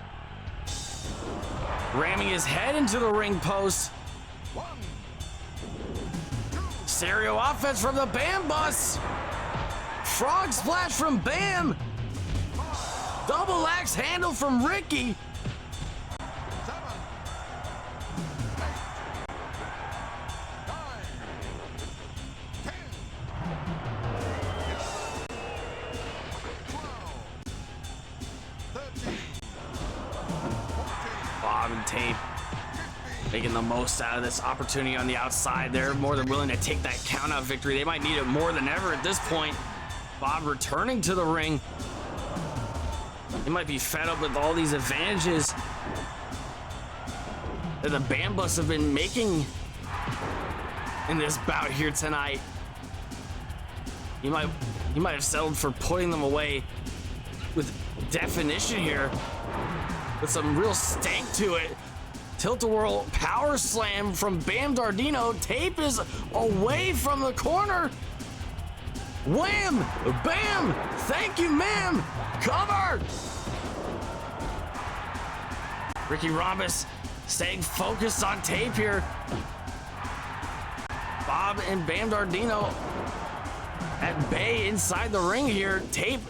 ramming his head into the ring post. Stereo offense from the BamBus. Frog splash from Bam. Double axe handle from Ricky. Bawb and Tape making the most out of this opportunity on the outside. They're more than willing to take that count-out victory. They might need it more than ever at this point. Bawb returning to the ring. He might be fed up with all these advantages that the BamBus have been making in this bout here tonight. He might have settled for putting them away with definition here, with some real stank to it. Tilt-a-whirl power slam from Bam Dardino. Tape is away from the corner. Wham! Bam! Thank you, ma'am! Cover! Ricky Rhombus staying focused on Tape here. Bawb and Bam Dardino at bay inside the ring here. Tape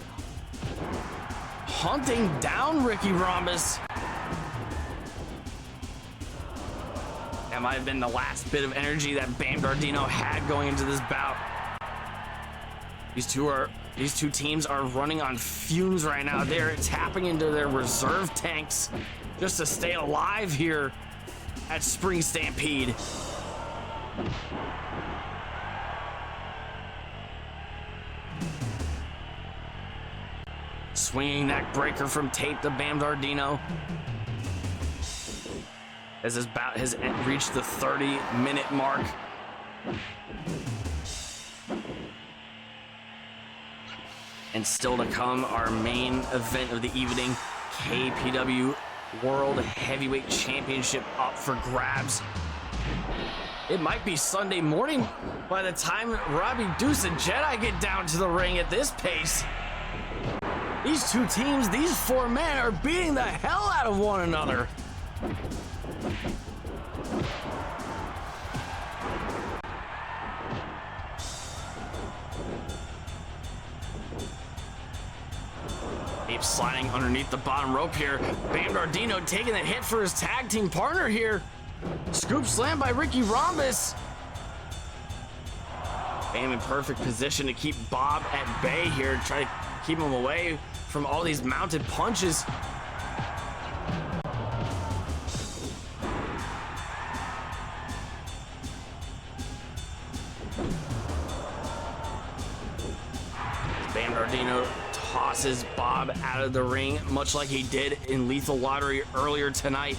hunting down Ricky Rhombus. That might have been the last bit of energy that Bam Dardino had going into this bout. These two teams are running on fumes right now. They're tapping into their reserve tanks just to stay alive here at Spring Stampede. Swinging neck breaker from Tape to Bam Dardino, as this bout has reached the 30-minute mark. And still to come, our main event of the evening, KPW World Heavyweight Championship up for grabs. It might be Sunday morning by the time Robbie Deuce and Jedi get down to the ring at this pace. These two teams, these four men, are beating the hell out of one another. Tape sliding underneath the bottom rope here. Bam Dardino taking the hit for his tag team partner here. Scoop slam by Ricky Rhombus. Bam in perfect position to keep Bawb at bay here, try to keep him away from all these mounted punches. Bam Dardino tosses Bawb out of the ring, much like he did in Lethal Lottery earlier tonight.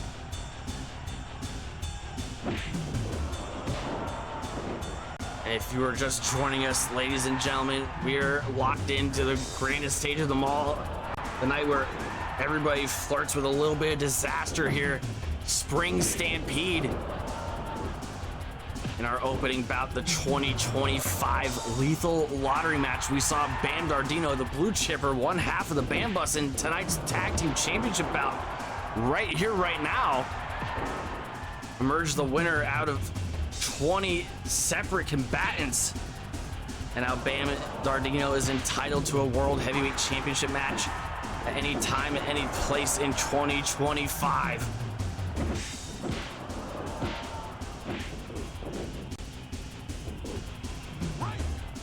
And if you are just joining us, ladies and gentlemen, we're locked into the grandest stage of them all, the night where everybody flirts with a little bit of disaster here. Spring Stampede. In our opening bout, the 2025 Lethal Lottery match, we saw Bam Dardino, the blue chipper, one half of the BamBus in tonight's tag team championship bout, right here, right now, emerge the winner out of 20 separate combatants. And now Bam Dardino is entitled to a World Heavyweight Championship match at any time, at any place in 2025.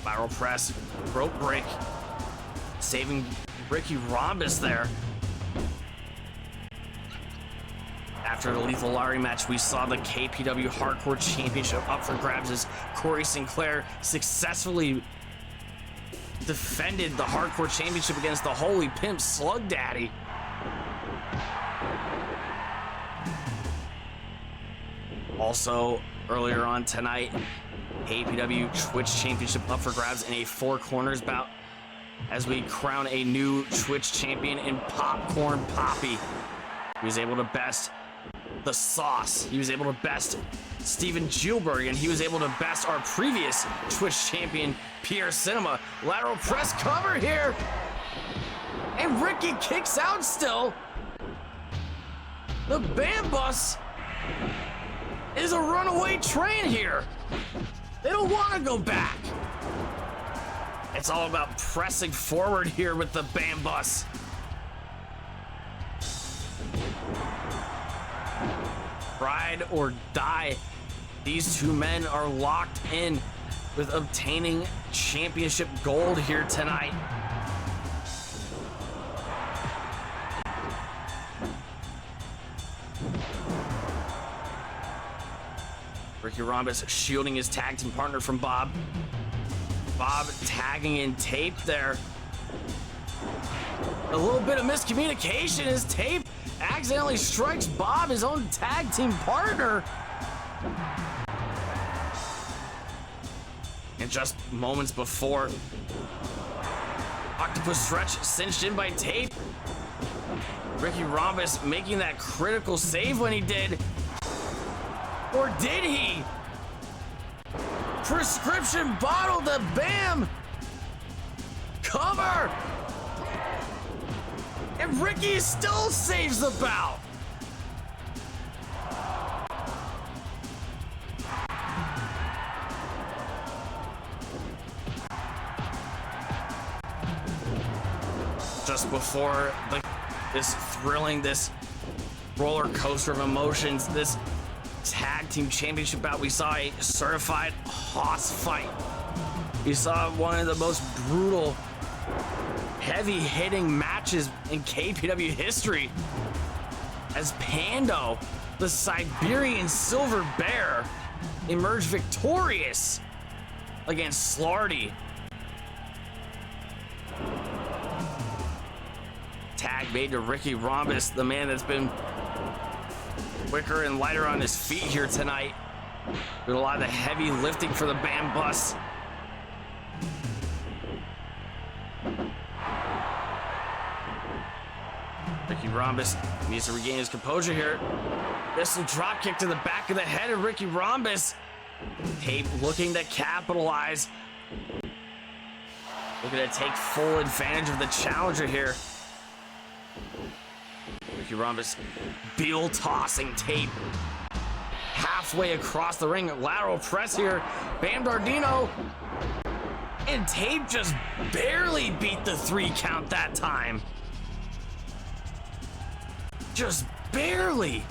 Lateral press, rope break, saving Ricky Rhombus there. After the Lethal Lottery match, we saw the KPW Hardcore Championship up for grabs as Cory Sinclair successfully defended the Hardcore Championship against the Holy Pimp Slug Daddy. Also, earlier on tonight, KPW Twitch Championship up for grabs in a four corners bout as we crown a new Twitch champion in Popcorn Poppy. He was able to best the Sauce. He was able to best Steven Gilbert, and he was able to best our previous Twitch champion, Pierre Cinema. Lateral press cover here. And Ricky kicks out still. The BamBus is a runaway train here. They don't want to go back. It's all about pressing forward here with the BamBus. Ride or die. These two men are locked in with obtaining championship gold here tonight. Ricky Rhombus shielding his tag team partner from Bawb. Bawb tagging in Tape there. A little bit of miscommunication as Tape accidentally strikes Bawb, his own tag team partner. And just moments before, octopus stretch cinched in by tape. Ricky Rhombus making that critical save when he did. Or did he? Prescription bottle to Bam. Cover. And Ricky still saves the bout. Just before this roller coaster of emotions, this tag team championship bout, we saw a certified hoss fight. We saw one of the most brutal, heavy-hitting matches in KPW history as Pando, the Siberian Silver Bear, emerged victorious against Slardy. Tag made to Ricky Rhombus, the man that's been quicker and lighter on his feet here tonight. Doing a lot of the heavy lifting for the BamBus. Ricky Rhombus needs to regain his composure here. Missile drop kick to the back of the head of Ricky Rhombus. Tape looking to capitalize. Looking to take full advantage of the challenger here. Ricky Rhombus Beal tossing Tape halfway across the ring. Lateral press here. Bam Dardino. And Tape just barely beat the 3 count that time. Just barely.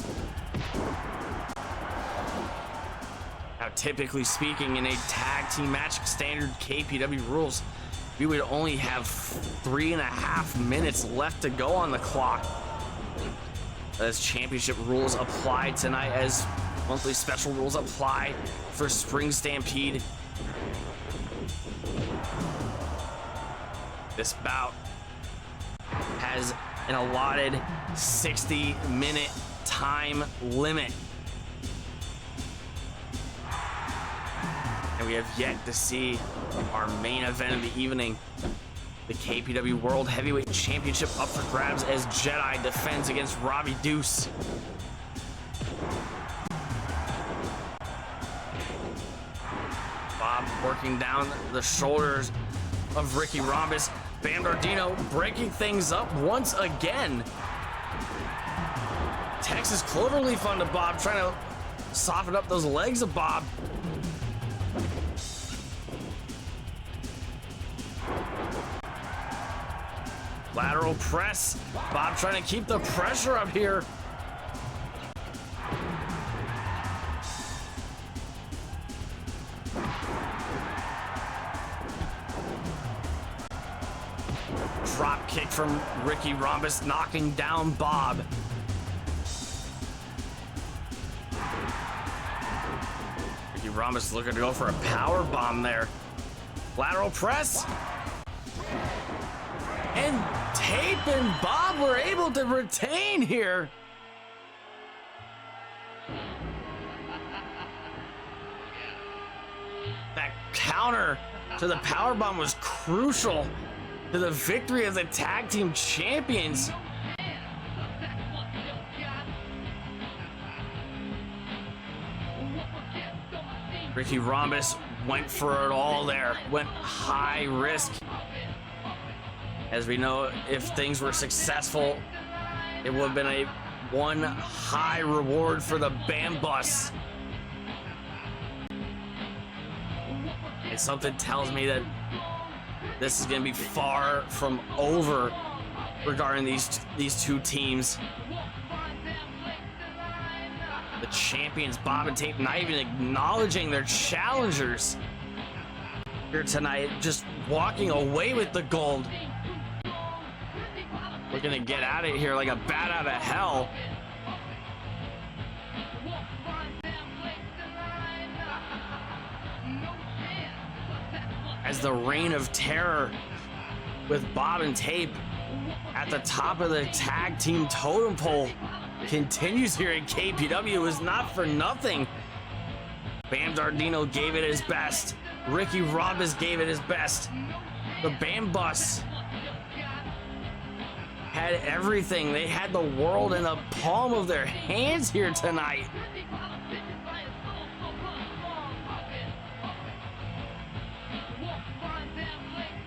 Now, typically speaking, in a tag team match, standard KPW rules, we would only have 3.5 minutes left to go on the clock. As championship rules apply tonight, as monthly special rules apply for Spring Stampede. This bout has an allotted 60-minute time limit. And we have yet to see our main event of the evening. The KPW World Heavyweight Championship up for grabs as Jedi defends against Robbie Deuce. Bawb working down the shoulders of Ricky Rhombus. Bam Dardino breaking things up once again. Texas Cloverleaf onto Bawb, trying to soften up those legs of Bawb. Lateral press. Bawb trying to keep the pressure up here. Drop kick from Ricky Rhombus, knocking down Bawb. Ricky Rhombus looking to go for a power bomb there. Lateral press. And Tape and Bawb were able to retain here. That counter to the powerbomb was crucial to the victory of the tag team champions. Ricky Rhombus went for it all there, went high risk. As we know, if things were successful, it would have been one high reward for the BamBus. And something tells me that this is going to be far from over regarding these two teams. The champions, Bawb and Tape, not even acknowledging their challengers here tonight, just walking away with the gold. We're gonna get out of here like a bat out of hell. As the reign of terror with Bawb and Tape at the top of the tag team totem pole continues here at KPW. Is not for nothing. Bam Dardino gave it his best. Ricky Robbins gave it his best. The BamBus had everything. They had the world in the palm of their hands here tonight.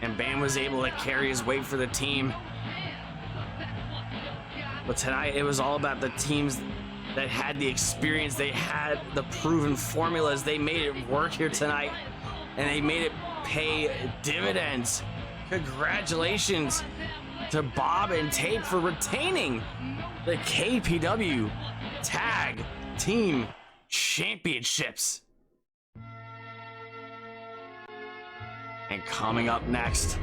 And Bam was able to carry his weight for the team. But tonight, it was all about the teams that had the experience. They had the proven formulas. They made it work here tonight, and they made it pay dividends. Congratulations to Bawb and Tape for retaining the KPW Tag Team Championships. And coming up next,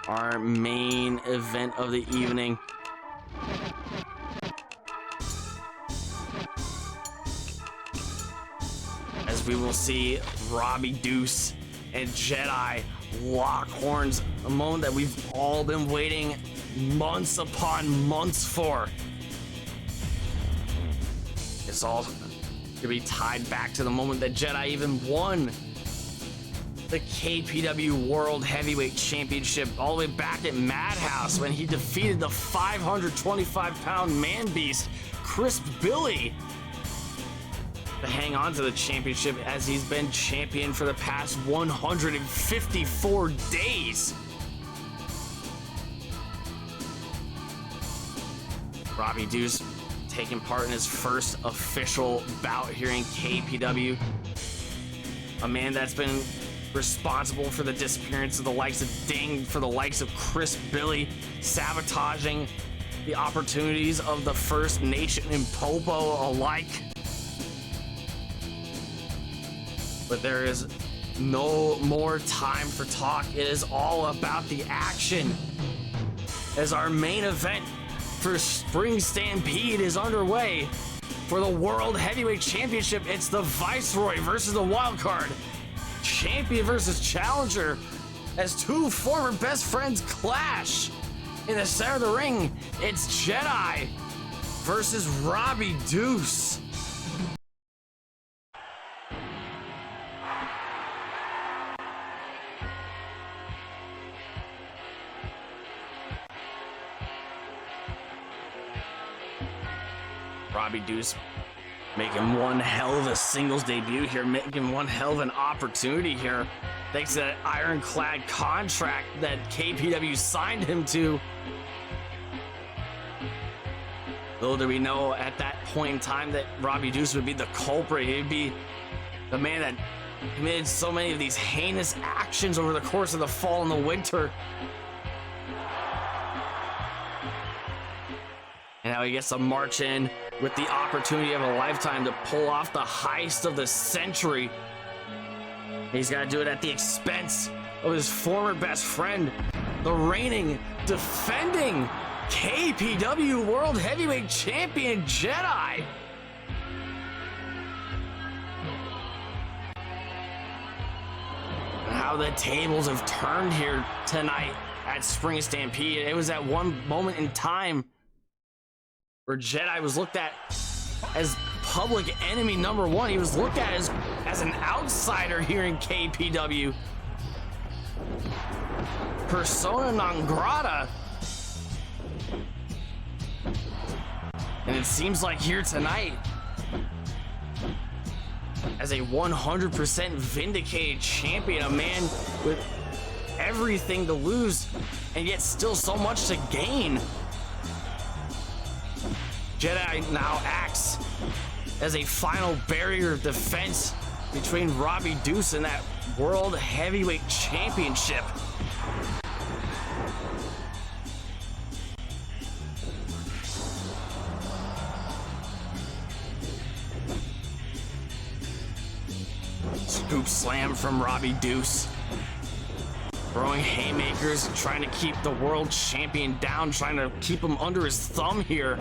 our main event of the evening. As we will see Robbie Deuce and Jedi lock horns, a moment that we've all been waiting months upon months for. It's all gonna be tied back to the moment that Jedi even won the KPW World Heavyweight Championship all the way back at Madhouse when he defeated the 525-pound man-beast, Crisp Billy, to hang on to the championship as he's been champion for the past 154 days. Robbie Deuce taking part in his first official bout here in KPW. A man that's been responsible for the disappearance of the likes of Ding, for the likes of Crisp Billy, sabotaging the opportunities of the First Nation and Popo alike. But there is no more time for talk. It is all about the action. As our main event for Spring Stampede is underway for the World Heavyweight Championship. It's the Viceroy versus the Wildcard. Champion versus challenger, as two former best friends clash in the center of the ring. It's Jedi versus Robbie Deuce. Robbie Deuce making one hell of a singles debut here, making one hell of an opportunity here, thanks to that ironclad contract that KPW signed him to. Little did we know at that point in time that Robbie Deuce would be the culprit. He'd be the man that committed so many of these heinous actions over the course of the fall and the winter. And now he gets to march in with the opportunity of a lifetime to pull off the heist of the century. He's got to do it at the expense of his former best friend, the reigning, defending KPW World Heavyweight Champion, Jedi. And how the tables have turned here tonight at Spring Stampede. It was at one moment in time where Jedi was looked at as public enemy number one. He was looked at as an outsider here in KPW. Persona non grata. And it seems like here tonight, as a 100% vindicated champion, a man with everything to lose and yet still so much to gain, Jedi now acts as a final barrier of defense between Robbie Deuce and that World Heavyweight Championship. Scoop slam from Robbie Deuce. Throwing haymakers, trying to keep the world champion down, trying to keep him under his thumb here.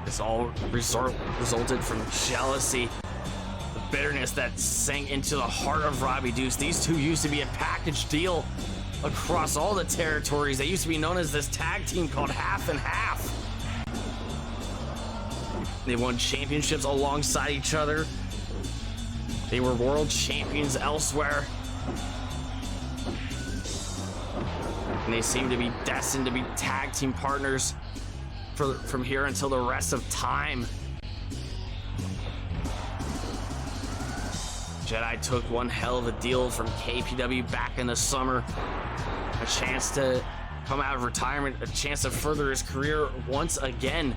This all resulted from jealousy, the bitterness that sank into the heart of Robbie Deuce. These two used to be a package deal across all the territories. They used to be known as this tag team called Half and Half. They won championships alongside each other. They were world champions elsewhere. And they seem to be destined to be tag team partners from here until the rest of time. Jedi took one hell of a deal from KPW back in the summer. A chance to come out of retirement, a chance to further his career once again.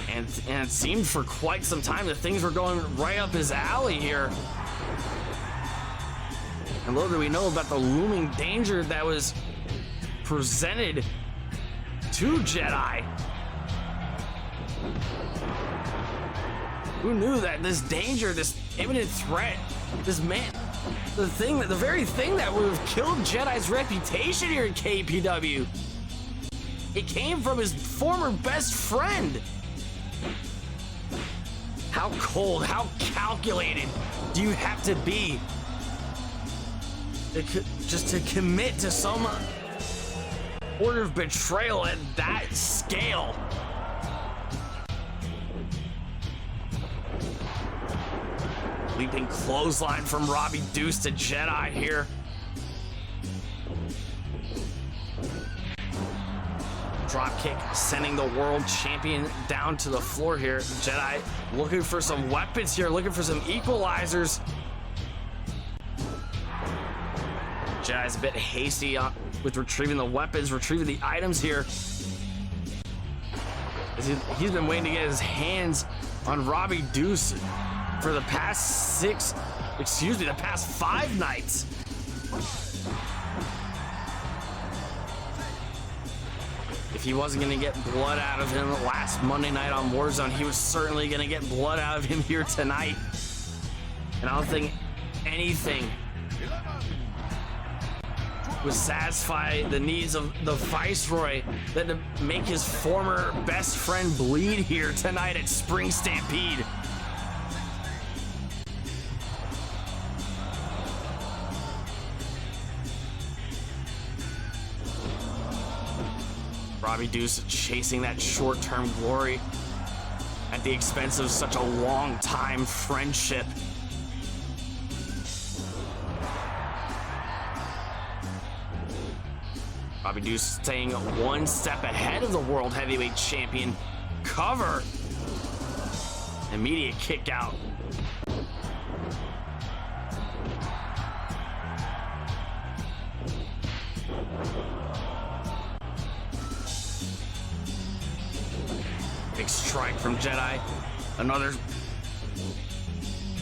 And it seemed for quite some time that things were going right up his alley here. And little do we know about the looming danger that was presented to Jedi. Who knew that this danger, this imminent threat, this man, the very thing that would have killed Jedi's reputation here in KPW, it came from his former best friend. How cold, how calculated do you have to be just to commit to some order of betrayal at that scale? Leaping clothesline from Robbie Deuce to Jedi here. Drop kick sending the world champion down to the floor here. Jedi looking for some weapons here, looking for some equalizers. Jedi's a bit hasty with retrieving the weapons, retrieving the items here. He's been waiting to get his hands on Robbie Deuce for the past the past 5 nights. If he wasn't going to get blood out of him last Monday night on Warzone, he was certainly going to get blood out of him here tonight. And I don't think anything would satisfy the needs of the Viceroy than to make his former best friend bleed here tonight at Spring Stampede. Robbie Deuce chasing that short-term glory at the expense of such a long-time friendship. Robbie Deuce staying one step ahead of the World Heavyweight Champion. Cover. Immediate kick out. Big strike from Jedi. Another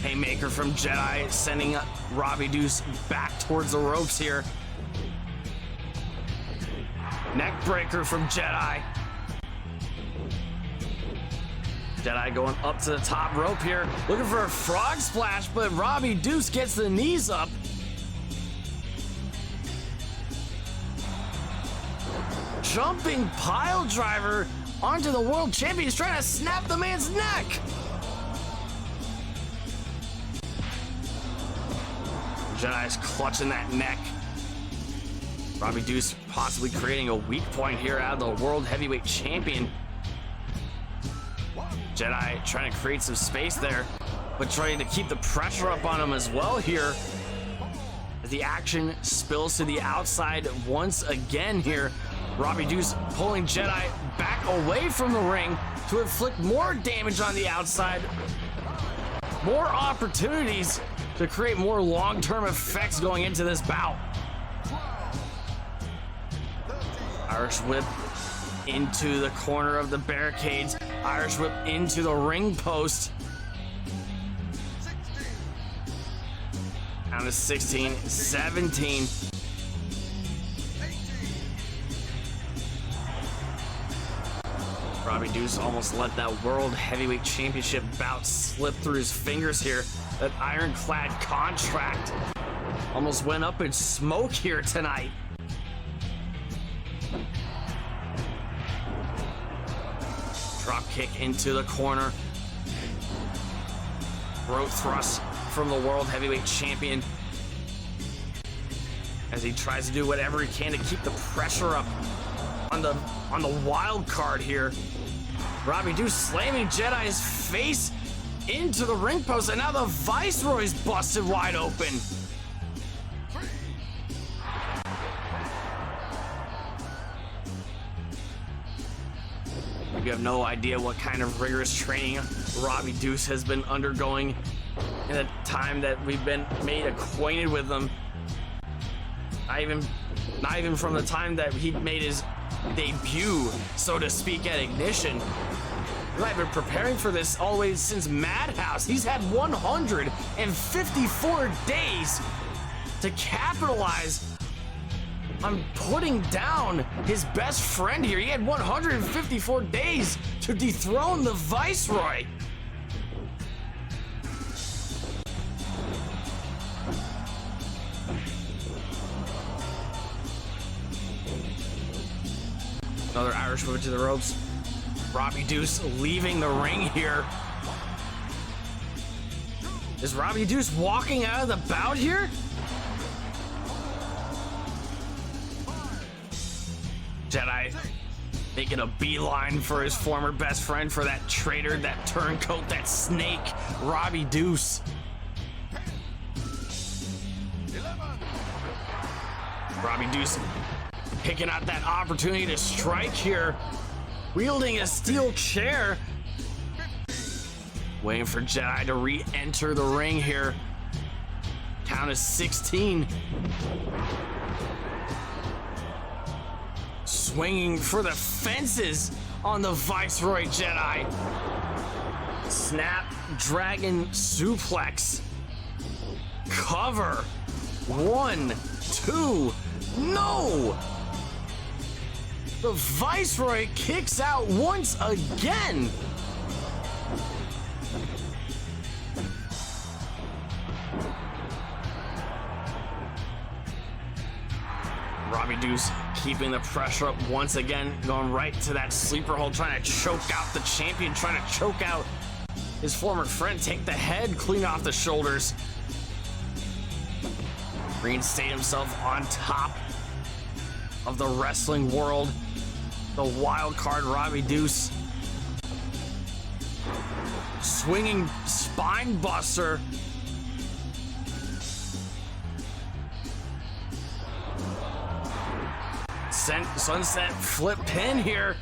haymaker from Jedi, sending Robbie Deuce back towards the ropes here. Neck breaker from Jedi. Jedi going up to the top rope here, looking for a frog splash, but Robbie Deuce gets the knees up. Jumping pile driver onto the world champion. He's trying to snap the man's neck. Jedi's clutching that neck. Robbie Deuce possibly creating a weak point here out of the World Heavyweight Champion. Jedi trying to create some space there, but trying to keep the pressure up on him as well here. As the action spills to the outside once again here. Robbie Deuce pulling Jedi back away from the ring to inflict more damage on the outside. More opportunities to create more long-term effects going into this bout. Irish whip into the corner of the barricades. Irish whip into the ring post. Down to 16, 17. Robbie Deuce almost let that World Heavyweight Championship bout slip through his fingers here. That ironclad contract almost went up in smoke here tonight. Drop kick into the corner. Throat thrust from the World Heavyweight Champion as he tries to do whatever he can to keep the pressure up on the wild card here. Robbie Deuce slamming Jedi's face into the ring post, and now the Viceroy's busted wide open. You have no idea what kind of rigorous training Robbie Deuce has been undergoing in the time that we've been made acquainted with him. Not even from the time that he made his debut, so to speak, at Ignition. I've been preparing for this all the way since Madhouse. He's had 154 days to capitalize on putting down his best friend here. He had 154 days to dethrone the Viceroy. Another Irish whip to the ropes. Robbie Deuce leaving the ring here. Is Robbie Deuce walking out of the bout here? Jedi making a beeline for his former best friend, for that traitor, that turncoat, that snake, Robbie Deuce. Robbie Deuce picking out that opportunity to strike here, wielding a steel chair, waiting for Jedi to re-enter the ring here. Count is 16. Swinging for the fences on the Viceroy Jedi. Snap Dragon suplex. Cover. 1, 2, no! The Viceroy kicks out once again. Robbie Deuce keeping the pressure up once again, going right to that sleeper hold, trying to choke out the champion, trying to choke out his former friend, take the head clean off the shoulders. Reinstate himself on top of the wrestling world. The wild card Robbie Deuce. Swinging spine buster. Sunset flip pin here.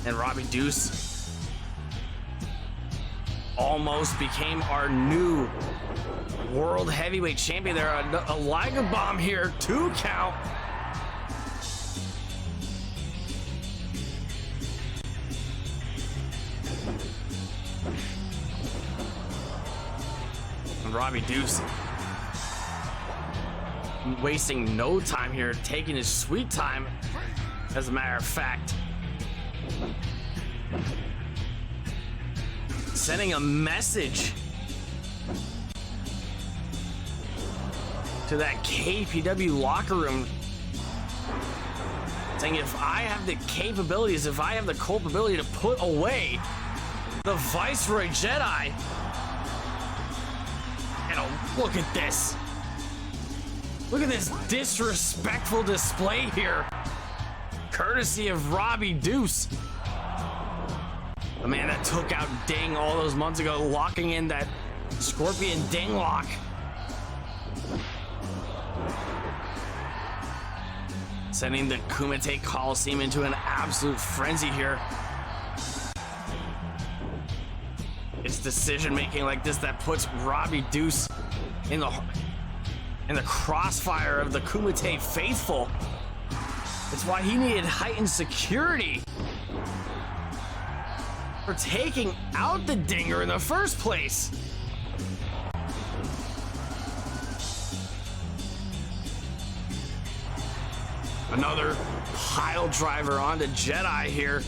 And Robbie Deuce almost became our new World Heavyweight Champion there. A Liger Bomb here, 2 count. And Robbie Deuce wasting no time here, taking his sweet time, as a matter of fact. Sending a message to that KPW locker room, saying if I have the capabilities, if I have the culpability to put away the Viceroy Jedi, and look at this. Look at this disrespectful display here, courtesy of Robbie Deuce. The man that took out Ding all those months ago, locking in that Scorpion Ding lock. Sending the Kumite Coliseum into an absolute frenzy here. It's decision making like this that puts Robbie Deuce in the crossfire of the Kumite faithful. It's why he needed heightened security for taking out the Dinger in the first place. Another pile driver onto Jedi here.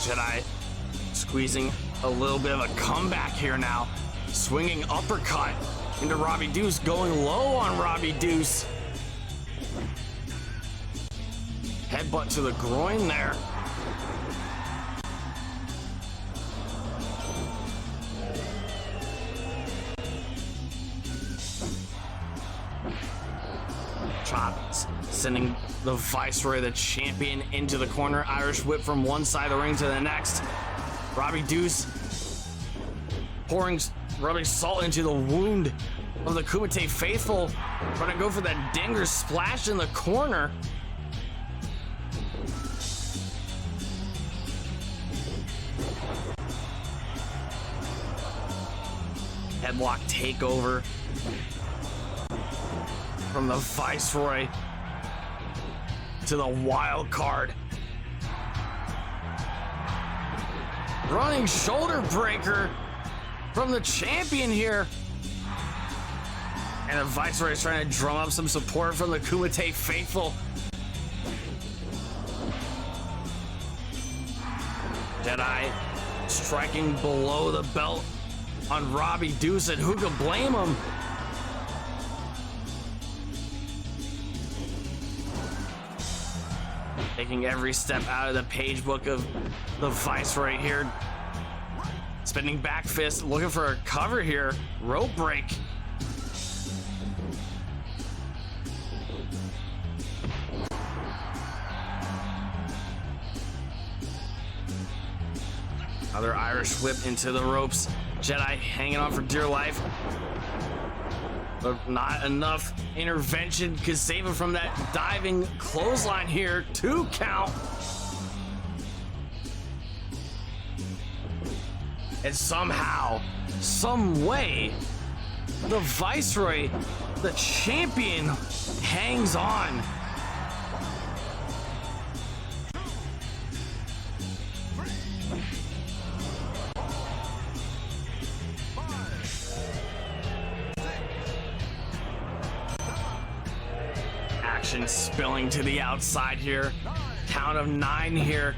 Jedi squeezing a little bit of a comeback here now. Swinging uppercut into Robbie Deuce, going low on Robbie Deuce. Headbutt to the groin there. sending the Viceroy, the champion, into the corner. Irish whip from one side of the ring to the next. Robbie Deuce rubbing salt into the wound of the Kumite faithful. Trying to go for that dinger splash in the corner. Headlock takeover from the Viceroy to the wild card. Running shoulder breaker from the champion here. And the Viceroy is trying to drum up some support from the Kumite faithful. Jedi striking below the belt on Robbie Deuce, and who could blame him? Taking every step out of the page book of the Viceroy here. Spinning back fist, looking for a cover here. Rope break. Another Irish whip into the ropes. Jedi hanging on for dear life. But not enough intervention could save him from that diving clothesline here. 2 count. And somehow, some way, the Viceroy, the champion, hangs on. Action spilling to the outside here. Count of 9 here.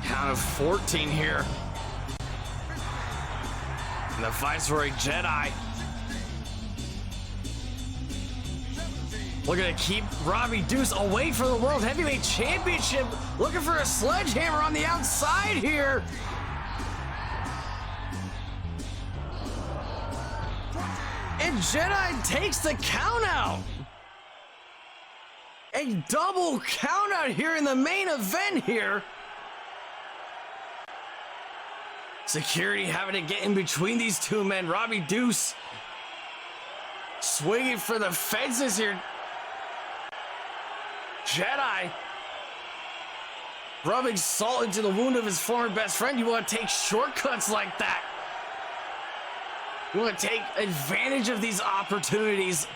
Count of 14 here. And the Viceroy Jedi looking to keep Robbie Deuce away from the World Heavyweight Championship. Looking for a sledgehammer on the outside here. And Jedi takes the count out. A double count out here in the main event here. Security having to get in between these two men. Robbie Deuce swinging for the fences here. Jedi rubbing salt into the wound of his former best friend. You want to take shortcuts like that. You want to take advantage of these opportunities.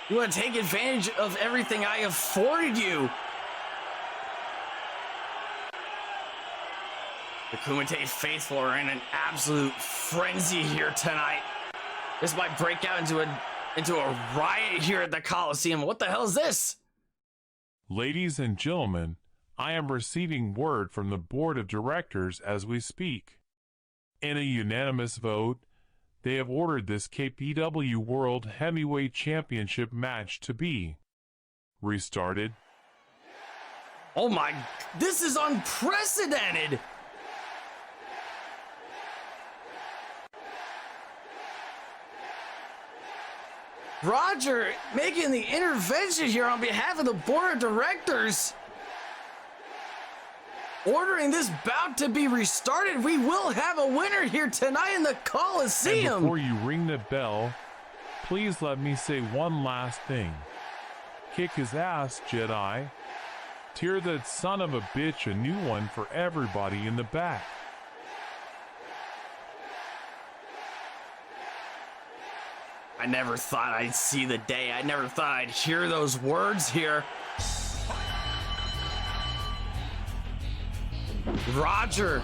You want to take advantage of everything I afforded you. The Kumite faithful are in an absolute frenzy here tonight. This might break out into a riot here at the Coliseum. What the hell is this?
Ladies and gentlemen, I am receiving word from the board of directors as we speak. In a unanimous vote, they have ordered this KPW World Heavyweight Championship match to be restarted.
Oh my, this is unprecedented. Roger making the intervention here on behalf of the board of directors. Ordering this bout to be restarted. We will have a winner here tonight in the Coliseum.
And before you ring the bell, please let me say one last thing. Kick his ass, Jedi. Tear that son of a bitch a new one for everybody in the back.
I never thought I'd see the day. I never thought I'd hear those words here. Roger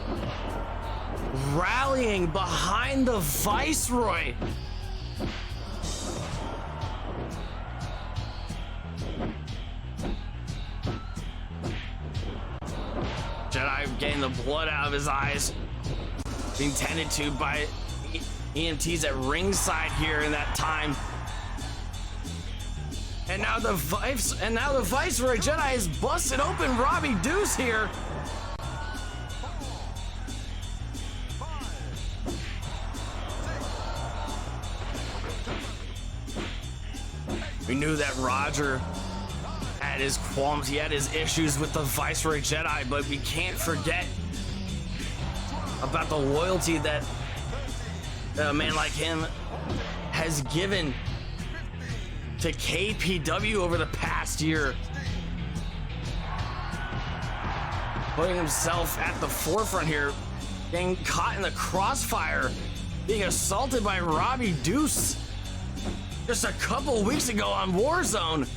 rallying behind the Viceroy. Jedi getting the blood out of his eyes, being tended to by EMTs at ringside here in that time. And now the Viceroy Jedi has busted open Robbie Deuce here. We knew that Roger had his qualms, he had his issues with the Viceroy Jedi, but we can't forget about the loyalty that a man like him has given to KPW over the past year. Putting himself at the forefront here, getting caught in the crossfire, being assaulted by Robbie Deuce just a couple weeks ago on Warzone.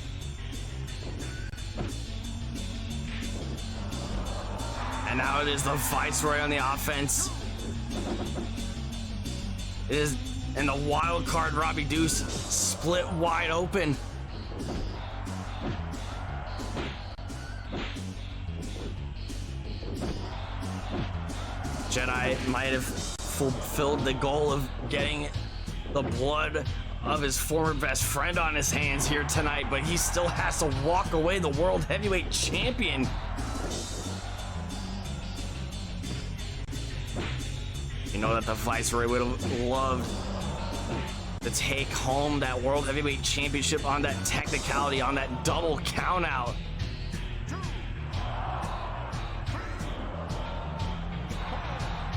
And now it is the Viceroy on the offense. It is, and the wild card Robbie Deuce split wide open. Jedi might have fulfilled the goal of getting the blood of his former best friend on his hands here tonight, but he still has to walk away the World Heavyweight Champion. You know that the Viceroy would have loved to take home that World Heavyweight Championship on that technicality, on that double countout.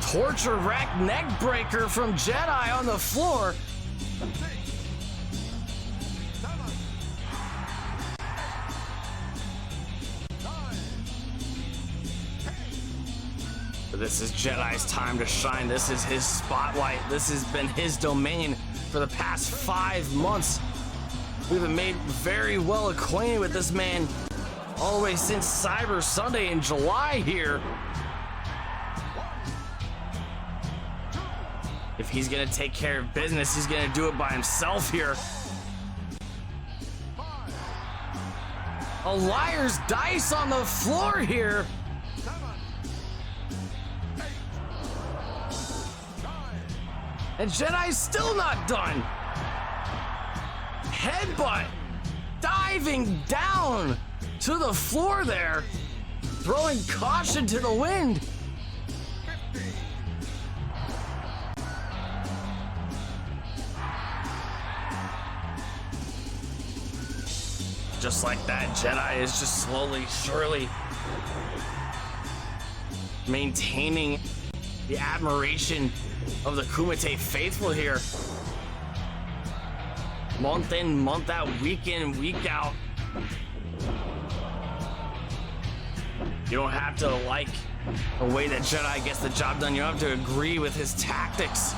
Torture rack neck breaker from Jedi on the floor. But this is Jedi's time to shine. This is his spotlight. This has been his domain for the past 5 months. We've been made very well acquainted with this man all the way since Cyber Sunday in July here. If he's gonna take care of business, he's gonna do it by himself here. A liar's dice on the floor here. And Jedi's still not done. Headbutt, diving down to the floor there, throwing caution to the wind. Just like that, Jedi is just slowly, surely maintaining the admiration of the Kumite faithful here. Month in, month out, week in, week out. You don't have to like the way that Jedi gets the job done. You don't have to agree with his tactics.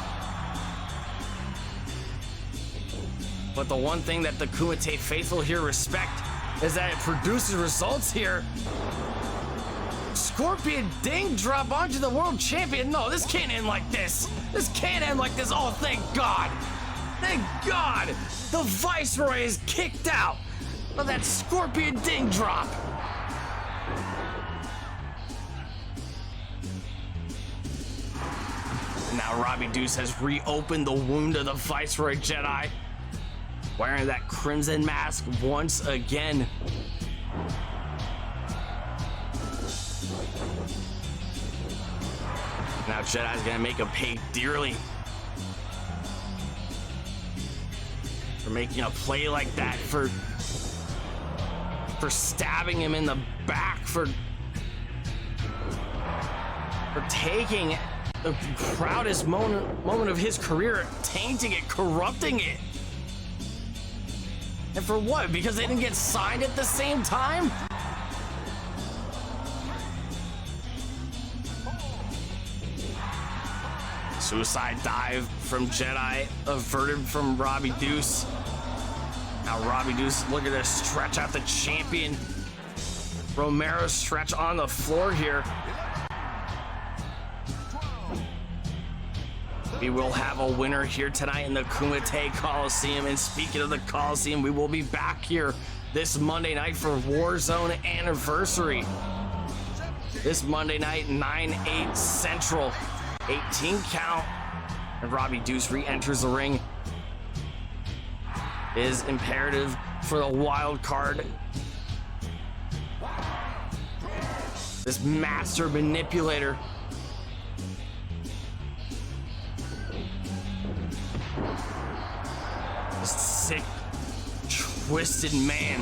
But the one thing that the Kumite faithful here respect is that it produces results here. Scorpion ding drop onto the world champion. No, this can't end like this. This can't end like this. Oh, thank God. Thank God. The Viceroy is kicked out of that Scorpion ding drop. And now Robbie Deuce has reopened the wound of the Viceroy Jedi, wearing that crimson mask once again. Now Jedi's gonna make him pay dearly for making a play like that, for stabbing him in the back, for taking the proudest moment of his career, tainting it, corrupting it. And for what? Because they didn't get signed at the same time? Suicide dive from Jedi, averted from Robbie Deuce. Now Robbie Deuce looking to stretch out the champion. Romero stretch on the floor here. We will have a winner here tonight in the Kumite Coliseum. And speaking of the Coliseum, we will be back here this Monday night for Warzone Anniversary. This Monday night, 9/8 Central, 18 count. And Robbie Deuce re-enters the ring. It is imperative for the wild card. This master manipulator. This sick, twisted man.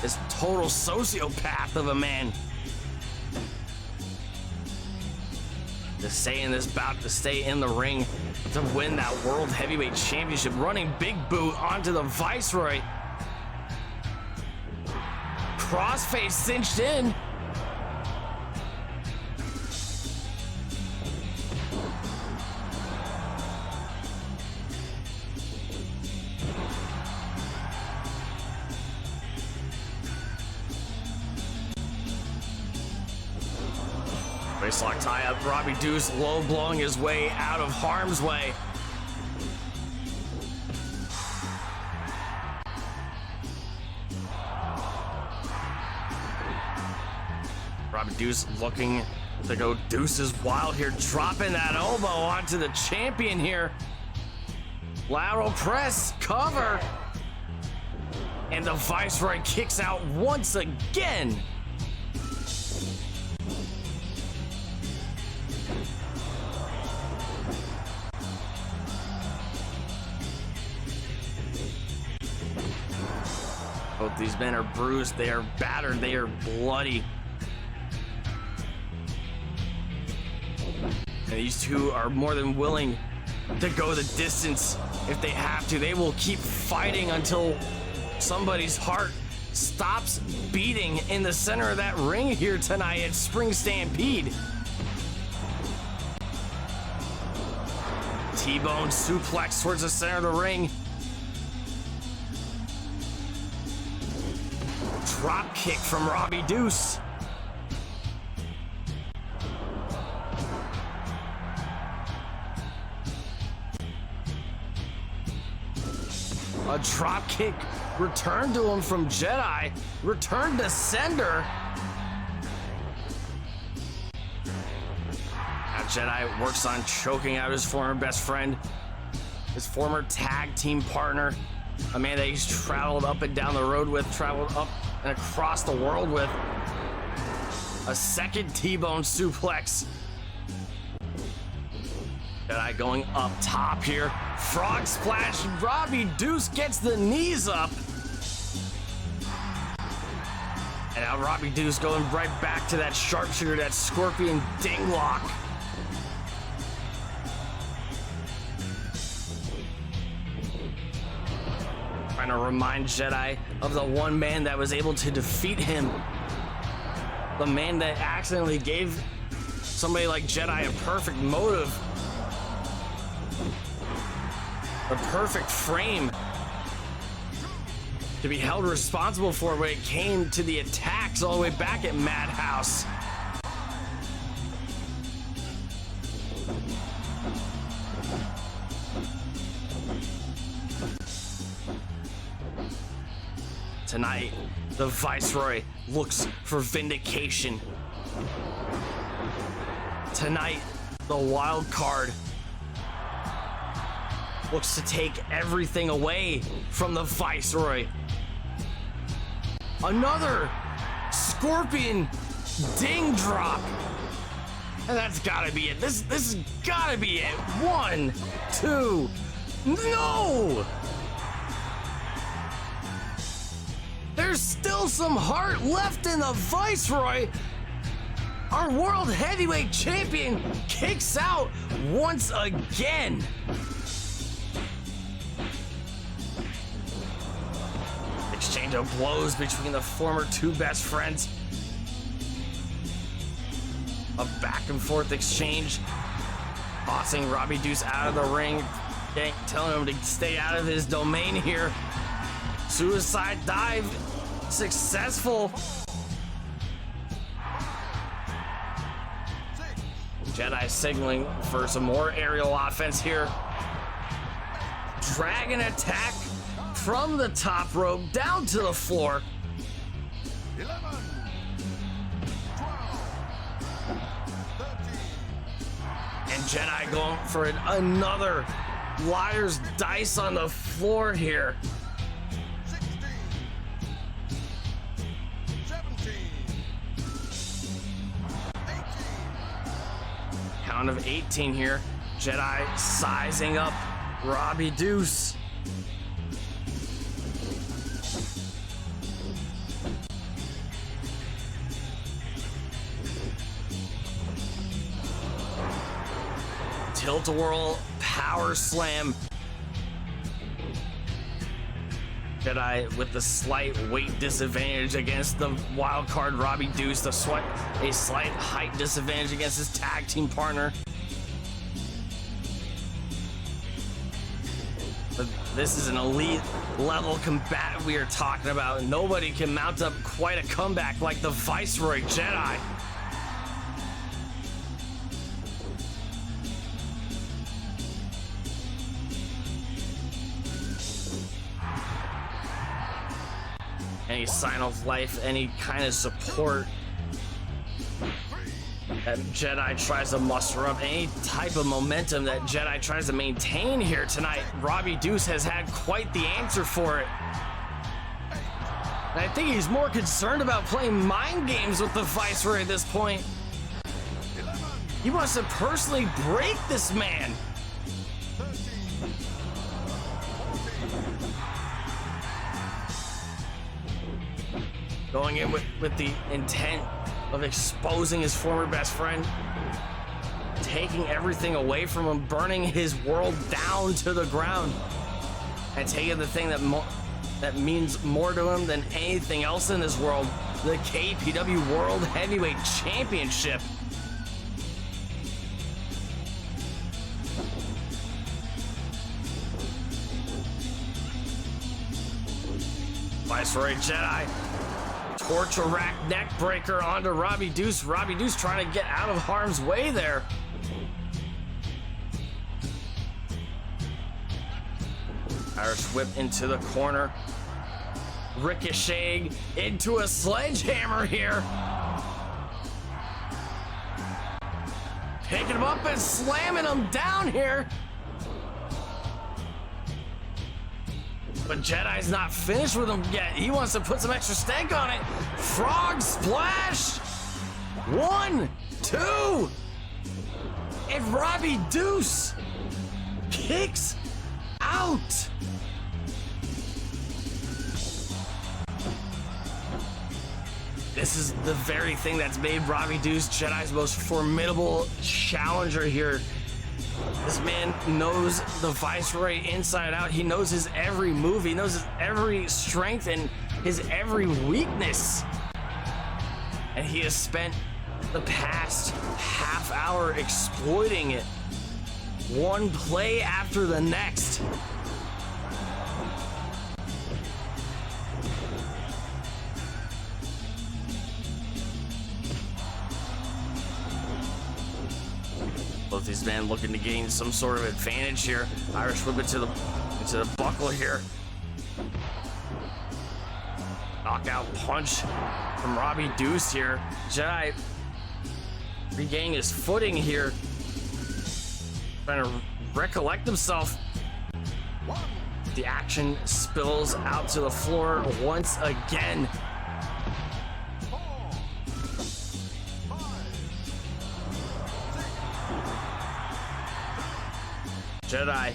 This total sociopath of a man. To stay in this bout, to stay in the ring, to win that World Heavyweight Championship, running big boot onto the Viceroy. Crossface cinched in. Waistlock tie up, Robbie Deuce low blowing his way out of harm's way. Robbie Deuce looking to go deuces wild here, dropping that elbow onto the champion here. Lateral press, cover. And the Viceroy kicks out once again. Both these men are bruised, they are battered, they are bloody. And these two are more than willing to go the distance if they have to. They will keep fighting until somebody's heart stops beating in the center of that ring here tonight at Spring Stampede. T-bone suplex towards the center of the ring. Drop kick from Robbie Deuce. A drop kick returned to him from Jedi. Return to sender. Now Jedi works on choking out his former best friend, his former tag team partner, a man that he's traveled up and down the road with, traveled up and across the world with. A second T-bone suplex. Jedi going up top here. Frog splash. Robbie Deuce gets the knees up. And now Robbie Deuce going right back to that sharpshooter, that scorpion ding lock. Trying to remind Jedi of the one man that was able to defeat him. The man that accidentally gave somebody like Jedi a perfect motive. A perfect frame to be held responsible for when it came to the attacks all the way back at Madhouse. Tonight, the Viceroy looks for vindication. Tonight, the wild card looks to take everything away from the Viceroy. Another scorpion ding drop. And that's gotta be it. This has gotta be it. 1, 2, no! There's still some heart left in the Viceroy. Our World Heavyweight Champion kicks out once again. Exchange of blows between the former two best friends. A back and forth exchange. Tossing Robbie Deuce out of the ring. Telling him to stay out of his domain here. Suicide dive. Successful. Jedi signaling for some more aerial offense here. Dragon attack from the top rope down to the floor.
11, 12, 13.
And Jedi going for another liar's dice on the floor here.
16, 17, 18.
Count of 18 here. Jedi sizing up Robbie Deuce. tilt-a-whirl power slam. Jedi with the slight weight disadvantage against the wild card Robbie Deuce, a slight height disadvantage against his tag team partner. But this is an elite level combatant we are talking about. Nobody can mount up quite a comeback like the Viceroy Jedi. Any sign of life, any kind of support that Jedi tries to muster up, any type of momentum that Jedi tries to maintain here tonight, Robbie Deuce has had quite the answer for it. And I think he's more concerned about playing mind games with the Viceroy at this point. He wants to personally break this man. Going in with the intent of exposing his former best friend, taking everything away from him, burning his world down to the ground, and taking the thing that means more to him than anything else in this world, the KPW World Heavyweight Championship. Viceroy Jedi. Torture rack neck breaker onto Robbie Deuce. Robbie Deuce trying to get out of harm's way there. Irish whip into the corner. Ricocheting into a sledgehammer here. Picking him up and slamming him down here. But Jedi's not finished with him yet. He wants to put some extra stank on it. Frog splash. 1, 2. And Robbie Deuce kicks out. This is the very thing that's made Robbie Deuce Jedi's most formidable challenger here. This man knows the Viceroy inside out. He knows his every move. He knows his every strength and his every weakness. And he has spent the past half hour exploiting it. One play after the next. Both these men looking to gain some sort of advantage here. Irish whip into the buckle here. Knockout punch from Robbie Deuce here. Jedi regaining his footing here. Trying to recollect himself. The action spills out to the floor once again. Jedi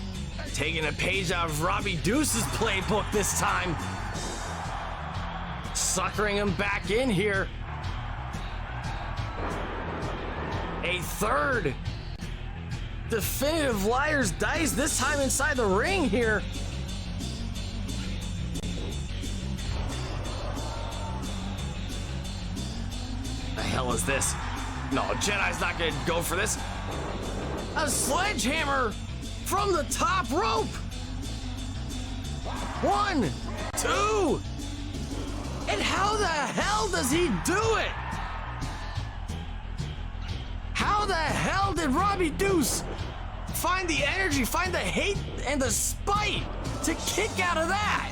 taking a page out of Robbie Deuce's playbook this time. Suckering him back in here. A third definitive liar's dice, this time inside the ring here. The hell is this? No, Jedi's not gonna go for this. A sledgehammer from the top rope. 1, 2. And how the hell does he do it? How the hell did Robbie Deuce find the energy, find the hate and the spite to kick out of that?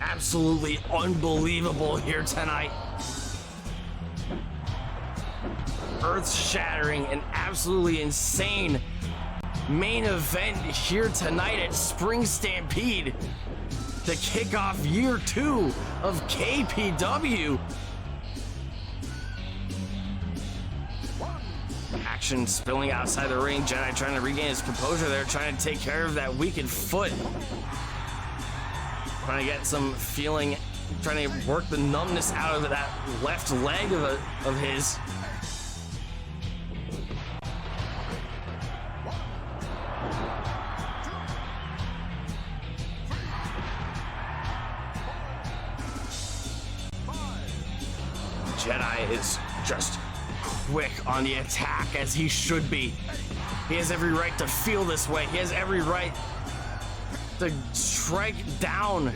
Absolutely unbelievable here tonight. Earth-shattering and absolutely insane main event here tonight at Spring Stampede to kick off year 2 of KPW. Action spilling outside the ring. Jedi trying to regain his composure there, trying to take care of that weakened foot. Trying to get some feeling trying to work the numbness out of that left leg of his. Jedi is just quick on the attack, as he should be. He has every right to feel this way. He has every right to strike down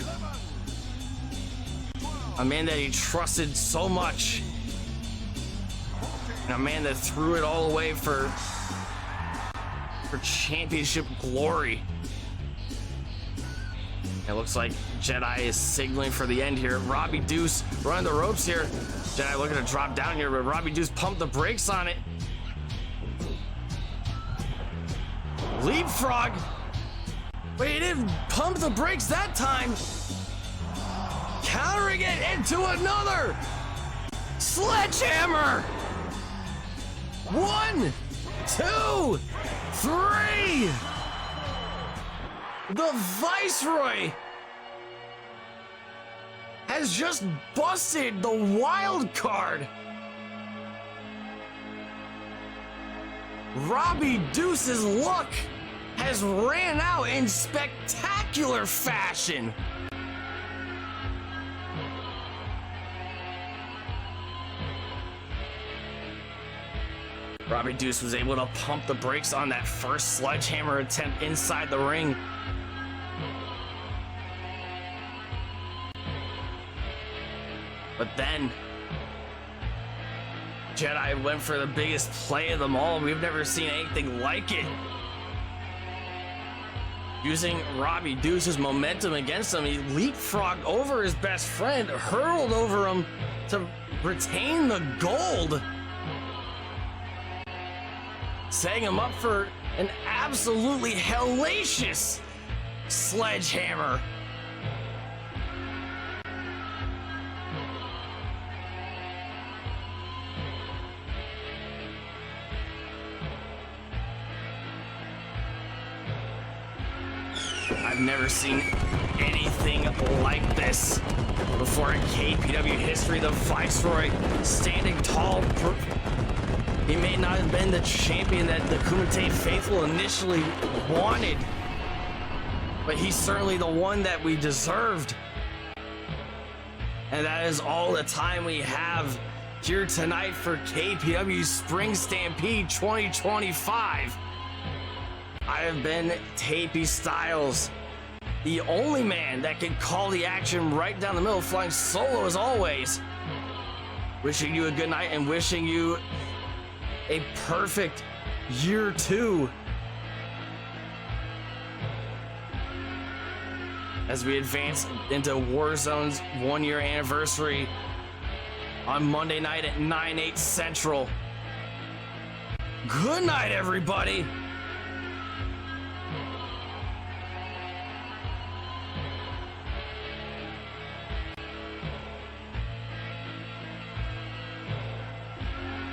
a man that he trusted so much, and a man that threw it all away for championship glory. It looks like Jedi is signaling for the end here. Robbie Deuce running the ropes here. Jedi looking to drop down here, but Robbie Deuce pumped the brakes on it. Leapfrog. But he didn't pump the brakes that time. Countering it into another sledgehammer. 1, 2, 3. The Viceroy has just busted the wild card. Robbie Deuce's luck has ran out in spectacular fashion. Robbie Deuce was able to pump the brakes on that first sledgehammer attempt inside the ring. But then Jedi went for the biggest play of them all. We've never seen anything like it. Using Robbie Deuce's momentum against him, he leapfrogged over his best friend, hurled over him to retain the gold, setting him up for an absolutely hellacious sledgehammer. I've never seen anything like this before in KPW history. The Viceroy standing tall. He may not have been the champion that the Kumite faithful initially wanted, but he's certainly the one that we deserved. And that is all the time we have here tonight for KPW Spring Stampede 2025. I have been Tapey Styles, the only man that can call the action right down the middle, flying solo as always. Wishing you a good night and wishing you a perfect year 2 as we advance into Warzone's 1-year anniversary on Monday night at 9/8 Central. Good night, everybody.